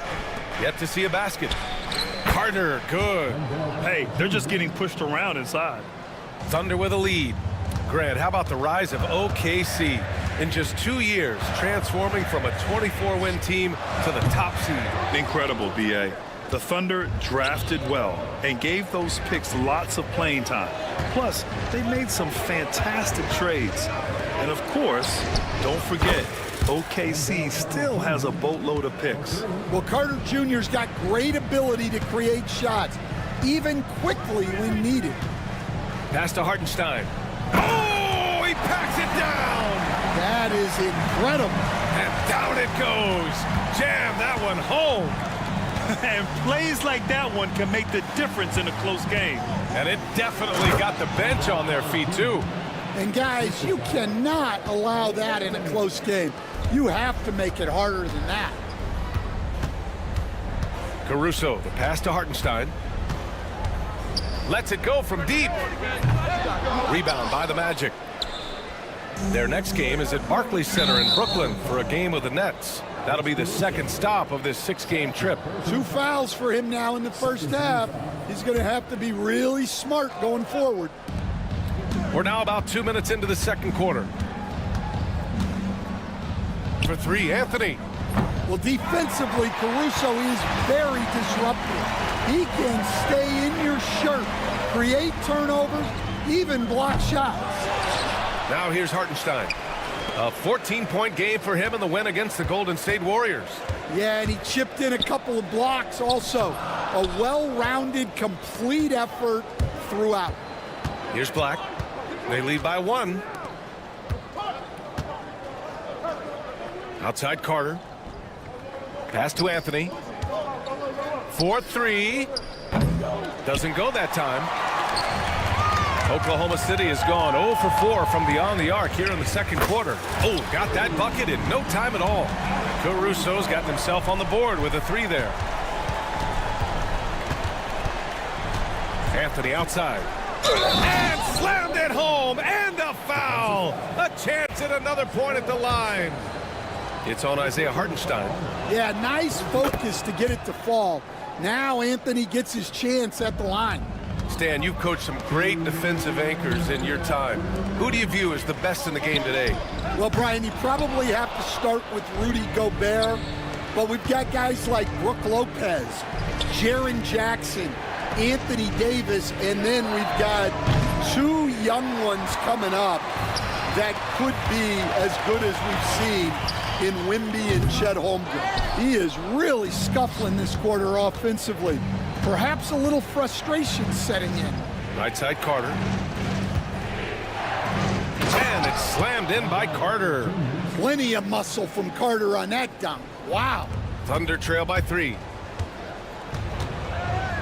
Yet to see a basket. Carter, good. Hey, they're just getting pushed around inside. Thunder with a lead. Grant, how about the rise of OKC? In just 2 years, transforming from a 24-win team to the top seed. Incredible, B.A. The Thunder drafted well and gave those picks lots of playing time. Plus, they made some fantastic trades. And of course, don't forget, OKC still has a boatload of picks. Well, Carter Jr.'s got great ability to create shots, even quickly when needed. Pass to Hartenstein. Oh, he packs it down! That is incredible. And down it goes. Jam that one home. And plays like that one can make the difference in a close game. And it definitely got the bench on their feet, too. And guys, you cannot allow that in a close game. You have to make it harder than that. Caruso, the pass to Hartenstein. Lets it go from deep. Rebound by the Magic. Their next game is at Barclays Center in Brooklyn for a game with the Nets. That'll be the second stop of this 6-game trip. 2 fouls for him now in the first half. He's going to have to be really smart going forward. We're now about 2 minutes into the second quarter. For 3, Anthony. Well, defensively, Caruso is very disruptive. He can stay in your shirt, create turnovers, even block shots. Now here's Hartenstein. A 14-point game for him in the win against the Golden State Warriors. Yeah, and he chipped in a couple of blocks also. A well-rounded, complete effort throughout. Here's Black. They lead by 1. Outside Carter. Pass to Anthony. 4-3. Doesn't go that time. Oklahoma City has gone 0 for 4 from beyond the arc here in the second quarter. Oh, got that bucket in no time at all. Caruso's got himself on the board with a 3 there. Anthony outside. And slammed it home, and a foul. A chance at another point at the line. It's on Isaiah Hartenstein. Yeah, nice focus to get it to fall. Now Anthony gets his chance at the line. Stan, you've coached some great defensive anchors in your time. Who do you view as the best in the game today? Well, Brian, you probably have to start with Rudy Gobert. but we've got guys like Brooke Lopez, Jaren Jackson, Anthony Davis, and then we've got two young ones coming up that could be as good as we've seen in Wimby and Chet Holmgren. He is really scuffling this quarter offensively. Perhaps a little frustration setting in. Right side Carter. And it's slammed in by Carter. Plenty of muscle from Carter on that dunk. Wow. Thunder trail by 3.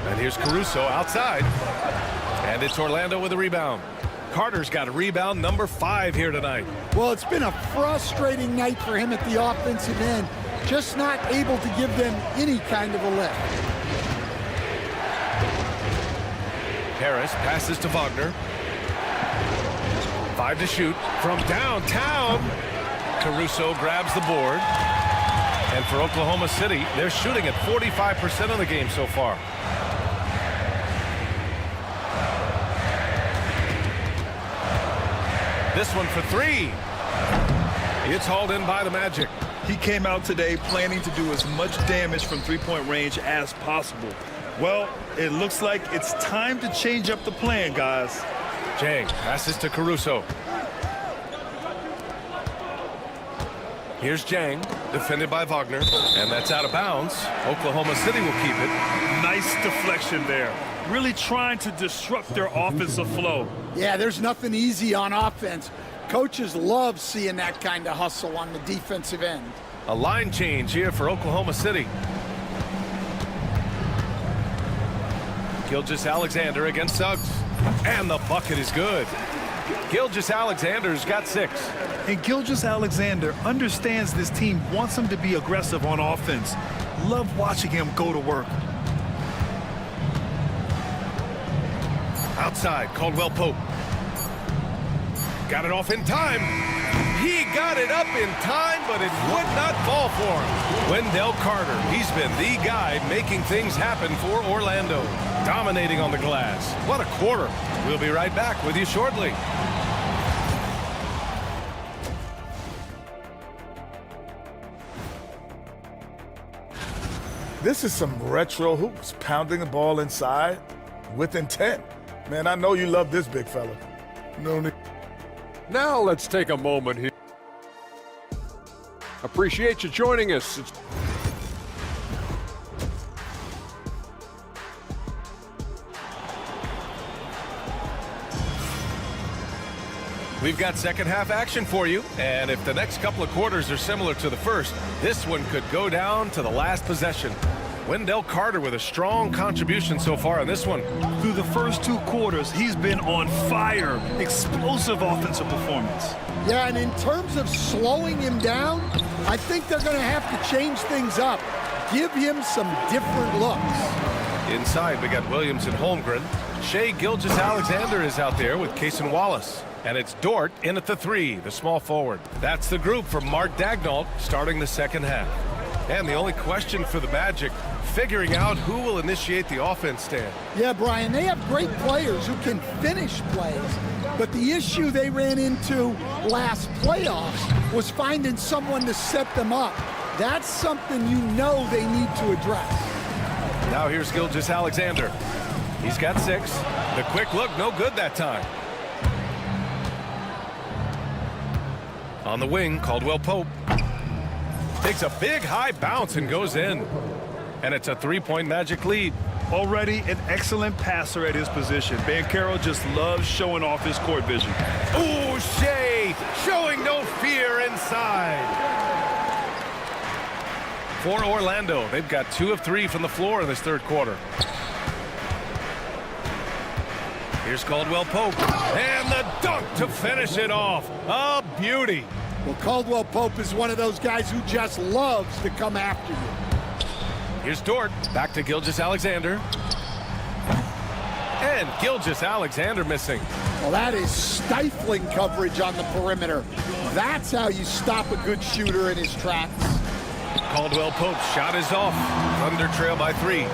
And here's Caruso outside. And it's Orlando with a rebound. Carter's got a rebound number 5 here tonight. Well, it's been a frustrating night for him at the offensive end. Just not able to give them any kind of a lift. Harris passes to Wagner. 5 to shoot from downtown. Caruso grabs the board. And for Oklahoma City, they're shooting at 45% of the game so far. This one for 3. It's hauled in by the Magic. He came out today planning to do as much damage from three-point range as possible. Well, it looks like it's time to change up the plan, guys. Jang passes to Caruso. Here's Jang, defended by Wagner, and that's out of bounds. Oklahoma City will keep it. Nice deflection there. Really trying to disrupt their offensive flow. Yeah, there's nothing easy on offense. Coaches love seeing that kind of hustle on the defensive end. A line change here for Oklahoma City. Gilgeous-Alexander against Suggs. And the bucket is good. Gilgeous-Alexander's got 6. And Gilgeous-Alexander understands this team wants him to be aggressive on offense. Love watching him go to work. Outside, Caldwell Pope. Got it off in time. He got it up in time, but it would not fall for him. Wendell Carter, he's been the guy making things happen for Orlando. Dominating on the glass. What a quarter. We'll be right back with you shortly. This is some retro hoops, pounding the ball inside with intent. Man, I know you love this big fella. No need. Now let's take a moment here. Appreciate you joining us. We've got second half action for you, and if the next couple of quarters are similar to the first, this one could go down to the last possession. Wendell Carter with a strong contribution so far in this one. Through the first 2 quarters, he's been on fire. Explosive offensive performance. Yeah, and in terms of slowing him down, I think they're going to have to change things up. Give him some different looks. Inside, we got Williams and Holmgren. Shai Gilgeous-Alexander is out there with Cason Wallace. And it's Dort in at the 3, the small forward. That's the group for Mark Daigneault starting the second half. And the only question for the Magic, figuring out who will initiate the offense stand. Yeah, Brian, they have great players who can finish plays, but the issue they ran into last playoffs was finding someone to set them up. That's something you know they need to address. Now here's Gilgeous-Alexander. He's got 6. The quick look, no good that time. On the wing, Caldwell Pope. Takes a big high bounce and goes in. And it's a 3-point Magic lead. Already an excellent passer at his position. Banchero just loves showing off his court vision. Ooh, Shai showing no fear inside. For Orlando, they've got 2 of 3 from the floor in this third quarter. Here's Caldwell Pope. And the dunk to finish it off. A beauty. Well, Caldwell Pope is one of those guys who just loves to come after you. Here's Dort. Back to Gilgeous-Alexander. And Gilgeous-Alexander missing. Well, that is stifling coverage on the perimeter. That's how you stop a good shooter in his tracks. Caldwell Pope's shot is off. Thunder trail by 3.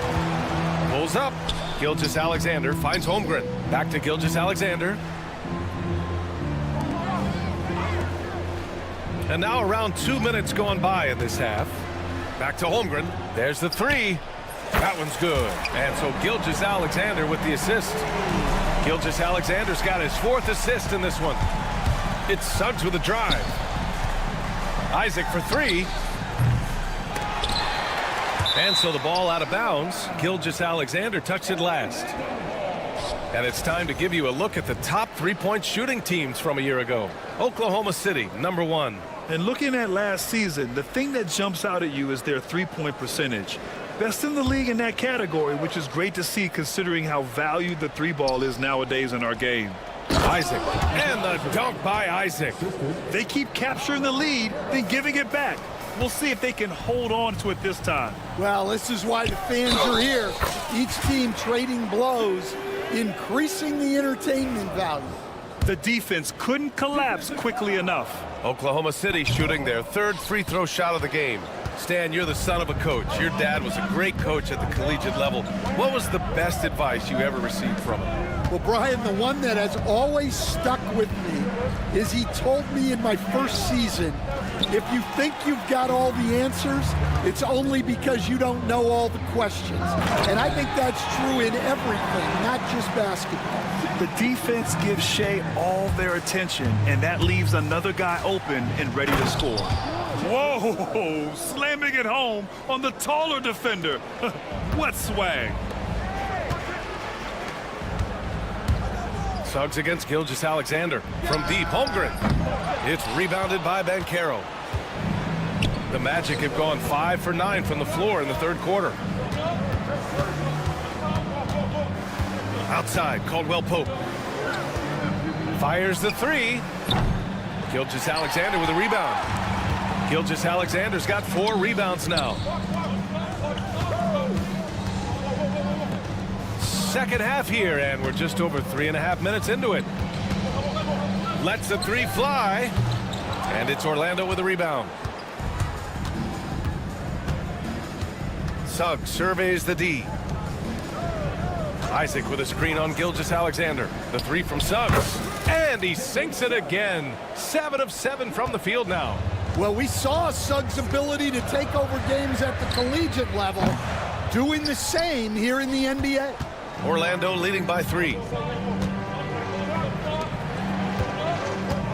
Pulls up. Gilgeous-Alexander finds Holmgren. Back to Gilgeous-Alexander. And now around 2 minutes gone by in this half. Back to Holmgren. There's the three. That one's good. And so Gilgeous-Alexander with the assist. Gilgeous-Alexander's got his 4th assist in this one. It's Suggs with a drive. Isaac for three. And so the ball out of bounds. Gilgeous-Alexander touched it last. And it's time to give you a look at the top three-point shooting teams from a year ago. Oklahoma City, number 1. And looking at last season, the thing that jumps out at you is their three-point percentage. Best in the league in that category, which is great to see considering how valued the three ball is nowadays in our game. Isaac, and the dunk by Isaac. They keep capturing the lead, then giving it back. We'll see if they can hold on to it this time. Well, this is why the fans are here. Each team trading blows, increasing the entertainment value. The defense couldn't collapse quickly enough. Oklahoma City shooting their 3rd free throw shot of the game. Stan, you're the son of a coach. Your dad was a great coach at the collegiate level. What was the best advice you ever received from him? Well, Brian, the one that has always stuck with me is he told me in my first season, if you think you've got all the answers, it's only because you don't know all the questions. And I think that's true in everything, not just basketball. The defense gives Shea all their attention, and that leaves another guy open and ready to score. Whoa! Slamming it home on the taller defender. What swag! Suggs against Gilgeous-Alexander. From deep, Holmgren. It's rebounded by Banchero. The Magic have gone 5 for 9 from the floor in the 3rd quarter. Outside, Caldwell-Pope. Fires the three. Gilgeous-Alexander with a rebound. Gilgeous-Alexander's got 4 rebounds now. Second half here, and we're just over 3.5 minutes into it. Lets the three fly, and it's Orlando with a rebound. Suggs surveys the D. Isaac with a screen on Gilgeous-Alexander. The three from Suggs, and he sinks it again. 7 of 7 from the field now. Well, we saw Suggs' ability to take over games at the collegiate level, doing the same here in the NBA. Orlando leading by 3.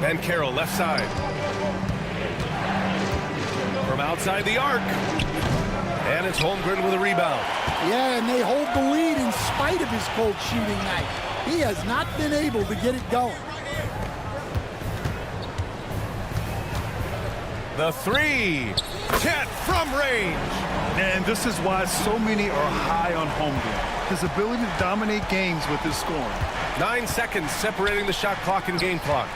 Banchero left side. From outside the arc. And it's Holmgren with a rebound. Yeah, and they hold the lead in spite of his cold shooting night. He has not been able to get it going. The three. Chet from range. And this is why so many are high on Holmgren. His ability to dominate games with his scoring. 9 seconds separating the shot clock and game clock.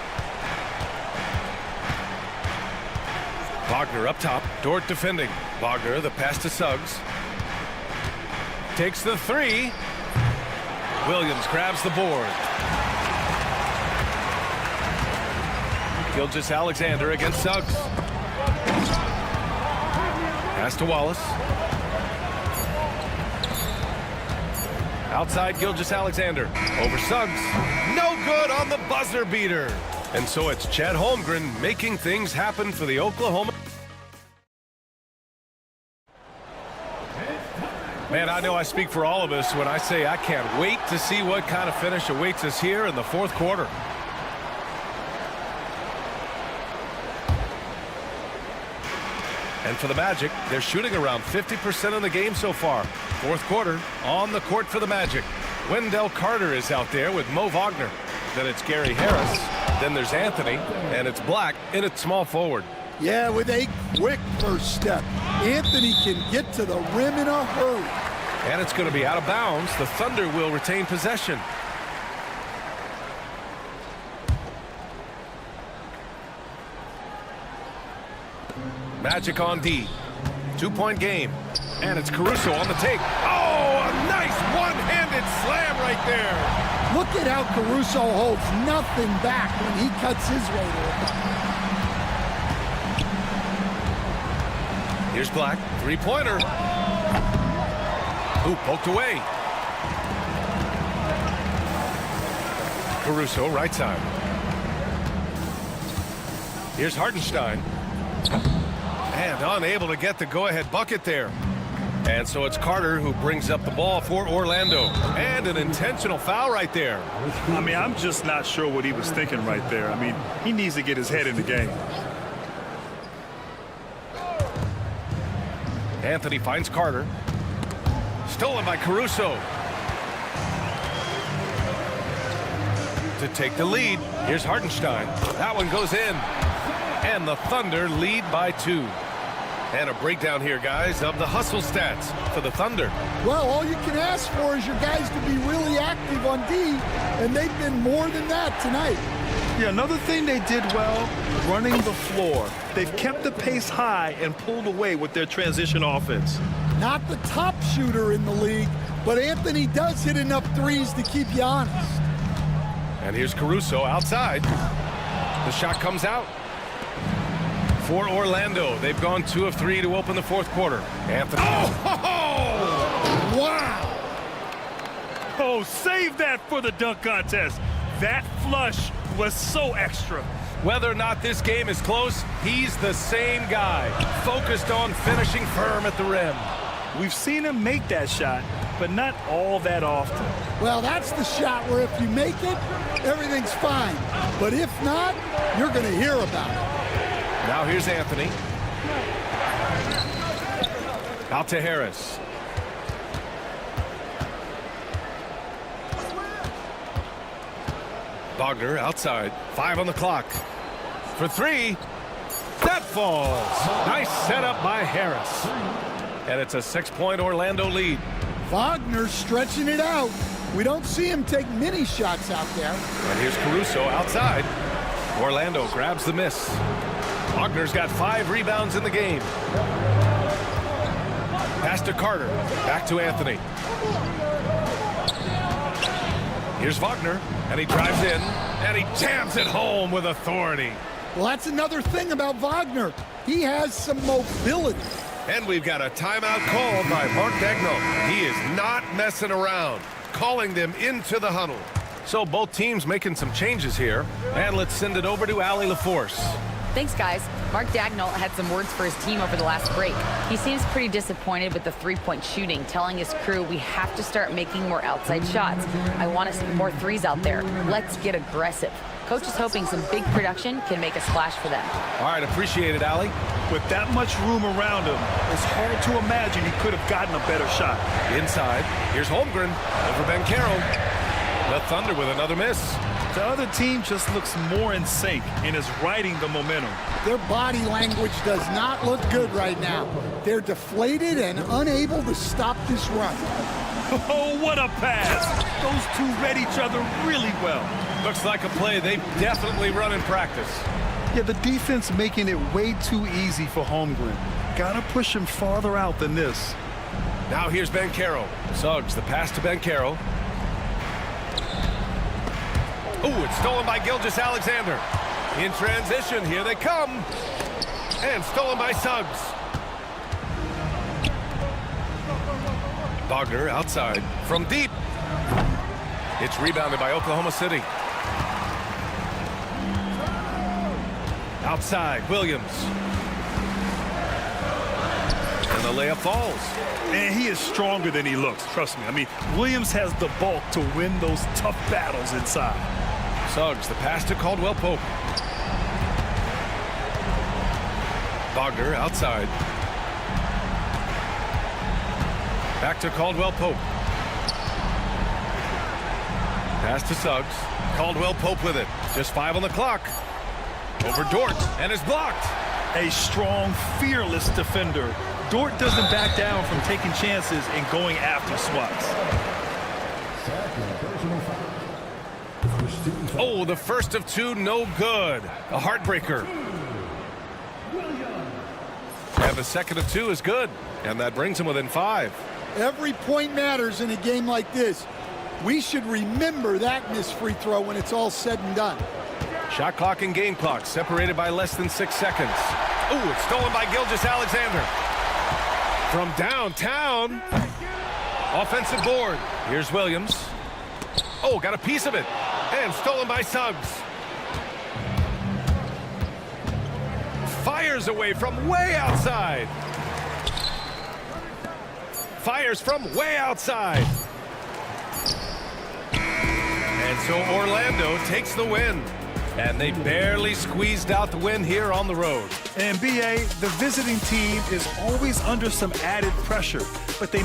Wagner up top. Dort defending. Wagner, the pass to Suggs. Takes the three. Williams grabs the board. Gilgeous-Alexander against Suggs. Pass to Wallace. Outside Gilgeous-Alexander. Over Suggs. No good on the buzzer beater. And so it's Chet Holmgren making things happen for the Oklahoma. Man, I know I speak for all of us when I say I can't wait to see what kind of finish awaits us here in the 4th quarter. And for the Magic, they're shooting around 50% in the game so far. 4th quarter, on the court for the Magic. Wendell Carter is out there with Mo Wagner. Then it's Gary Harris. Then there's Anthony. And it's Black in at small forward. Yeah, with a quick first step. Anthony can get to the rim in a hurry. And it's going to be out of bounds. The Thunder will retain possession. Magic on D. 2-point game. And it's Caruso on the take. Oh, a nice one-handed slam right there. Look at how Caruso holds nothing back when he cuts his way to it. Here's Black. Three-pointer. Ooh, poked away. Caruso, right side. Here's Hartenstein. And unable to get the go-ahead bucket there. And so it's Carter who brings up the ball for Orlando. And an intentional foul right there. I mean, I'm just not sure what he was thinking right there. I mean, he needs to get his head in the game. Anthony finds Carter. Stolen by Caruso. To take the lead. Here's Hartenstein. That one goes in. And the Thunder lead by 2. And a breakdown here, guys, of the hustle stats for the Thunder. Well, all you can ask for is your guys to be really active on D, and they've been more than that tonight. Yeah, another thing they did well, running the floor. They've kept the pace high and pulled away with their transition offense. Not the top shooter in the league, but Anthony does hit enough threes to keep you honest. And here's Caruso outside. The shot comes out. For Orlando, they've gone 2 of 3 to open the fourth quarter. Anthony. Wow! Oh, save that for the dunk contest. That flush was so extra. Whether or not this game is close, he's the same guy, focused on finishing firm at the rim. We've seen him make that shot, but not all that often. Well, that's the shot where if you make it, everything's fine. But if not, you're going to hear about it. Now here's Anthony. Out to Harris. Wagner outside. 5 on the clock. For 3. That falls. Nice setup by Harris. And it's a 6-point Orlando lead. Wagner stretching it out. We don't see him take many shots out there. And here's Caruso outside. Orlando grabs the miss. Wagner's got 5 rebounds in the game. Pass to Carter. Back to Anthony. Here's Wagner, and he drives in, and he jams it home with authority. Well, that's another thing about Wagner. He has some mobility. And we've got a timeout called by Mark Daigneault. He is not messing around, calling them into the huddle. So both teams making some changes here. And let's send it over to Allie LaForce. Thanks, guys. Mark Daigneault had some words for his team over the last break. He seems pretty disappointed with the three-point shooting, telling his crew we have to start making more outside shots. I want to see more threes out there. Let's get aggressive. Coach is hoping some big production can make a splash for them. All right, appreciate it, Allie. With that much room around him, it's hard to imagine he could have gotten a better shot. Inside, here's Holmgren over Banchero. The Thunder with another miss. The other team just looks more in sync and is riding the momentum. Their body language does not look good right now. They're deflated and unable to stop this run. Oh, what a pass! Those two read each other really well. Looks like a play they've definitely run in practice. Yeah, the defense making it way too easy for Holmgren. Gotta push him farther out than this. Now here's Banchero. Suggs, the pass to Banchero. Ooh, it's stolen by Gilgeous-Alexander. In transition, here they come. And stolen by Suggs. Wagner outside from deep. It's rebounded by Oklahoma City. Outside, Williams. And the layup falls. And he is stronger than he looks, trust me. I mean, Williams has the bulk to win those tough battles inside. Suggs, the pass to Caldwell Pope. Wagner outside. Back to Caldwell Pope. Pass to Suggs. Caldwell Pope with it. Just 5 on the clock. Over Dort, and is blocked. A strong, fearless defender. Dort doesn't back down from taking chances and going after swats. Oh, the first of 2, no good. A heartbreaker. And the second of 2 is good. And that brings him within 5. Every point matters in a game like this. We should remember that missed free throw when it's all said and done. Shot clock and game clock separated by less than 6 seconds. Ooh, it's stolen by Gilgeous-Alexander. From downtown. Offensive board. Here's Williams. Oh, got a piece of it. And stolen by Suggs. Fires away from way outside. Fires from way outside. And so Orlando takes the win. And they barely squeezed out the win here on the road. And BA, the visiting team is always under some added pressure, but they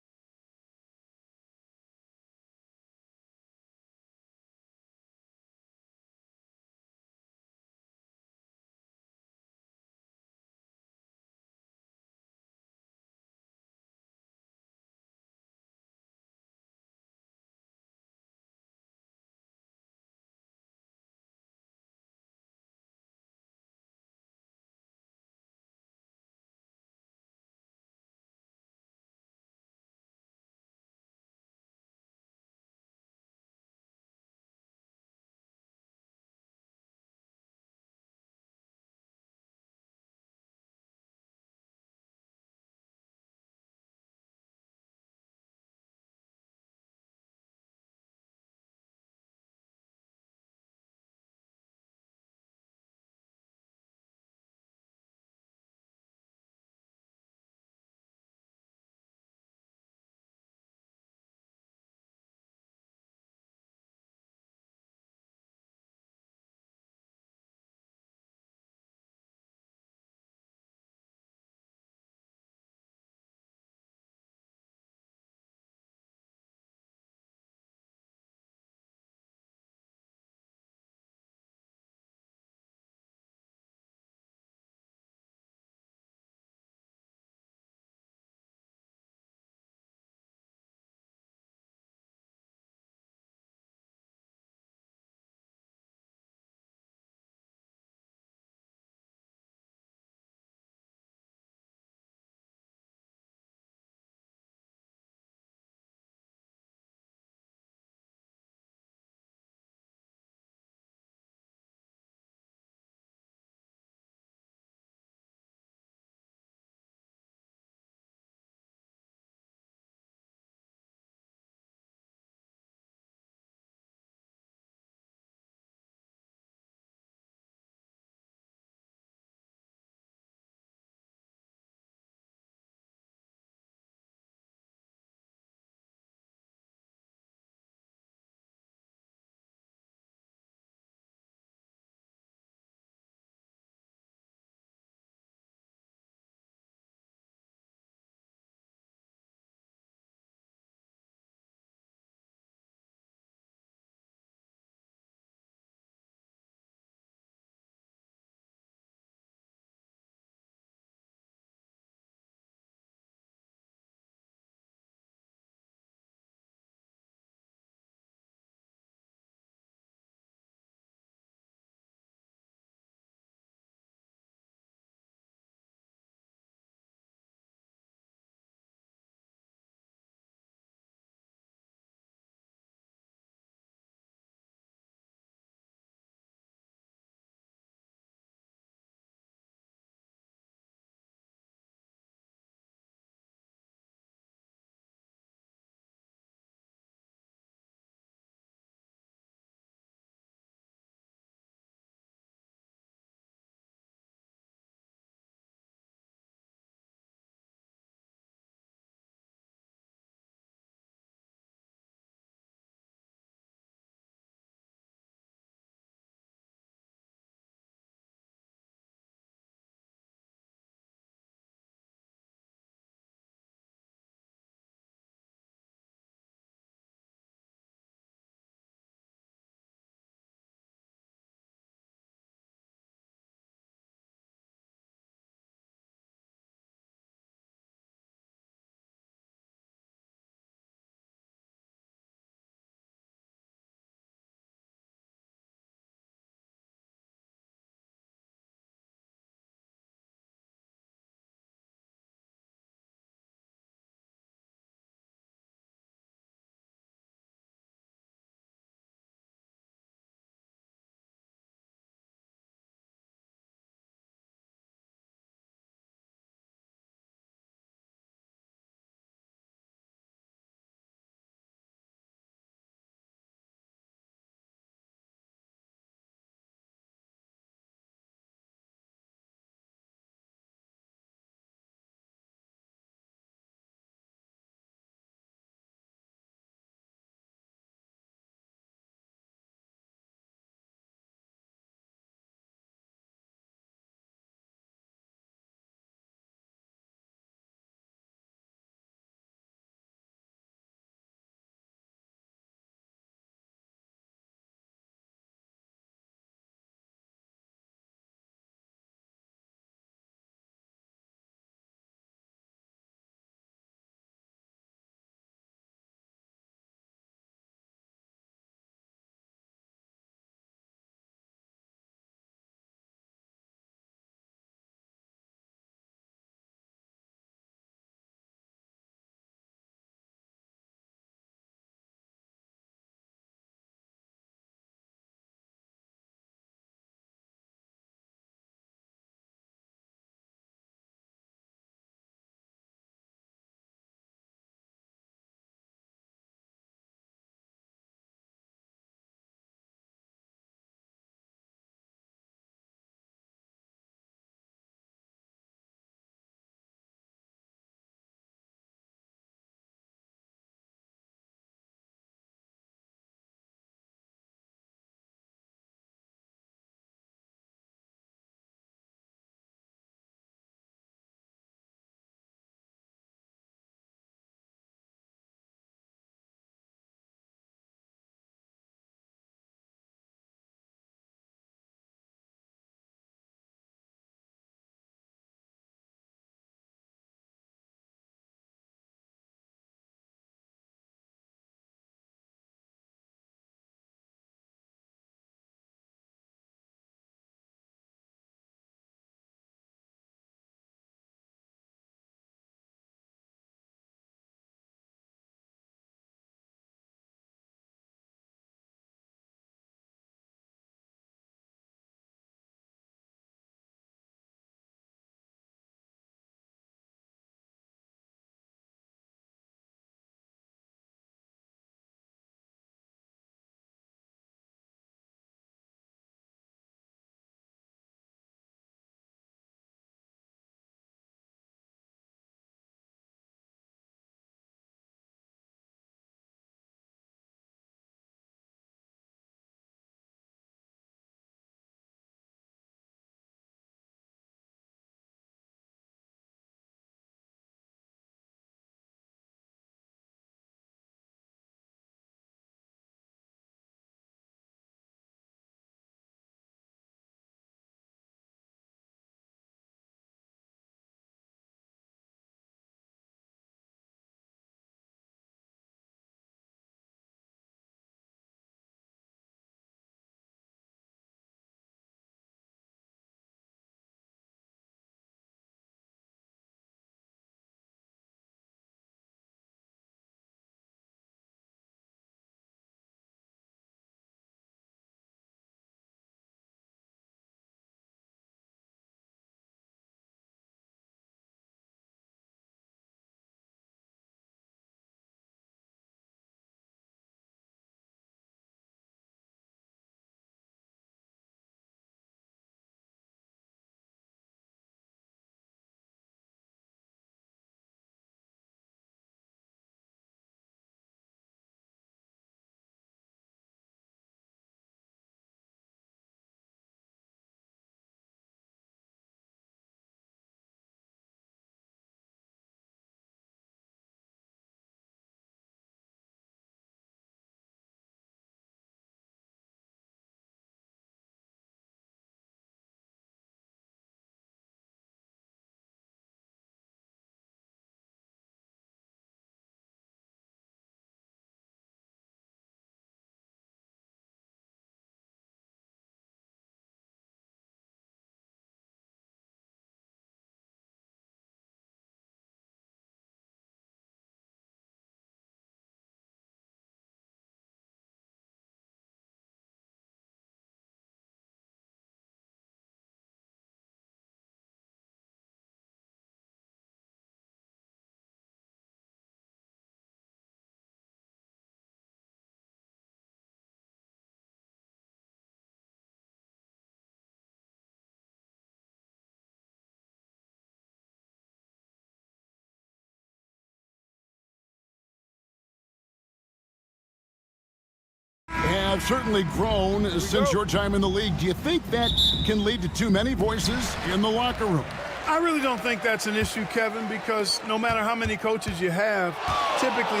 have certainly grown since your time in the league. Do you think that can lead to too many voices in the locker room? I really don't think that's an issue, Kevin, because no matter how many coaches you have, typically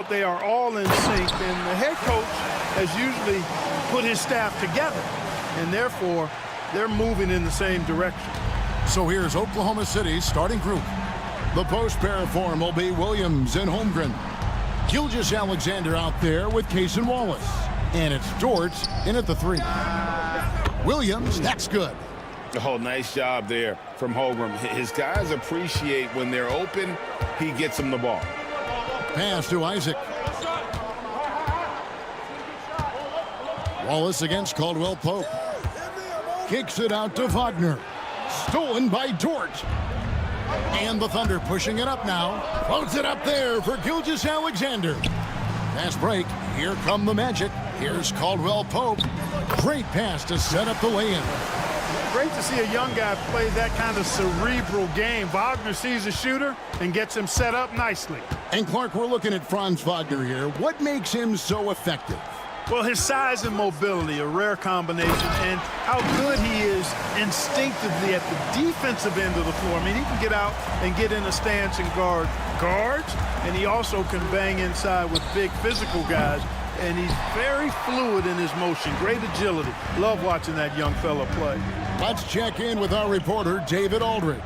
they are all in sync, and the head coach has usually put his staff together, and therefore they're moving in the same direction. So here's Oklahoma City's starting group. The post pair form will be Williams and Holmgren. Gilgeous-Alexander out there with Case and Wallace. And it's Dort in at the 3. Williams, that's good. Oh, nice job there from Holmgren. His guys appreciate when they're open, he gets them the ball. Pass to Isaac. Wallace against Caldwell Pope. Kicks it out to Wagner. Stolen by Dort. And the Thunder pushing it up now. Floats it up there for Gilgeous-Alexander. Pass break. Here come the Magic. Here's Caldwell Pope. Great pass to set up the lay-in. Great to see a young guy play that kind of cerebral game. Wagner sees a shooter and gets him set up nicely. And Clark, we're looking at Franz Wagner here. What makes him so effective? Well, his size and mobility, a rare combination, and how good he is instinctively at the defensive end of the floor. I mean, he can get out and get in a stance and guard guards, and he also can bang inside with big physical guys, and he's very fluid in his motion, great agility. Love watching that young fella play. Let's check in with our reporter, David Aldridge.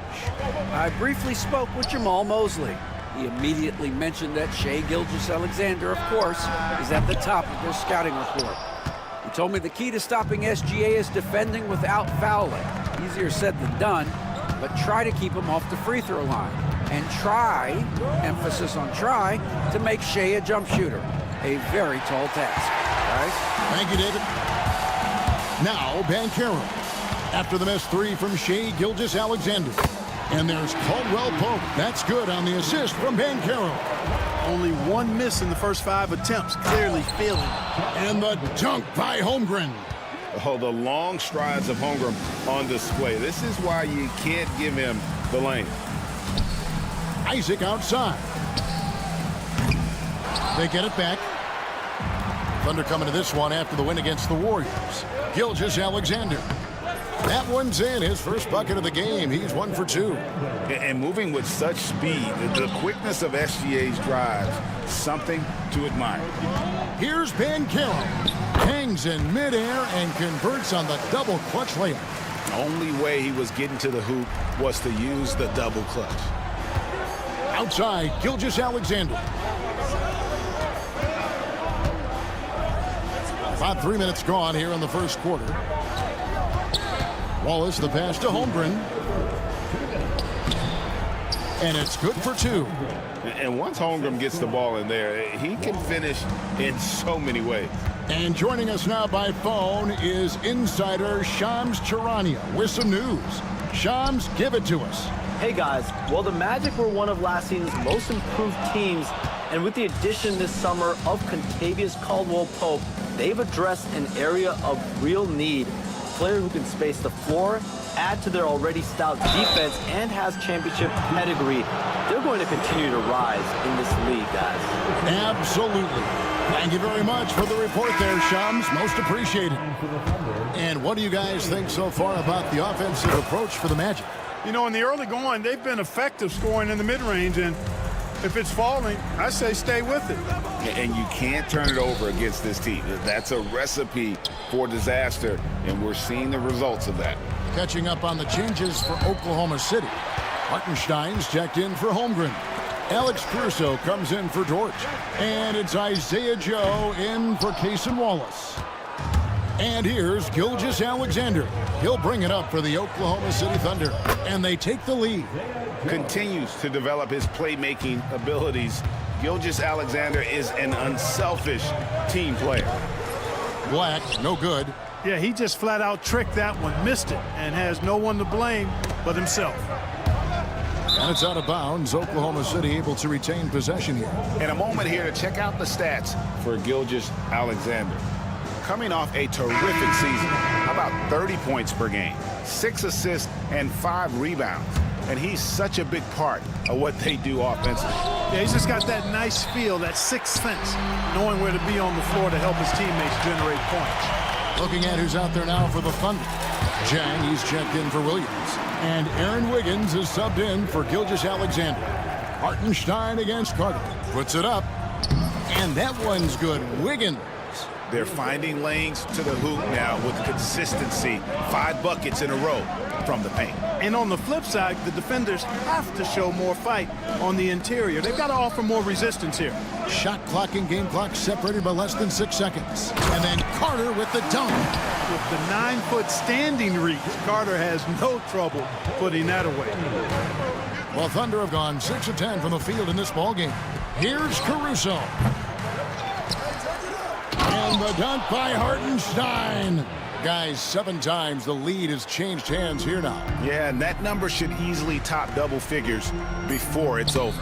I briefly spoke with Jamal Mosley. He immediately mentioned that Shai Gilgeous-Alexander, of course, is at the top of their scouting report. He told me the key to stopping SGA is defending without fouling. Easier said than done, but try to keep him off the free throw line. And try, emphasis on try, to make Shai a jump shooter. A very tall task. Guys? Thank you, David. Now, Banchero. After the missed 3 from Shai Gilgeous-Alexander. And there's Caldwell Pope. That's good on the assist from Banchero. Only 1 miss in the first 5 attempts. Clearly feeling it. And the dunk by Holmgren. Oh, the long strides of Holmgren on display. This is why you can't give him the lane. Isaac outside. They get it back. Thunder coming to this one after the win against the Warriors. Gilgeous-Alexander. That one's in, his first bucket of the game. He's 1 for 2. And moving with such speed, the quickness of SGA's drives, something to admire. Here's Banchero. Hangs in midair and converts on the double clutch layup. The only way he was getting to the hoop was to use the double clutch. Outside, Gilgeous-Alexander. About 3 minutes gone here in the first quarter. Wallace, the pass to Holmgren. And it's good for 2. And once Holmgren gets the ball in there, he can finish in so many ways. And joining us now by phone is insider Shams Charania with some news. Shams, give it to us. Hey guys, well the Magic were one of last season's most improved teams, and with the addition this summer of Contavious Caldwell-Pope, they've addressed an area of real need. A player who can space the floor, add to their already stout defense, and has championship pedigree. They're going to continue to rise in this league, guys. Absolutely. Thank you very much for the report there, Shams. Most appreciated. And what do you guys think so far about the offensive approach for the Magic? You know, in the early going, they've been effective scoring in the mid-range, and if it's falling, I say stay with it. And you can't turn it over against this team. That's a recipe for disaster, and we're seeing the results of that. Catching up on the changes for Oklahoma City. Hartenstein's checked in for Holmgren. Alex Caruso comes in for Dort. And it's Isaiah Joe in for Case and Wallace. And here's Gilgeous-Alexander. He'll bring it up for the Oklahoma City Thunder. And they take the lead. Continues to develop his playmaking abilities. Gilgeous-Alexander is an unselfish team player. Black, no good. Yeah, he just flat out tricked that one, missed it, and has no one to blame but himself. And it's out of bounds. Oklahoma City able to retain possession here. And a moment here to check out the stats for Gilgeous-Alexander. Coming off a terrific season, how about 30 points per game, 6 assists, and 5 rebounds. and he's such a big part of what they do offensively. Yeah, he's just got that nice feel, that sixth sense, knowing where to be on the floor to help his teammates generate points. Looking at who's out there now for the Thunder. Jang, he's checked in for Williams. And Aaron Wiggins is subbed in for Gilgeous-Alexander. Hartenstein against Carter. Puts it up. And that one's good. Wiggins. They're finding lanes to the hoop now with consistency. 5 buckets in a row from the paint. And on the flip side, the defenders have to show more fight on the interior. They've got to offer more resistance here. Shot clock and game clock separated by less than 6 seconds. And then Carter with the dunk. With the 9-foot standing reach, Carter has no trouble putting that away. Well, Thunder have gone 6 of 10 from the field in this ballgame. Here's Caruso. And the dunk by Hartenstein. Guys, 7 times the lead has changed hands here now. Yeah, and that number should easily top double figures before it's over.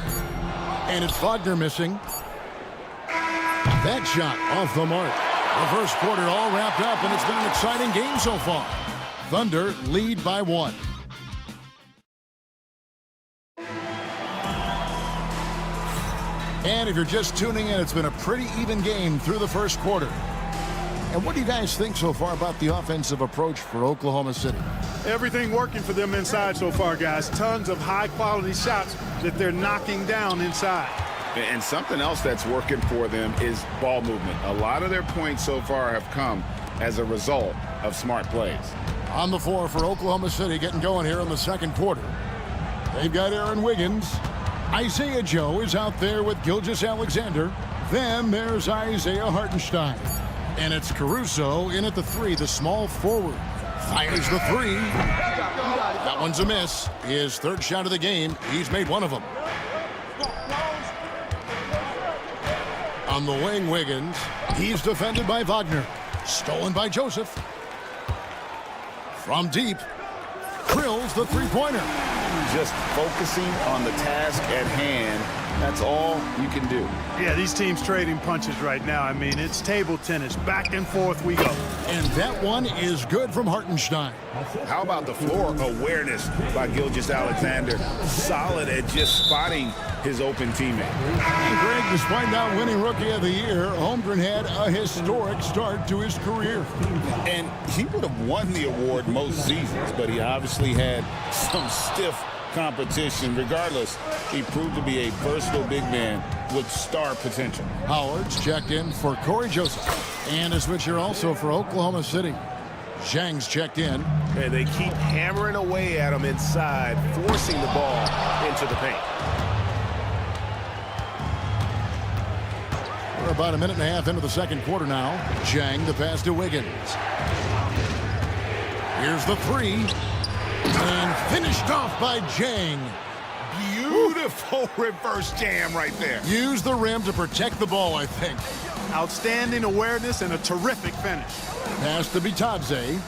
And it's Wagner missing. That shot off the mark. The first quarter all wrapped up, and it's been an exciting game so far. Thunder lead by 1. And if you're just tuning in, it's been a pretty even game through the first quarter. And what do you guys think so far about the offensive approach for Oklahoma City? Everything working for them inside so far, guys. Tons of high-quality shots that they're knocking down inside. And something else that's working for them is ball movement. A lot of their points so far have come as a result of smart plays. On the floor for Oklahoma City, getting going here in the second quarter. They've got Aaron Wiggins. Isaiah Joe is out there with Gilgeous-Alexander. Then there's Isaiah Hartenstein. And it's Caruso in at the 3, the small forward. Fires the 3. That one's a miss. His 3rd shot of the game. He's made 1 of them. On the wing, Wiggins. He's defended by Wagner. Stolen by Joseph. From deep. Drills the 3-pointer. Just focusing on the task at hand. That's all you can do. Yeah, these teams trading punches right now. I mean, it's table tennis. Back and forth we go. And that one is good from Hartenstein. How about the floor awareness by Gilgeous-Alexander? Solid at just spotting his open teammate. And Greg, despite not winning Rookie of the Year, Holmgren had a historic start to his career. And he would have won the award most seasons, but he obviously had some stiff competition. Regardless, he proved to be a versatile big man with star potential. Howard's checked in for Corey Joseph. And a switcher also for Oklahoma City. Zhang's checked in. And they keep hammering away at him inside, forcing the ball into the paint. We're about a minute and a half into the second quarter now. Zhang, the pass to Wiggins. Here's the 3. And finished off by Zhang. Beautiful reverse jam right there. Use the rim to protect the ball, I think. Outstanding awareness and a terrific finish. Pass to Bitadze.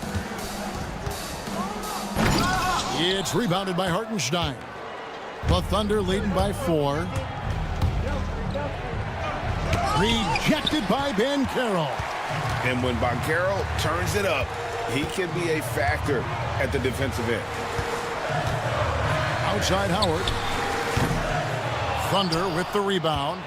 It's rebounded by Hartenstein. The Thunder leading by 4. Rejected by Banchero. And when Banchero turns it up, he can be a factor at the defensive end. Outside Howard. Thunder with the rebound.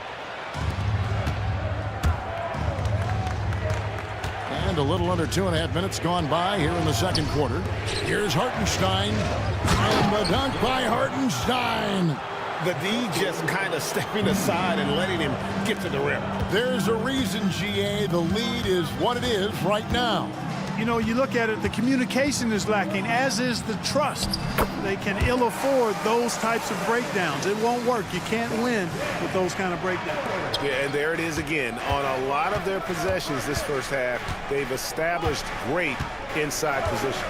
And a little under 2.5 minutes gone by here in the second quarter. Here's Hartenstein. And the dunk by Hartenstein. The D just kind of stepping aside and letting him get to the rim. There's a reason, GA, the lead is what it is right now. You know, you look at it, the communication is lacking, as is the trust. They can ill afford those types of breakdowns. It won't work. You can't win with those kind of breakdowns. Yeah, and there it is again. On a lot of their possessions this first half, they've established great inside position.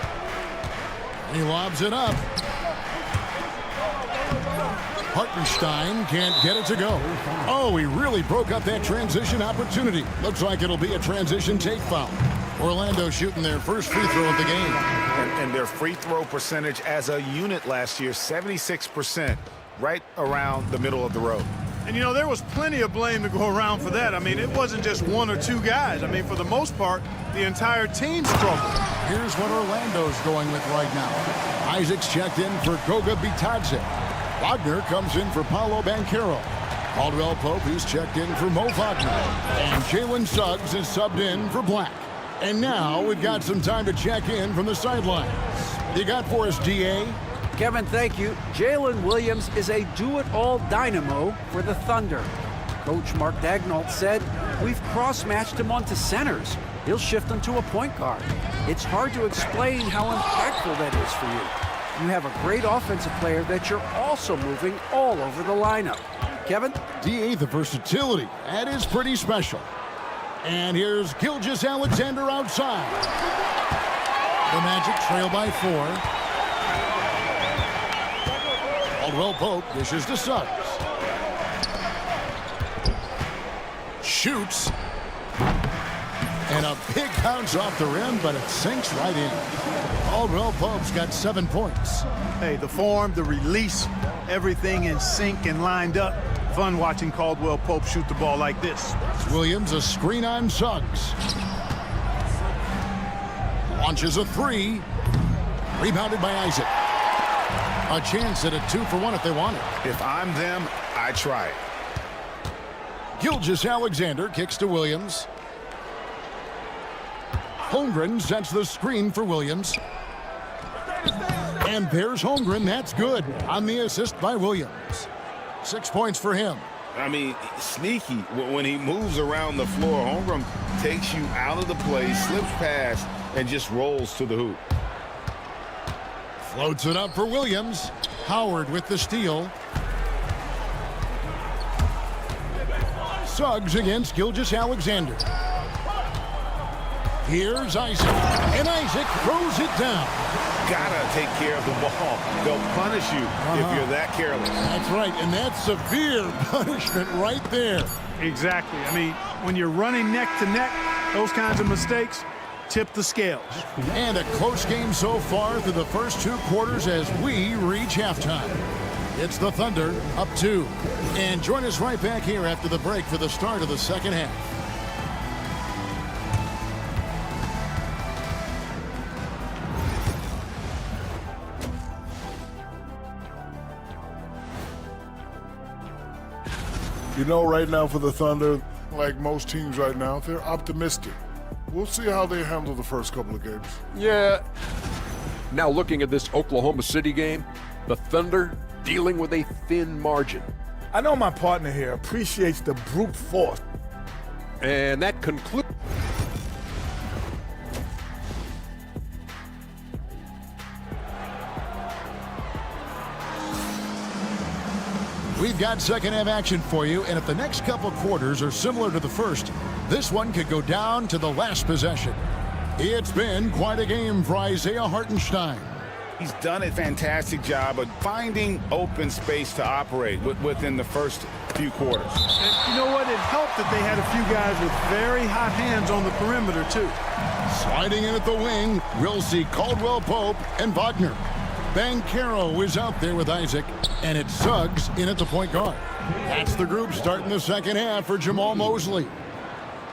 He lobs it up. Hartenstein can't get it to go. Oh, he really broke up that transition opportunity. Looks like it'll be a transition take foul. Orlando shooting their first free throw of the game. And their free throw percentage as a unit last year, 76%, right around the middle of the road. And, you know, there was plenty of blame to go around for that. I mean, it wasn't just one or two guys. I mean, for the most part, the entire team struggled. Here's what Orlando's going with right now. Isaac's checked in for Goga Bitadze. Wagner comes in for Paolo Banchero. Caldwell Pope, he's checked in for Mo Wagner. And Jalen Suggs is subbed in for Black. And now we've got some time to check in from the sidelines. You got for us, DA? Kevin, thank you. Jalen Williams is a do-it-all dynamo for the Thunder. Coach Mark Daignault said, we've cross-matched him onto centers. He'll shift him to a point guard. It's hard to explain how impactful that is for you. You have a great offensive player that you're also moving all over the lineup. Kevin? DA, the versatility. That is pretty special. And here's Gilgeous Alexander outside. The Magic trail by 4. Caldwell Pope dishes to Suggs. Shoots. And a big bounce off the rim, but it sinks right in. Caldwell Pope's got 7 points. Hey, the form, the release, everything in sync and lined up. Fun watching Caldwell Pope shoot the ball like this. Williams, a screen on Suggs. Launches a 3. Rebounded by Isaac. A chance at a 2-for-1 if they want it. If I'm them, I try it. Gilgeous Alexander kicks to Williams. Holmgren sets the screen for Williams. And there's Holmgren. That's good on the assist by Williams. 6 points for him. I mean, sneaky. When he moves around the floor, Holmgren takes you out of the play, slips past, and just rolls to the hoop. Floats it up for Williams. Howard with the steal. Suggs against Gilgeous Alexander. Here's Isaac. And Isaac throws it down. Gotta take care of the ball. They'll punish you if you're that careless. That's right, and that's severe punishment right there. Exactly. I mean, when you're running neck to neck, those kinds of mistakes tip the scales. And a close game so far through the first 2 quarters as we reach halftime. It's the Thunder up 2. And join us right back here after the break for the start of the second half. You know, right now for the Thunder, like most teams right now, they're optimistic. We'll see how they handle the first couple of games. Yeah. Now looking at this Oklahoma City game, the Thunder dealing with a thin margin. I know my partner here appreciates the brute force. And that concludes. We've got second half action for you, and if the next couple quarters are similar to the first, this one could go down to the last possession. It's been quite a game for Isaiah Hartenstein. He's done a fantastic job of finding open space to operate within the first few quarters. And you know what? It helped that they had a few guys with very hot hands on the perimeter, too. Sliding in at the wing, we'll see Caldwell Pope and Wagner. Banchero is out there with Isaac, and it's Suggs in at the point guard. That's the group starting the second half for Jamal Mosley.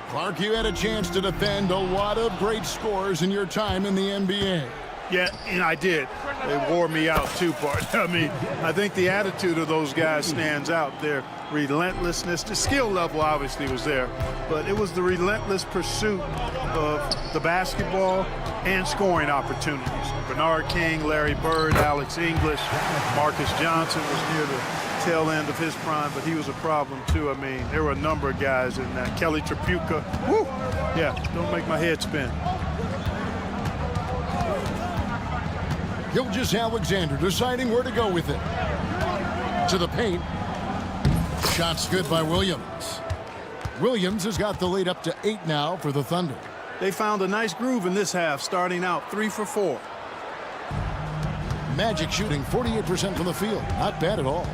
Clark, you had a chance to defend a lot of great scores in your time in the NBA. Yeah, and I did. They wore me out too, Bart. I mean, I think the attitude of those guys stands out. Their relentlessness, the skill level obviously was there, but it was the relentless pursuit of the basketball and scoring opportunities. Bernard King, Larry Bird, Alex English, Marcus Johnson was near the tail end of his prime, but he was a problem too. I mean, there were a number of guys in that. Kelly Tripucka, woo! Yeah, don't make my head spin. Gilgeous Alexander deciding where to go with it. To the paint. Shots good by Williams. Williams has got the lead up to 8 now for the Thunder. They found a nice groove in this half, starting out 3 for 4. Magic shooting 48% from the field. Not bad at all.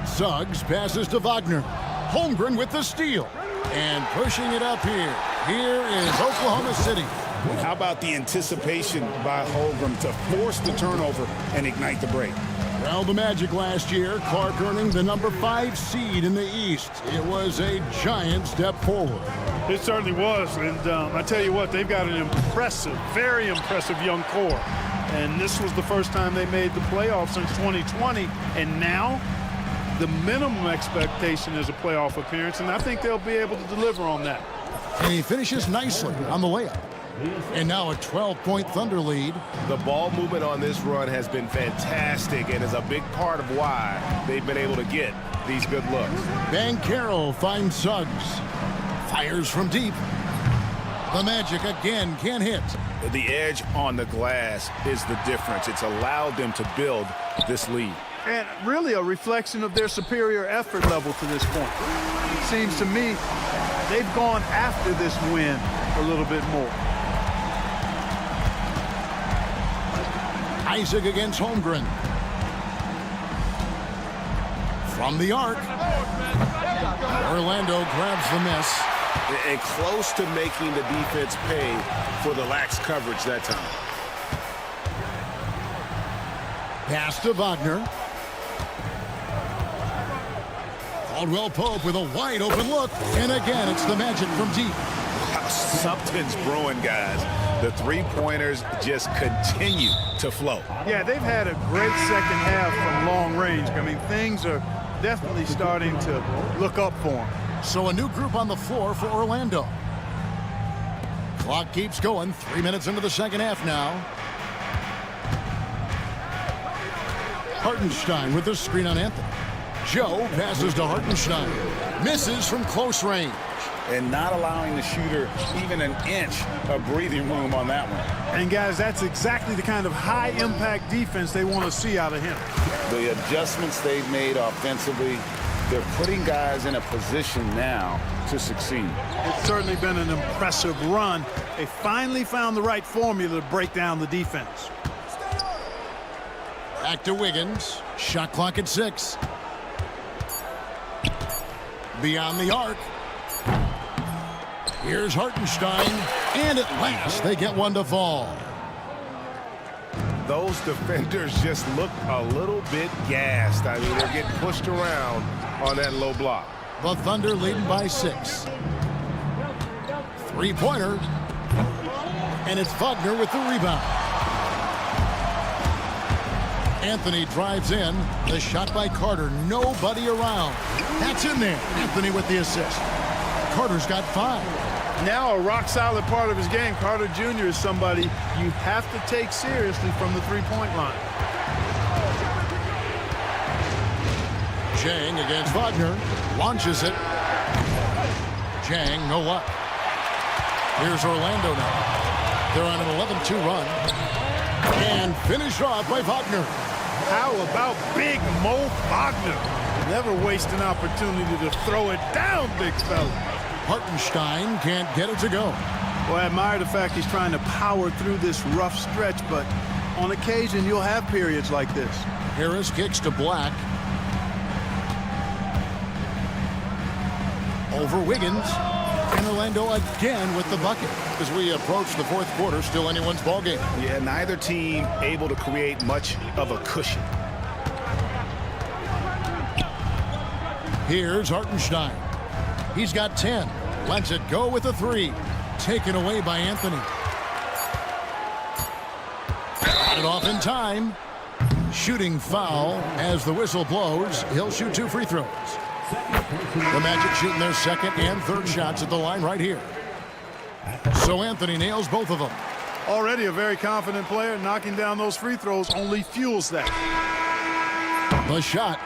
Suggs passes to Wagner. Holmgren with the steal. And pushing it up here. Here is Oklahoma City. How about the anticipation by Holmgren to force the turnover and ignite the break? Well, the Magic last year, Clark earning the number 5 seed in the East. It was a giant step forward. It certainly was, and I tell you what, they've got an impressive, very impressive young core. And this was the first time they made the playoffs since 2020, and now the minimum expectation is a playoff appearance, and I think they'll be able to deliver on that. And he finishes nicely on the layup. And now a 12-point Thunder lead. The ball movement on this run has been fantastic and is a big part of why they've been able to get these good looks. Banchero finds Suggs. Fires from deep. The Magic again can't hit. The edge on the glass is the difference. It's allowed them to build this lead. And really a reflection of their superior effort level to this point. It seems to me they've gone after this win a little bit more. Isaac against Holmgren. From the arc. Orlando grabs the miss. And close to making the defense pay for the lax coverage that time. Pass to Wagner. Caldwell Pope with a wide open look. And again, it's the Magic from deep. Something's brewing, guys. The three-pointers just continue to flow. Yeah, they've had a great second half from long range. I mean, things are definitely starting to look up for them. So a new group on the floor for Orlando. Clock keeps going. 3 minutes into the second half now. Hartenstein with the screen on Anthony. Joe passes to Hartenstein. Misses from close range. And not allowing the shooter even an inch of breathing room on that one. And guys, that's exactly the kind of high-impact defense they want to see out of him. The adjustments they've made offensively, they're putting guys in a position now to succeed. It's certainly been an impressive run. They finally found the right formula to break down the defense. Back to Wiggins. Shot clock at 6. Beyond the arc. Here's Hartenstein, and at last they get one to fall. Those defenders just look a little bit gassed. I mean, they're getting pushed around on that low block. The Thunder leading by 6. Three-pointer, and it's Wagner with the rebound. Anthony drives in. The shot by Carter, nobody around. That's in there. Anthony with the assist. Carter's got 5. Now a rock-solid part of his game. Carter Jr. is somebody you have to take seriously from the three-point line. Jang against Wagner. Launches it. Jang, no luck. Here's Orlando now. They're on an 11-2 run. And finished off by Wagner. How about big Mo Wagner? Never waste an opportunity to throw it down, big fella. Hartenstein can't get it to go. Well, I admire the fact he's trying to power through this rough stretch, but on occasion you'll have periods like this. Harris kicks to Black. Over Wiggins. And Orlando again with the bucket. As we approach the fourth quarter, still anyone's ballgame. Yeah, neither team able to create much of a cushion. Here's Hartenstein. He's got 10. Lets it go with a 3. Taken away by Anthony. Got it off in time. Shooting foul as the whistle blows. He'll shoot 2 free throws. The Magic shooting their second and third shots at the line right here. So Anthony nails both of them. Already a very confident player. Knocking down those free throws only fuels that. The shot,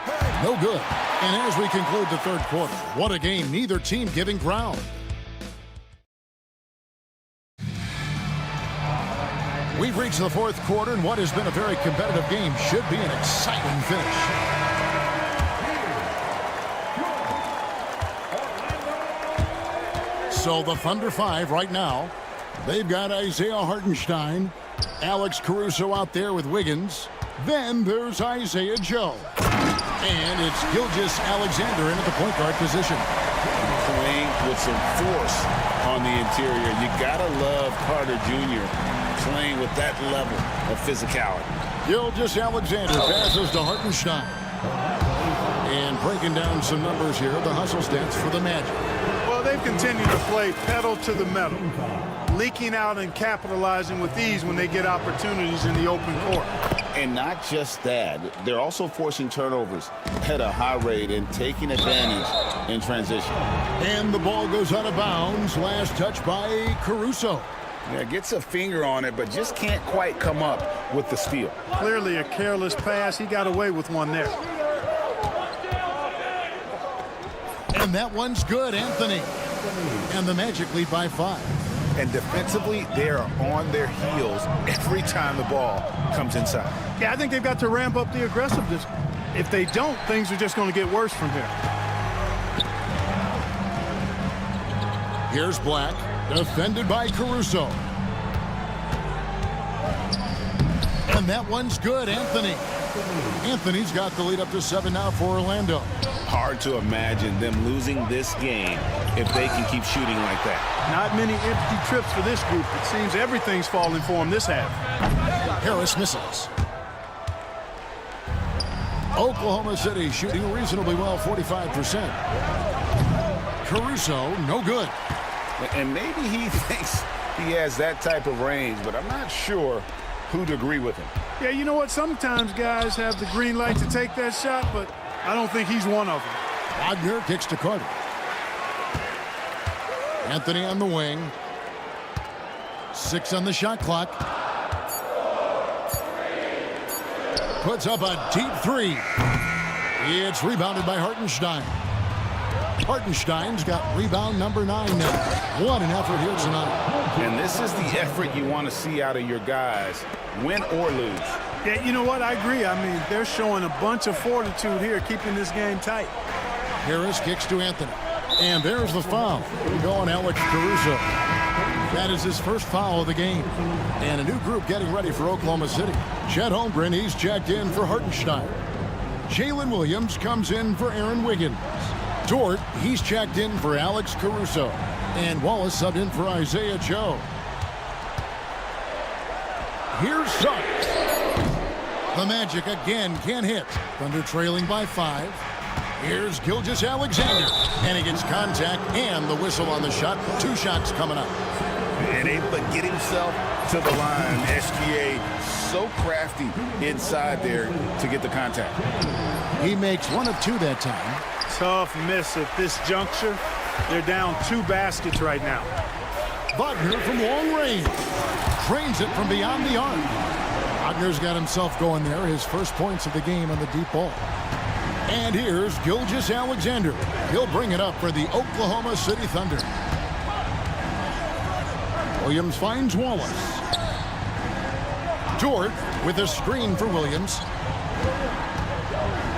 no good. And as we conclude the third quarter, what a game, neither team giving ground. We've reached the fourth quarter, and what has been a very competitive game should be an exciting finish. So the Thunder 5 right now. They've got Isaiah Hartenstein, Alex Caruso out there with Wiggins. Then there's Isaiah Joe. And it's Gilgeous Alexander in at the point guard position. Playing with some force on the interior. You gotta love Carter Jr. playing with that level of physicality. Gilgeous Alexander passes to Hartenstein. And breaking down some numbers here, the hustle stats for the Magic. Well, they've continued to play pedal to the metal, leaking out and capitalizing with ease when they get opportunities in the open court. And not just that, they're also forcing turnovers at a high rate and taking advantage in transition. And the ball goes out of bounds. Last touch by Caruso. Yeah, gets a finger on it, but just can't quite come up with the steal. Clearly a careless pass. He got away with one there. And that one's good, Anthony. And the Magic lead by 5. And defensively, they are on their heels every time the ball comes inside. Yeah, I think they've got to ramp up the aggressiveness. If they don't, things are just going to get worse from here. Here's Black, defended by Caruso. And that one's good, Anthony. Anthony's got the lead up to 7 now for Orlando. Hard to imagine them losing this game if they can keep shooting like that. Not many empty trips for this group. It seems everything's falling for them this half. Harris misses. Oklahoma City shooting reasonably well, 45%. Caruso, no good. And maybe he thinks he has that type of range, but I'm not sure who'd agree with him. Yeah, you know what? Sometimes guys have the green light to take that shot, but I don't think he's one of them. Wagner kicks to Carter. Anthony on the wing. 6 on the shot clock. Puts up a deep 3. It's rebounded by Hartenstein. Hartenstein's got rebound number 9 now. What an effort here tonight. And this is the effort you want to see out of your guys, win or lose. Yeah, you know what? I agree. I mean, they're showing a bunch of fortitude here, keeping this game tight. Harris kicks to Anthony. And there's the foul. Going Alex Caruso. That is his first foul of the game. And a new group getting ready for Oklahoma City. Chet Holmgren, he's checked in for Hartenstein. Jalen Williams comes in for Aaron Wiggins. Dort, he's checked in for Alex Caruso. And Wallace subbed in for Isaiah Joe. Here's Suggs. The Magic again can't hit. Thunder trailing by 5. Here's Gilgeous Alexander. And he gets contact and the whistle on the shot. 2 shots coming up. And able to get himself to the line. SGA so crafty inside there to get the contact. He makes 1 of 2 that time. Tough miss at this juncture. They're down 2 baskets right now. Wagner from long range. Trains it from beyond the arc. Wagner's got himself going there. His first points of the game on the deep ball. And here's Gilgeous Alexander. He'll bring it up for the Oklahoma City Thunder. Williams finds Wallace. Dort with a screen for Williams.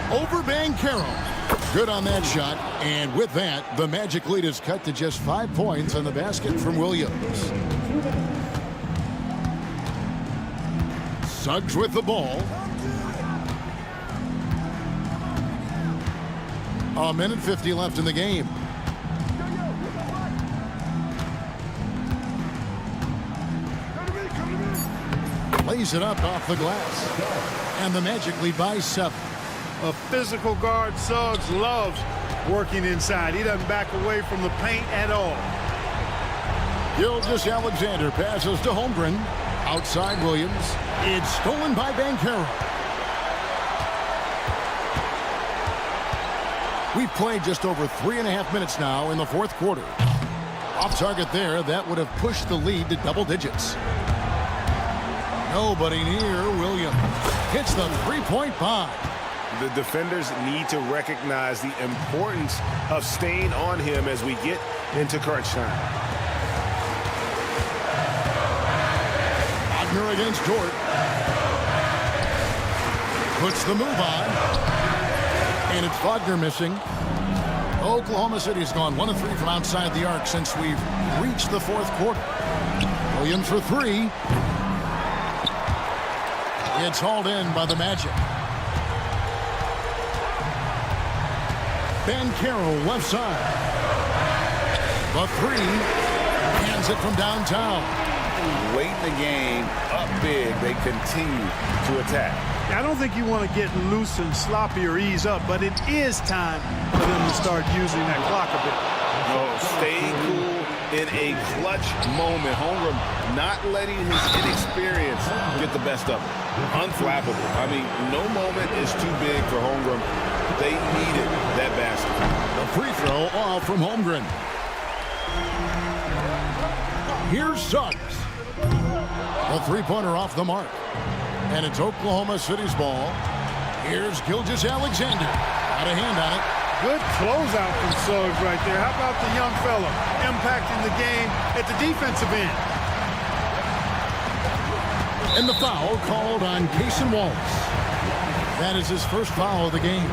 Over Banchero. Good on that shot. And with that, the Magic lead is cut to just 5 points on the basket from Williams. Suggs with the ball. A minute 50 left in the game. Lays it up off the glass. And the Magic lead by 7. A physical guard Suggs loves working inside. He doesn't back away from the paint at all. Gilgeous Alexander passes to Holmgren. Outside Williams. It's stolen by Banchero. We've played just over 3.5 minutes now in the 4th quarter. Off target there, that would have pushed the lead to double digits. Nobody near Williams. Hits the 3-point bomb. The defenders need to recognize the importance of staying on him as we get into crunch time. Wagner against Dort. Puts the move on. And it's Wagner missing. Oklahoma City's gone 1 of 3 from outside the arc since we've reached the 4th quarter. Williams for 3. It's hauled in by the Magic. Banchero left side. The 3. Hands it from downtown. late in the game, up big, they continue to attack. I don't think you want to get loose and sloppy or ease up, but it is time for them to start using that clock a bit. No, stay cool in a clutch moment. Holmgren not letting his inexperience get the best of him. Unflappable. I mean, no moment is too big for Holmgren. They needed that basket. The free throw off from Holmgren. Here's Suggs. The three-pointer off the mark. And it's Oklahoma City's ball. Here's Gilgeous-Alexander. Got a hand on it. Good closeout from Suggs right there. How about the young fella impacting the game at the defensive end? And the foul called on Cason Wallace. That is his first foul of the game.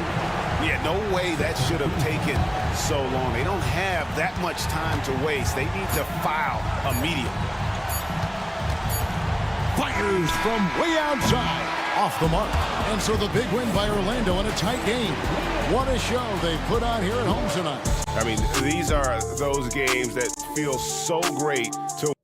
Yeah, no way that should have taken so long. They don't have that much time to waste. They need to foul immediately. Fires from way outside. Off the mark. And so the big win by Orlando in a tight game. What a show they put on here at home tonight. I mean, these are those games that feel so great to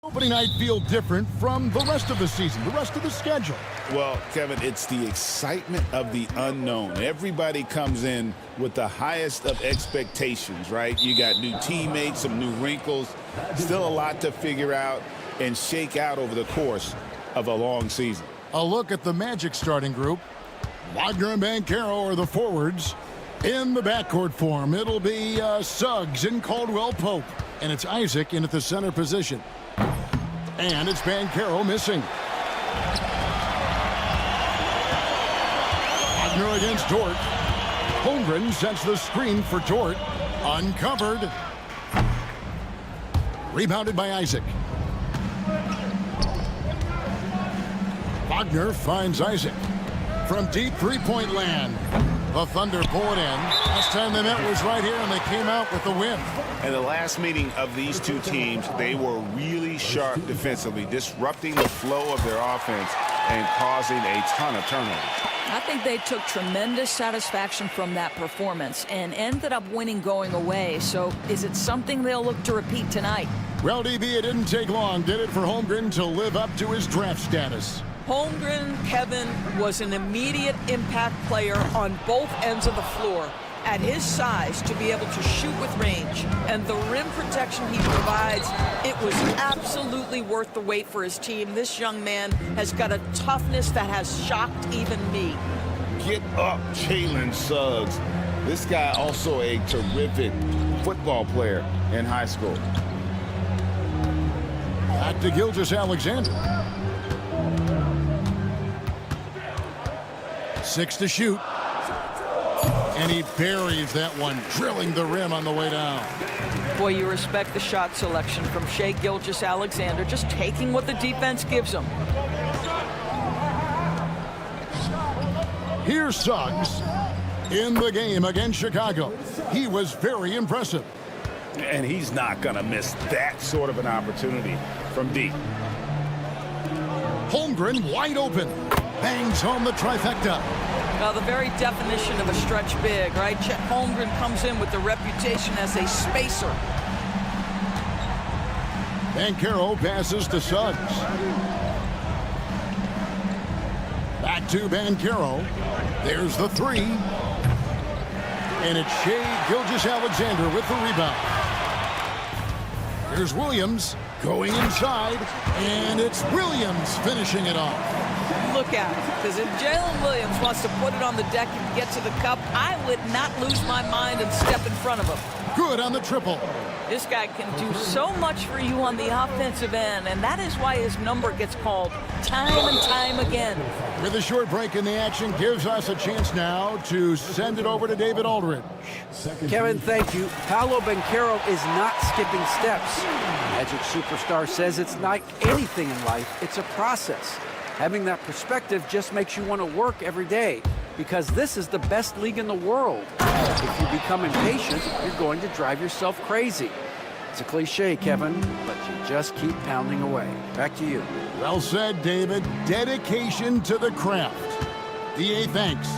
Opening night feel different from the rest of the season, the rest of the schedule? Well, Kevin, it's the excitement of the unknown. Everybody comes in with the highest of expectations, right? You got new teammates, some new wrinkles, still a lot to figure out and shake out over the course of a long season. A look at the Magic starting group. Wagner and Banchero are the forwards. In the backcourt form, it'll be Suggs and Caldwell Pope. And it's Isaac in at the center position. And it's Banchero missing. Wagner against Dort. Holmgren sets the screen for Dort. Uncovered. Rebounded by Isaac. Wagner finds Isaac. From deep three-point land. The Thunder pull it in. Last time they met was right here, and they came out with the win. In the last meeting of these two teams, they were really sharp defensively, disrupting the flow of their offense and causing a ton of turnovers. I think they took tremendous satisfaction from that performance and ended up winning going away. So is it something they'll look to repeat tonight? Well, DB, it didn't take long, did it, for Holmgren to live up to his draft status? Holmgren, Kevin, was an immediate impact player on both ends of the floor. At his size, to be able to shoot with range and the rim protection he provides, it was absolutely worth the wait for his team. This young man has got a toughness that has shocked even me. Get up, Jalen Suggs. This guy also a terrific football player in high school. Back to Gilgeous-Alexander. 6 to shoot. And he buries that one, drilling the rim on the way down. Boy, you respect the shot selection from Shai Gilgeous-Alexander, just taking what the defense gives him. Here's Suggs in the game against Chicago. He was very impressive. And he's not going to miss that sort of an opportunity from deep. Holmgren wide open. Bangs home the trifecta. Well, the very definition of a stretch big, right? Chet Holmgren comes in with the reputation as a spacer. Banchero passes to Suggs. Back to Banchero. There's the three. And it's Shai Gilgeous-Alexander with the rebound. Here's Williams going inside. And it's Williams finishing it off. Look at it, because if Jalen Williams wants to put it on the deck and get to the cup, I would not lose my mind and step in front of him. Good on the triple. This guy can do so much for you on the offensive end, and that is why his number gets called time and time again. With a short break in the action, gives us a chance now to send it over to David Aldridge. Kevin, thank you. Paolo Banchero is not skipping steps. Magic superstar says it's like anything in life, it's a process. Having that perspective just makes you want to work every day, because this is the best league in the world. If you become impatient, you're going to drive yourself crazy. It's a cliche, Kevin, but you just keep pounding away. Back to you. Well said, David. Dedication to the craft. DA, thanks.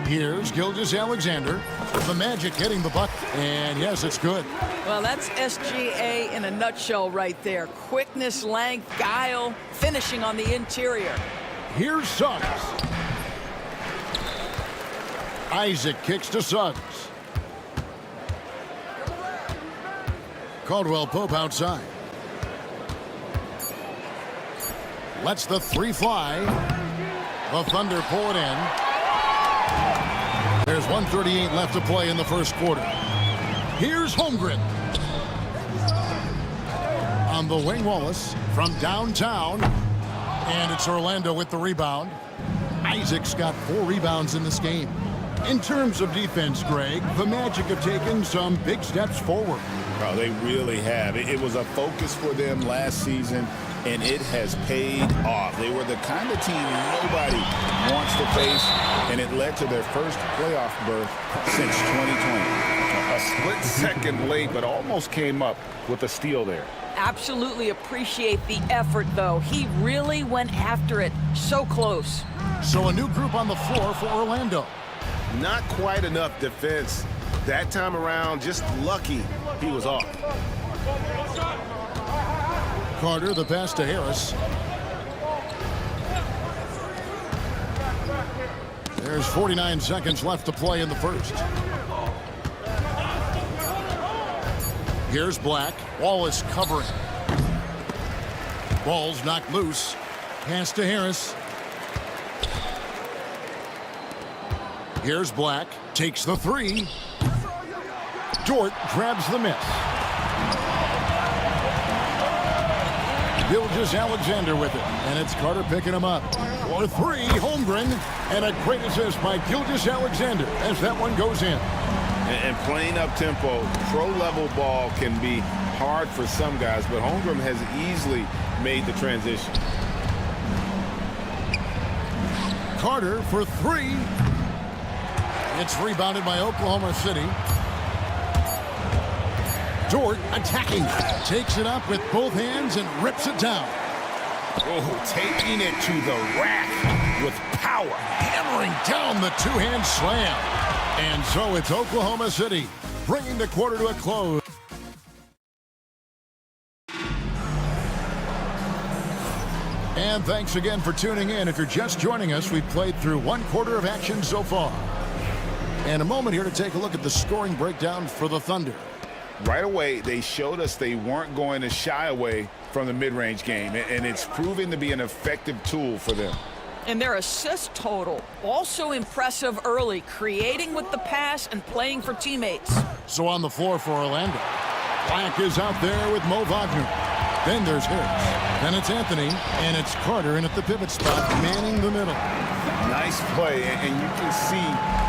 Here's Gilgeous-Alexander. The Magic hitting the bucket. And yes, it's good. Well, that's SGA in a nutshell right there. Quickness, length, guile, finishing on the interior. Here's Suggs. Isaac kicks to Suggs. Caldwell Pope outside. Lets the three fly. The Thunder pull it in. There's 1:38 left to play in the first quarter. Here's Holmgren. On the wing, Wallace from downtown. And it's Orlando with the rebound. Isaac's got 4 rebounds in this game. In terms of defense, Greg, the Magic have taken some big steps forward. Oh, they really have. It was a focus for them last season, and it has paid off. They were the kind of team nobody wants to face, and it led to their first playoff berth since 2020. A split second late, but almost came up with a steal there. Absolutely appreciate the effort, though. He really went after it. So close. So a new group on the floor for Orlando. Not quite enough defense. That time around, just lucky he was off. Carter, the pass to Harris. There's 49 seconds left to play in the first. Here's Black. Wallace covering. Ball's knocked loose. Pass to Harris. Here's Black. Takes the three. Dort grabs the miss. Gilgeous-Alexander with it. And it's Carter picking him up. For three, Holmgren. And a great assist by Gilgeous-Alexander as that one goes in. And playing up-tempo, pro-level ball can be hard for some guys, but Holmgren has easily made the transition. Carter for three. It's rebounded by Oklahoma City. Dort attacking. Takes it up with both hands and rips it down. Oh, taking it to the rack with power. Hammering down the two-hand slam. And so it's Oklahoma City bringing the quarter to a close. And thanks again for tuning in. If you're just joining us, we've played through one quarter of action so far. And a moment here to take a look at the scoring breakdown for the Thunder. Right away, they showed us they weren't going to shy away from the mid-range game, and it's proving to be an effective tool for them. And their assist total, also impressive early, creating with the pass and playing for teammates. So on the floor for Orlando, Black is out there with Mo Wagner. Then there's Harris. Then it's Anthony, and it's Carter in at the pivot spot, manning the middle. Nice play, and you can see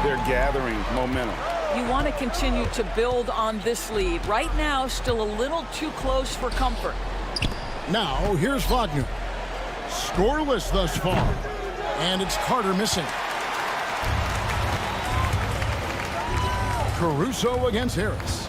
they're gathering momentum. You want to continue to build on this lead. Right now, still a little too close for comfort. Now, here's Wagner. Scoreless thus far. And it's Carter missing. Caruso against Harris.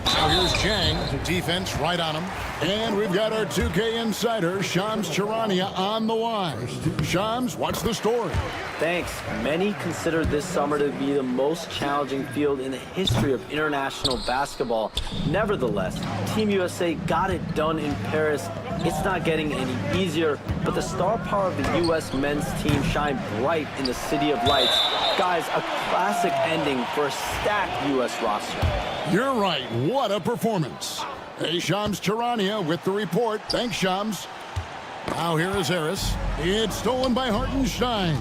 Now here's Jang. Defense right on him. And we've got our 2K insider, Shams Charania, on the line. Shams, what's the story? Thanks. Many consider this summer to be the most challenging field in the history of international basketball. Nevertheless, Team USA got it done in Paris. It's not getting any easier, but the star power of the U.S. men's team shined bright in the City of Lights. Guys, a classic ending for a stacked U.S. roster. You're right. What a performance. Hey, Shams Charania with the report. Thanks, Shams. Now here is Harris. It's stolen by Hartenstein.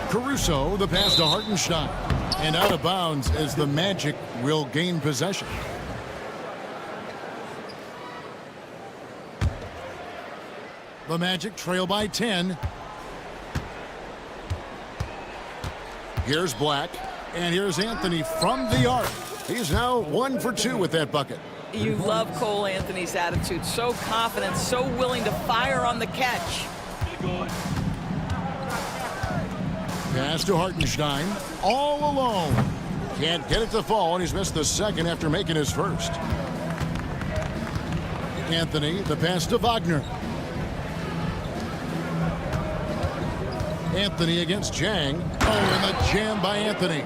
Caruso, the pass to Hartenstein. And out of bounds as the Magic will gain possession. The Magic trail by 10. Here's Black. And here's Anthony from the arc. He's now 1 for 2 with that bucket. You love Cole Anthony's attitude. So confident, so willing to fire on the catch. Pass to Hartenstein. All alone. Can't get it to fall, and he's missed the second after making his first. Anthony, the pass to Wagner. Anthony against Jang. Oh, and the jam by Anthony.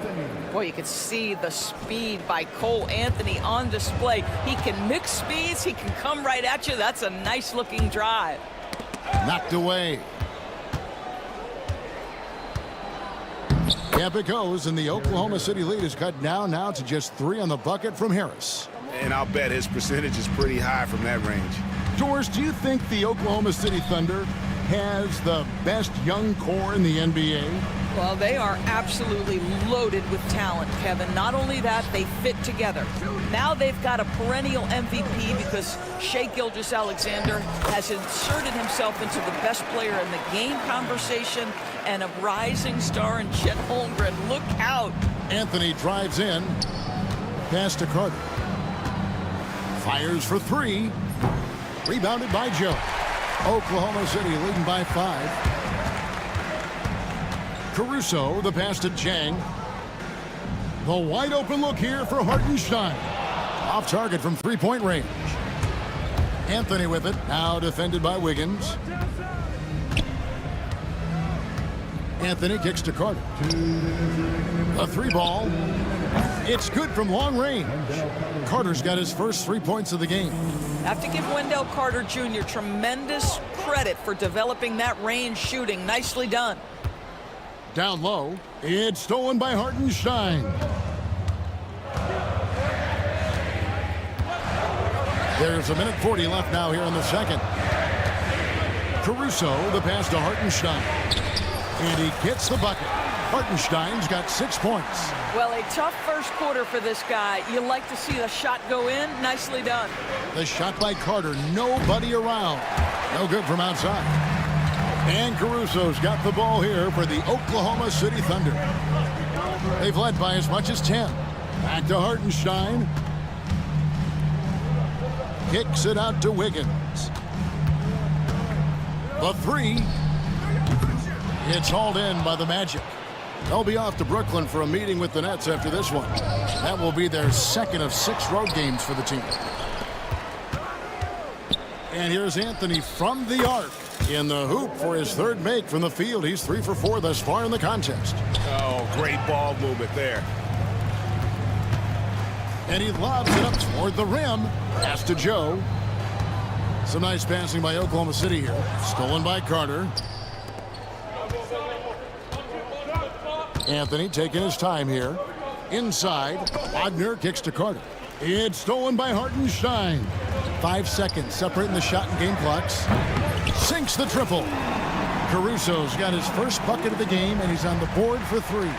Boy, you can see the speed by Cole Anthony on display. He can mix speeds. He can come right at you. That's a nice-looking drive. Knocked away. Up it goes, and the Oklahoma City lead is cut down now to just 3 on the bucket from Harris. And I'll bet his percentage is pretty high from that range. Doris, do you think the Oklahoma City Thunder has the best young core in the NBA? Well, they are absolutely loaded with talent, Kevin. Not only that, they fit together. Now they've got a perennial MVP because Shai Gilgeous-Alexander has inserted himself into the best player in the game conversation, and a rising star in Chet Holmgren. Look out. Anthony drives in. Pass to Carter. Fires for 3. Rebounded by Joe. Oklahoma City leading by 5. Caruso, the pass to Jang. The wide open look here for Hartenstein. Off target from 3-point range. Anthony with it, now defended by Wiggins. Anthony kicks to Carter. A 3 ball. It's good from long range. Carter's got his first 3 points of the game. Have to give Wendell Carter Jr. tremendous credit for developing that range shooting. Nicely done. Down low, it's stolen by Hartenstein. There's 1:40 left now here in the second. Caruso, the pass to Hartenstein. And he gets the bucket. Hartenstein's got 6 points. Well, a tough first quarter for this guy. You like to see the shot go in. Nicely done. The shot by Carter, nobody around. No good from outside. And Caruso's got the ball here for the Oklahoma City Thunder. They've led by as much as 10. Back to Hartenstein. Kicks it out to Wiggins. The three. It's hauled in by the Magic. They'll be off to Brooklyn for a meeting with the Nets after this one. That will be their second of 6 road games for the team. And here's Anthony from the arc in the hoop for his third make from the field. He's 3 for 4 thus far in the contest. Oh, great ball movement there. And he lobs it up toward the rim. Pass to Joe. Some nice passing by Oklahoma City here. Stolen by Carter. Anthony taking his time here. Inside, Wagner kicks to Carter. It's stolen by Hartenstein. 5 seconds separating the shot and game clocks. Sinks the triple. Caruso's got his first bucket of the game, and he's on the board for 3.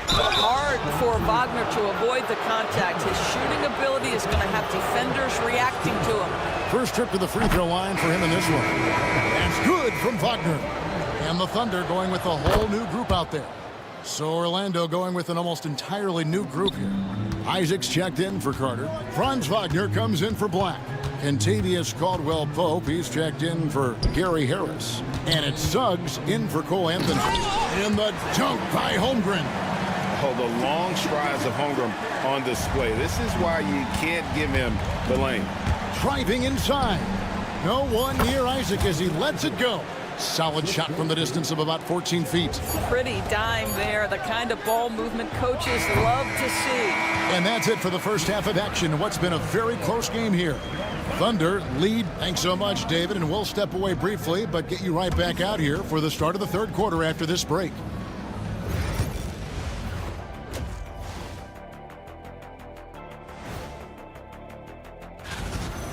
Hard for Wagner to avoid the contact. His shooting ability is going to have defenders reacting to him. First trip to the free throw line for him in this one. That's good from Wagner. And the Thunder going with a whole new group out there. So Orlando going with an almost entirely new group here. Isaac's checked in for Carter. Franz Wagner comes in for Black. Contavious Caldwell-Pope, he's checked in for Gary Harris. And it's Suggs in for Cole Anthony. And the dunk by Holmgren. Oh, the long strides of Holmgren on display. This is why you can't give him the lane. Driving inside. No one near Isaac as he lets it go. Solid shot from the distance of about 14 feet. Pretty dime there. The kind of ball movement coaches love to see. And that's it for the first half of action. What's been a very close game here. Thunder lead. Thanks so much, David. And we'll step away briefly, but get you right back out here for the start of the third quarter after this break.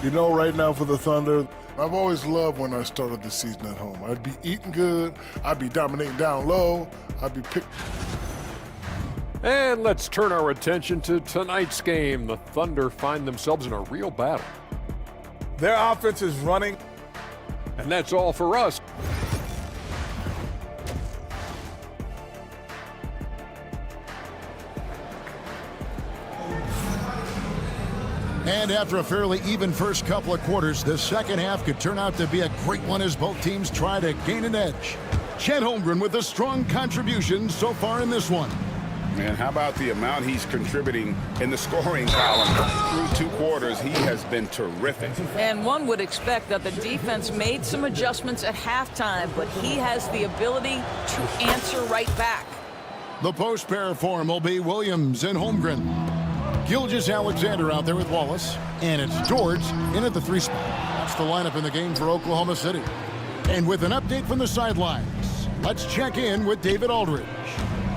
You know, right now for the Thunder, I've always loved when I started the season at home. I'd be eating good, I'd be dominating down low, I'd be picked. And let's turn our attention to tonight's game. The Thunder find themselves in a real battle. Their offense is running. And that's all for us. And after a fairly even first couple of quarters, the second half could turn out to be a great one as both teams try to gain an edge. Chet Holmgren with a strong contribution so far in this one. Man, how about the amount he's contributing in the scoring column? Through 2 quarters, he has been terrific. And one would expect that the defense made some adjustments at halftime, but he has the ability to answer right back. The post pair form will be Williams and Holmgren. Gilgeous-Alexander out there with Wallace. And it's George in at the 3 spot. That's the lineup in the game for Oklahoma City. And with an update from the sidelines, let's check in with David Aldridge.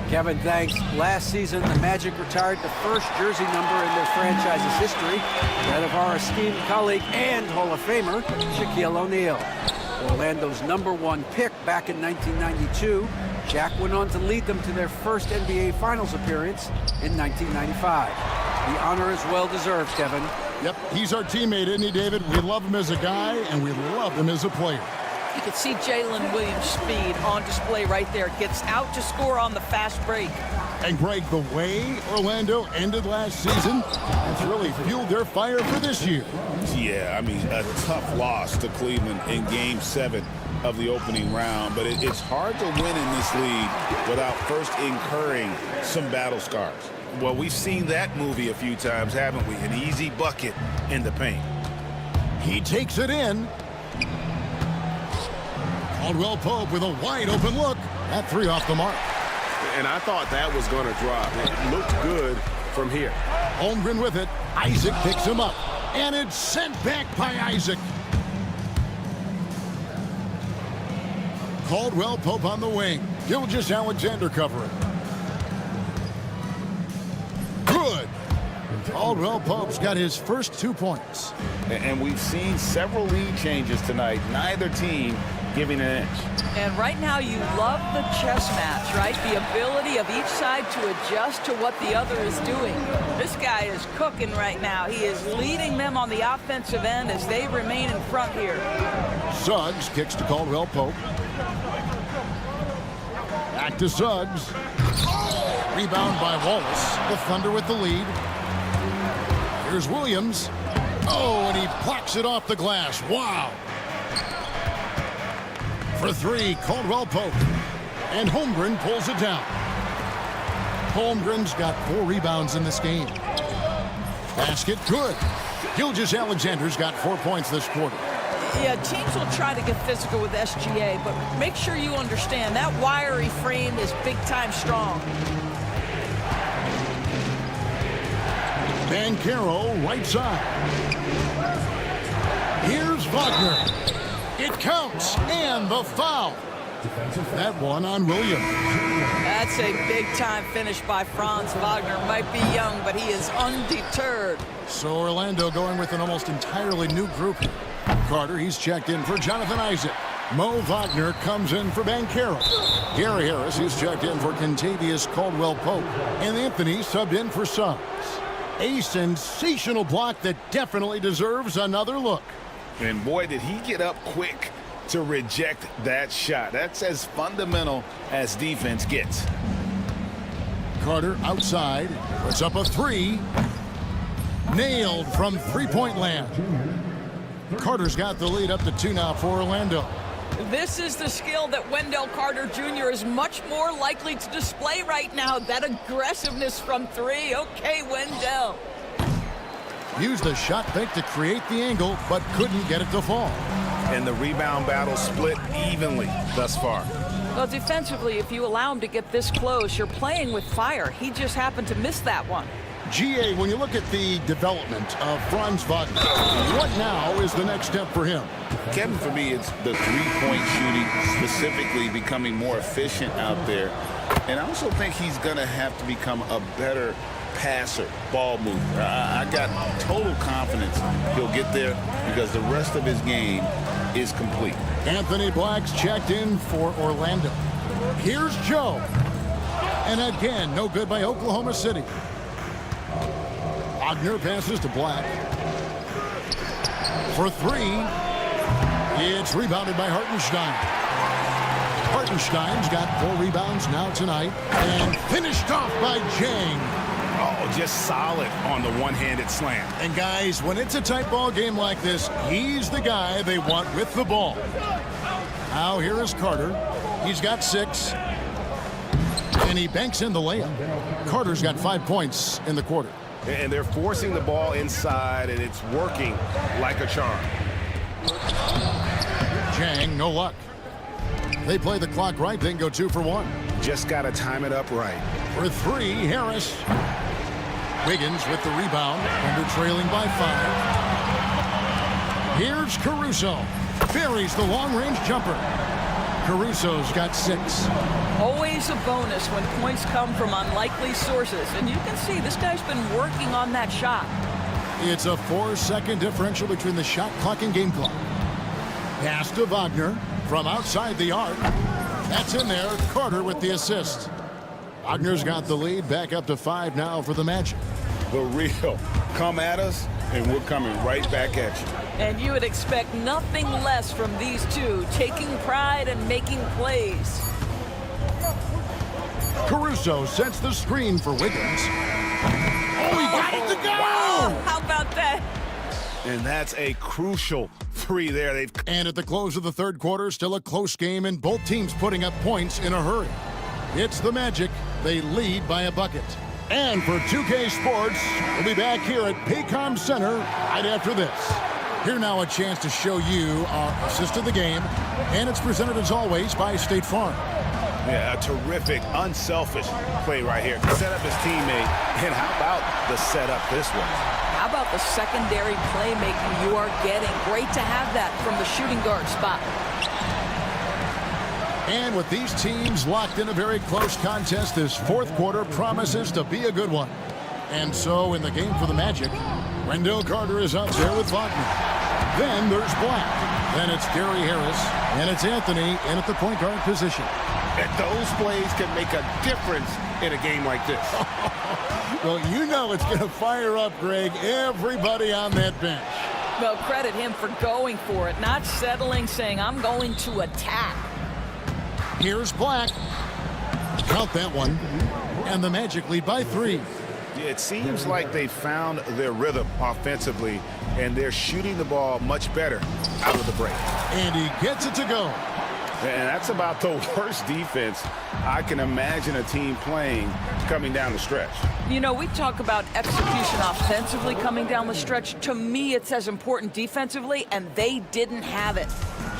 Kevin, thanks. Last season, the Magic retired the first jersey number in their franchise's history, that of our esteemed colleague and Hall of Famer, Shaquille O'Neal. Orlando's #1 pick back in 1992, Shaq went on to lead them to their first NBA Finals appearance in 1995. The honor is well-deserved, Kevin. Yep, he's our teammate, isn't he, David? We love him as a guy, and we love him as a player. You can see Jalen Williams' speed on display right there. Gets out to score on the fast break. And Greg, the way Orlando ended last season has really fueled their fire for this year. Yeah, I mean, a tough loss to Cleveland in Game 7 of the opening round, but it's hard to win in this league without first incurring some battle scars. Well, we've seen that movie a few times, haven't we? An easy bucket in the paint. He takes it in. Caldwell-Pope with a wide open look. That 3 off the mark. and I thought that was going to drop. It looked good from here. Holmgren with it. Isaac picks him up, and it's sent back by Isaac. Caldwell Pope on the wing. Gilgeous Alexander covering. Good. Caldwell Pope's got his first 2 points. And we've seen several lead changes tonight. Neither team giving an inch. And right now you love the chess match, right? The ability of each side to adjust to what the other is doing. This guy is cooking right now. He is leading them on the offensive end as they remain in front here. Suggs kicks to Caldwell Pope. Back to Suggs. Rebound by Wallace. The Thunder with the lead. Here's Williams. Oh, and he plucks it off the glass. Wow. For three, Caldwell Pope. And Holmgren pulls it down. Holmgren's got 4 rebounds in this game. Basket good. Gilgeous Alexander's got 4 points this quarter. Yeah, teams will try to get physical with SGA, but make sure you understand that wiry frame is big-time strong. Bancaro, right side. Here's Wagner. It counts, and the foul. That one on Williams. That's a big-time finish by Franz Wagner. Might be young, but he is undeterred. So Orlando going with an almost entirely new group. Carter, he's checked in for Jonathan Isaac. Mo Wagner comes in for Bancaro. Gary Harris, he's checked in for Kentavious Caldwell-Pope. And Anthony subbed in for Suggs. A sensational block that definitely deserves another look. And boy, did he get up quick to reject that shot. That's as fundamental as defense gets. Carter outside, puts up a 3. Nailed from three-point land. Carter's got the lead up to 2 now for Orlando. This is the skill that Wendell Carter Jr. is much more likely to display right now. That aggressiveness from 3. Okay, Wendell. Used the shot fake to create the angle, but couldn't get it to fall. And the rebound battle split evenly thus far. Well, defensively, if you allow him to get this close, you're playing with fire. He just happened to miss that one. GA, when you look at the development of Franz Wagner, what now is the next step for him? Kevin, for me, it's the three-point shooting, specifically becoming more efficient out there. And I also think he's going to have to become a better passer, ball mover. I got total confidence he'll get there because the rest of his game is complete. Anthony Black's checked in for Orlando. Here's Joe. And again, no good by Oklahoma City. Wagner passes to Black. For 3. It's rebounded by Hartenstein. Hartenstein's got 4 rebounds now tonight. And finished off by Jang. Oh, just solid on the one-handed slam. And guys, when it's a tight ball game like this, he's the guy they want with the ball. Now here is Carter. He's got 6. And he banks in the layup. Carter's got 5 points in the quarter. And they're forcing the ball inside, and it's working like a charm. Jang, no luck. They play the clock right, then go 2 for 1. Just got to time it up right. For 3, Harris. Wiggins with the rebound, under trailing by 5. Here's Caruso. Buries the long-range jumper. Caruso's got 6. Always a bonus when points come from unlikely sources. And you can see this guy's been working on that shot. It's a 4-second differential between the shot clock and game clock. Pass to Wagner from outside the arc. That's in there. Carter with the assist. Wagner's got the lead, back up to 5 now for the Magic. The real. Come at us, and we're coming right back at you. And you would expect nothing less from these two, taking pride and making plays. Caruso sets the screen for Wiggins. Oh, he got it to go! Wow, how about that? And that's a crucial 3 there. And at the close of the third quarter, still a close game, and both teams putting up points in a hurry. It's the Magic. They lead by a bucket. And for 2K Sports, we'll be back here at Paycom Center right after this. Here now a chance to show you our assist of the game, and it's presented as always by State Farm. Yeah, a terrific, unselfish play right here. Set up his teammate. And how about the setup this one? How about the secondary playmaking you are getting? Great to have that from the shooting guard spot. And with these teams locked in a very close contest, this fourth quarter promises to be a good one. And so in the game for the Magic, Wendell Carter is out there with Wagner. Then there's Black. Then it's Gary Harris. And it's Anthony in at the point guard position. And those plays can make a difference in a game like this. Well, you know it's going to fire up, Greg, everybody on that bench. Well, credit him for going for it, not settling, saying, I'm going to attack. Here's Black. Count that one. And the Magic lead by 3. It seems like they found their rhythm offensively, and they're shooting the ball much better out of the break. And he gets it to go. And that's about the worst defense I can imagine a team playing coming down the stretch. You know, we talk about execution offensively coming down the stretch. To me, it's as important defensively, and they didn't have it.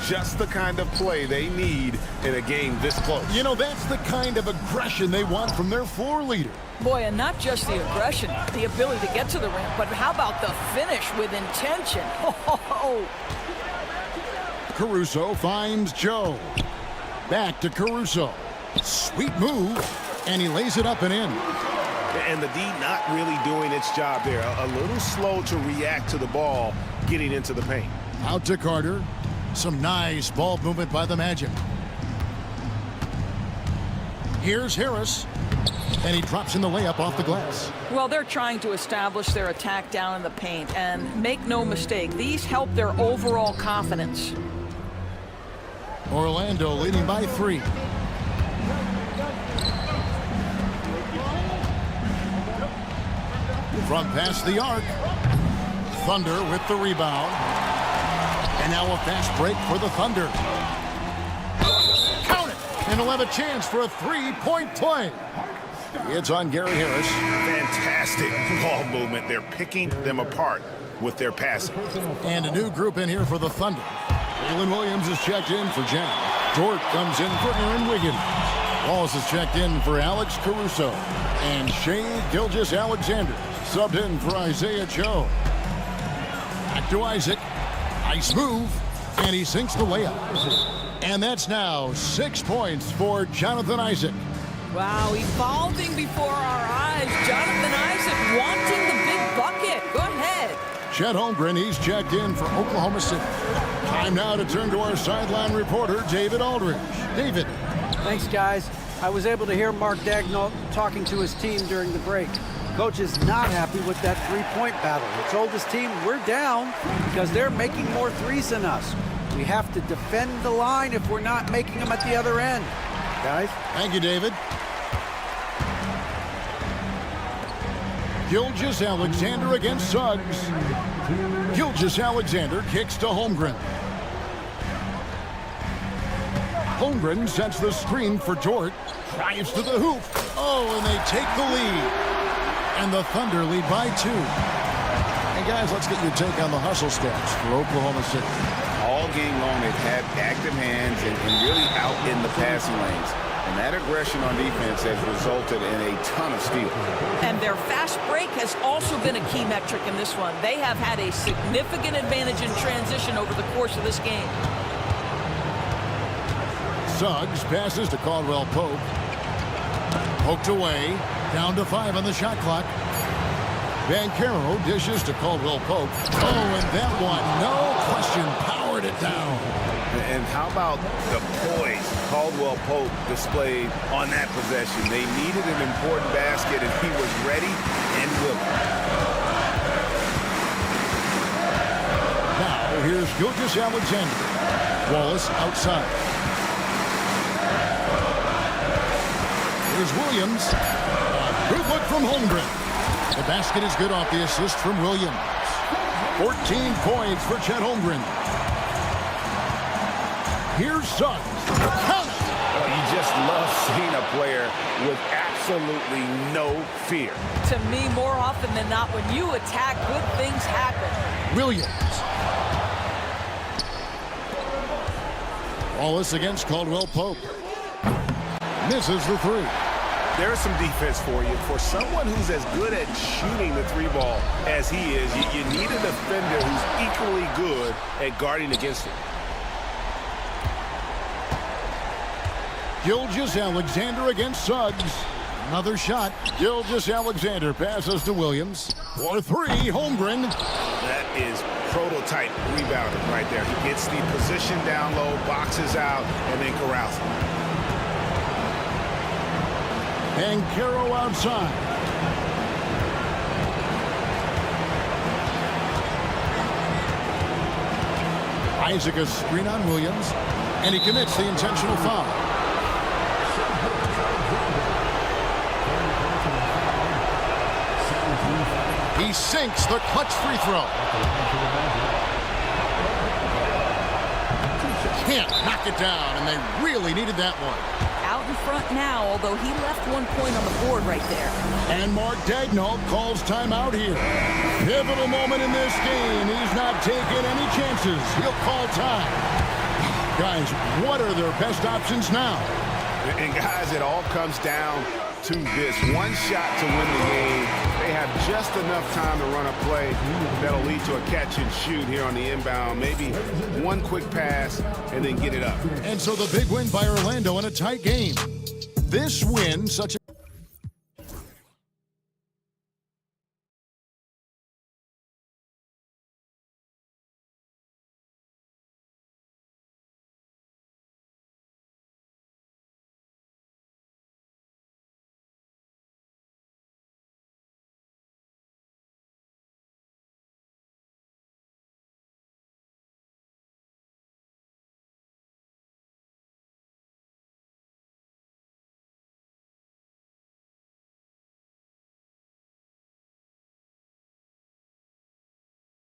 Just the kind of play they need in a game this close. You know, that's the kind of aggression they want from their floor leader. Boy, and not just the aggression, the ability to get to the rim, but how about the finish with intention? Oh. Caruso finds Joe. Back to Caruso. Sweet move, and he lays it up and in. And the D not really doing its job there. A little slow to react to the ball getting into the paint. Out to Carter. Some nice ball movement by the Magic. Here's Harris. And he drops in the layup off the glass. Well, they're trying to establish their attack down in the paint. And make no mistake, these help their overall confidence. Orlando leading by 3. From past the arc. Thunder with the rebound. And now a fast break for the Thunder. Count it! And he'll have a chance for a 3-point play. It's on Gary Harris. Fantastic ball movement. They're picking them apart with their passing. And a new group in here for the Thunder. Jalen Williams is checked in for Jen. Dort comes in for Aaron Wiggins. Wallace is checked in for Alex Caruso. And Shea Gilgeous-Alexander subbed in for Isaiah Joe. Back to Isaac. Nice move. And he sinks the layup. And that's now 6 points for Jonathan Isaac. Wow, evolving before our eyes. Jonathan Isaac wanting the big bucket. Go ahead. Chet Holmgren, he's checked in for Oklahoma City. Time now to turn to our sideline reporter, David Aldridge. David. Thanks, guys. I was able to hear Mark Daigneault talking to his team during the break. Coach is not happy with that three-point battle. He told his team, we're down because they're making more threes than us. We have to defend the line if we're not making them at the other end. Guys? Thank you, David. Gilgeous-Alexander against Suggs. Gilgeous-Alexander kicks to Holmgren. Holmgren sets the screen for Dort. Drives to the hoop. Oh, and they take the lead. And the Thunder lead by 2. Hey, guys, let's get your take on the hustle stats for Oklahoma City. All game long, they've had active hands and really out in the passing lanes. And that aggression on defense has resulted in a ton of steals. And their fast break has also been a key metric in this one. They have had a significant advantage in transition over the course of this game. Suggs passes to Caldwell Pope. Poked away. Down to 5 on the shot clock. Banchero dishes to Caldwell Pope. Oh, and that one, no question, powered it down. And how about the poise Caldwell Pope displayed on that possession? They needed an important basket, and he was ready and willing. Now, here's Gilgeous-Alexander. Wallace outside. Here's Williams. Good look from Holmgren. The basket is good off the assist from Williams. 14 points for Chet Holmgren. Here's Suggs. Count it! You just love seeing a player with absolutely no fear. To me, more often than not, when you attack, good things happen. Williams. Wallace against Caldwell Pope. misses the three. There's some defense for you. For someone who's as good at shooting the three ball as he is, you need a defender who's equally good at guarding against it. Gilgeous-Alexander against Suggs. Another shot. Gilgeous-Alexander passes to Williams. For three, Holmgren. That is prototype rebounder right there. He gets the position down low, boxes out, and then corrals it. And Caro outside. Isaac a screen on Williams, and he commits the intentional foul. He sinks the clutch free throw. Can't knock it down, and they really needed that one. Out in front now, although he left 1 point on the board right there. And Mark Daigneault calls timeout here. Pivotal moment in this game. He's not taking any chances. He'll call time. Guys, what are their best options now? And guys, it all comes down to this. One shot to win the game. They have just enough time to run a play that'll lead to a catch and shoot here on the inbound. Maybe one quick pass and then get it up. And so the big win by Orlando in a tight game. This win, such a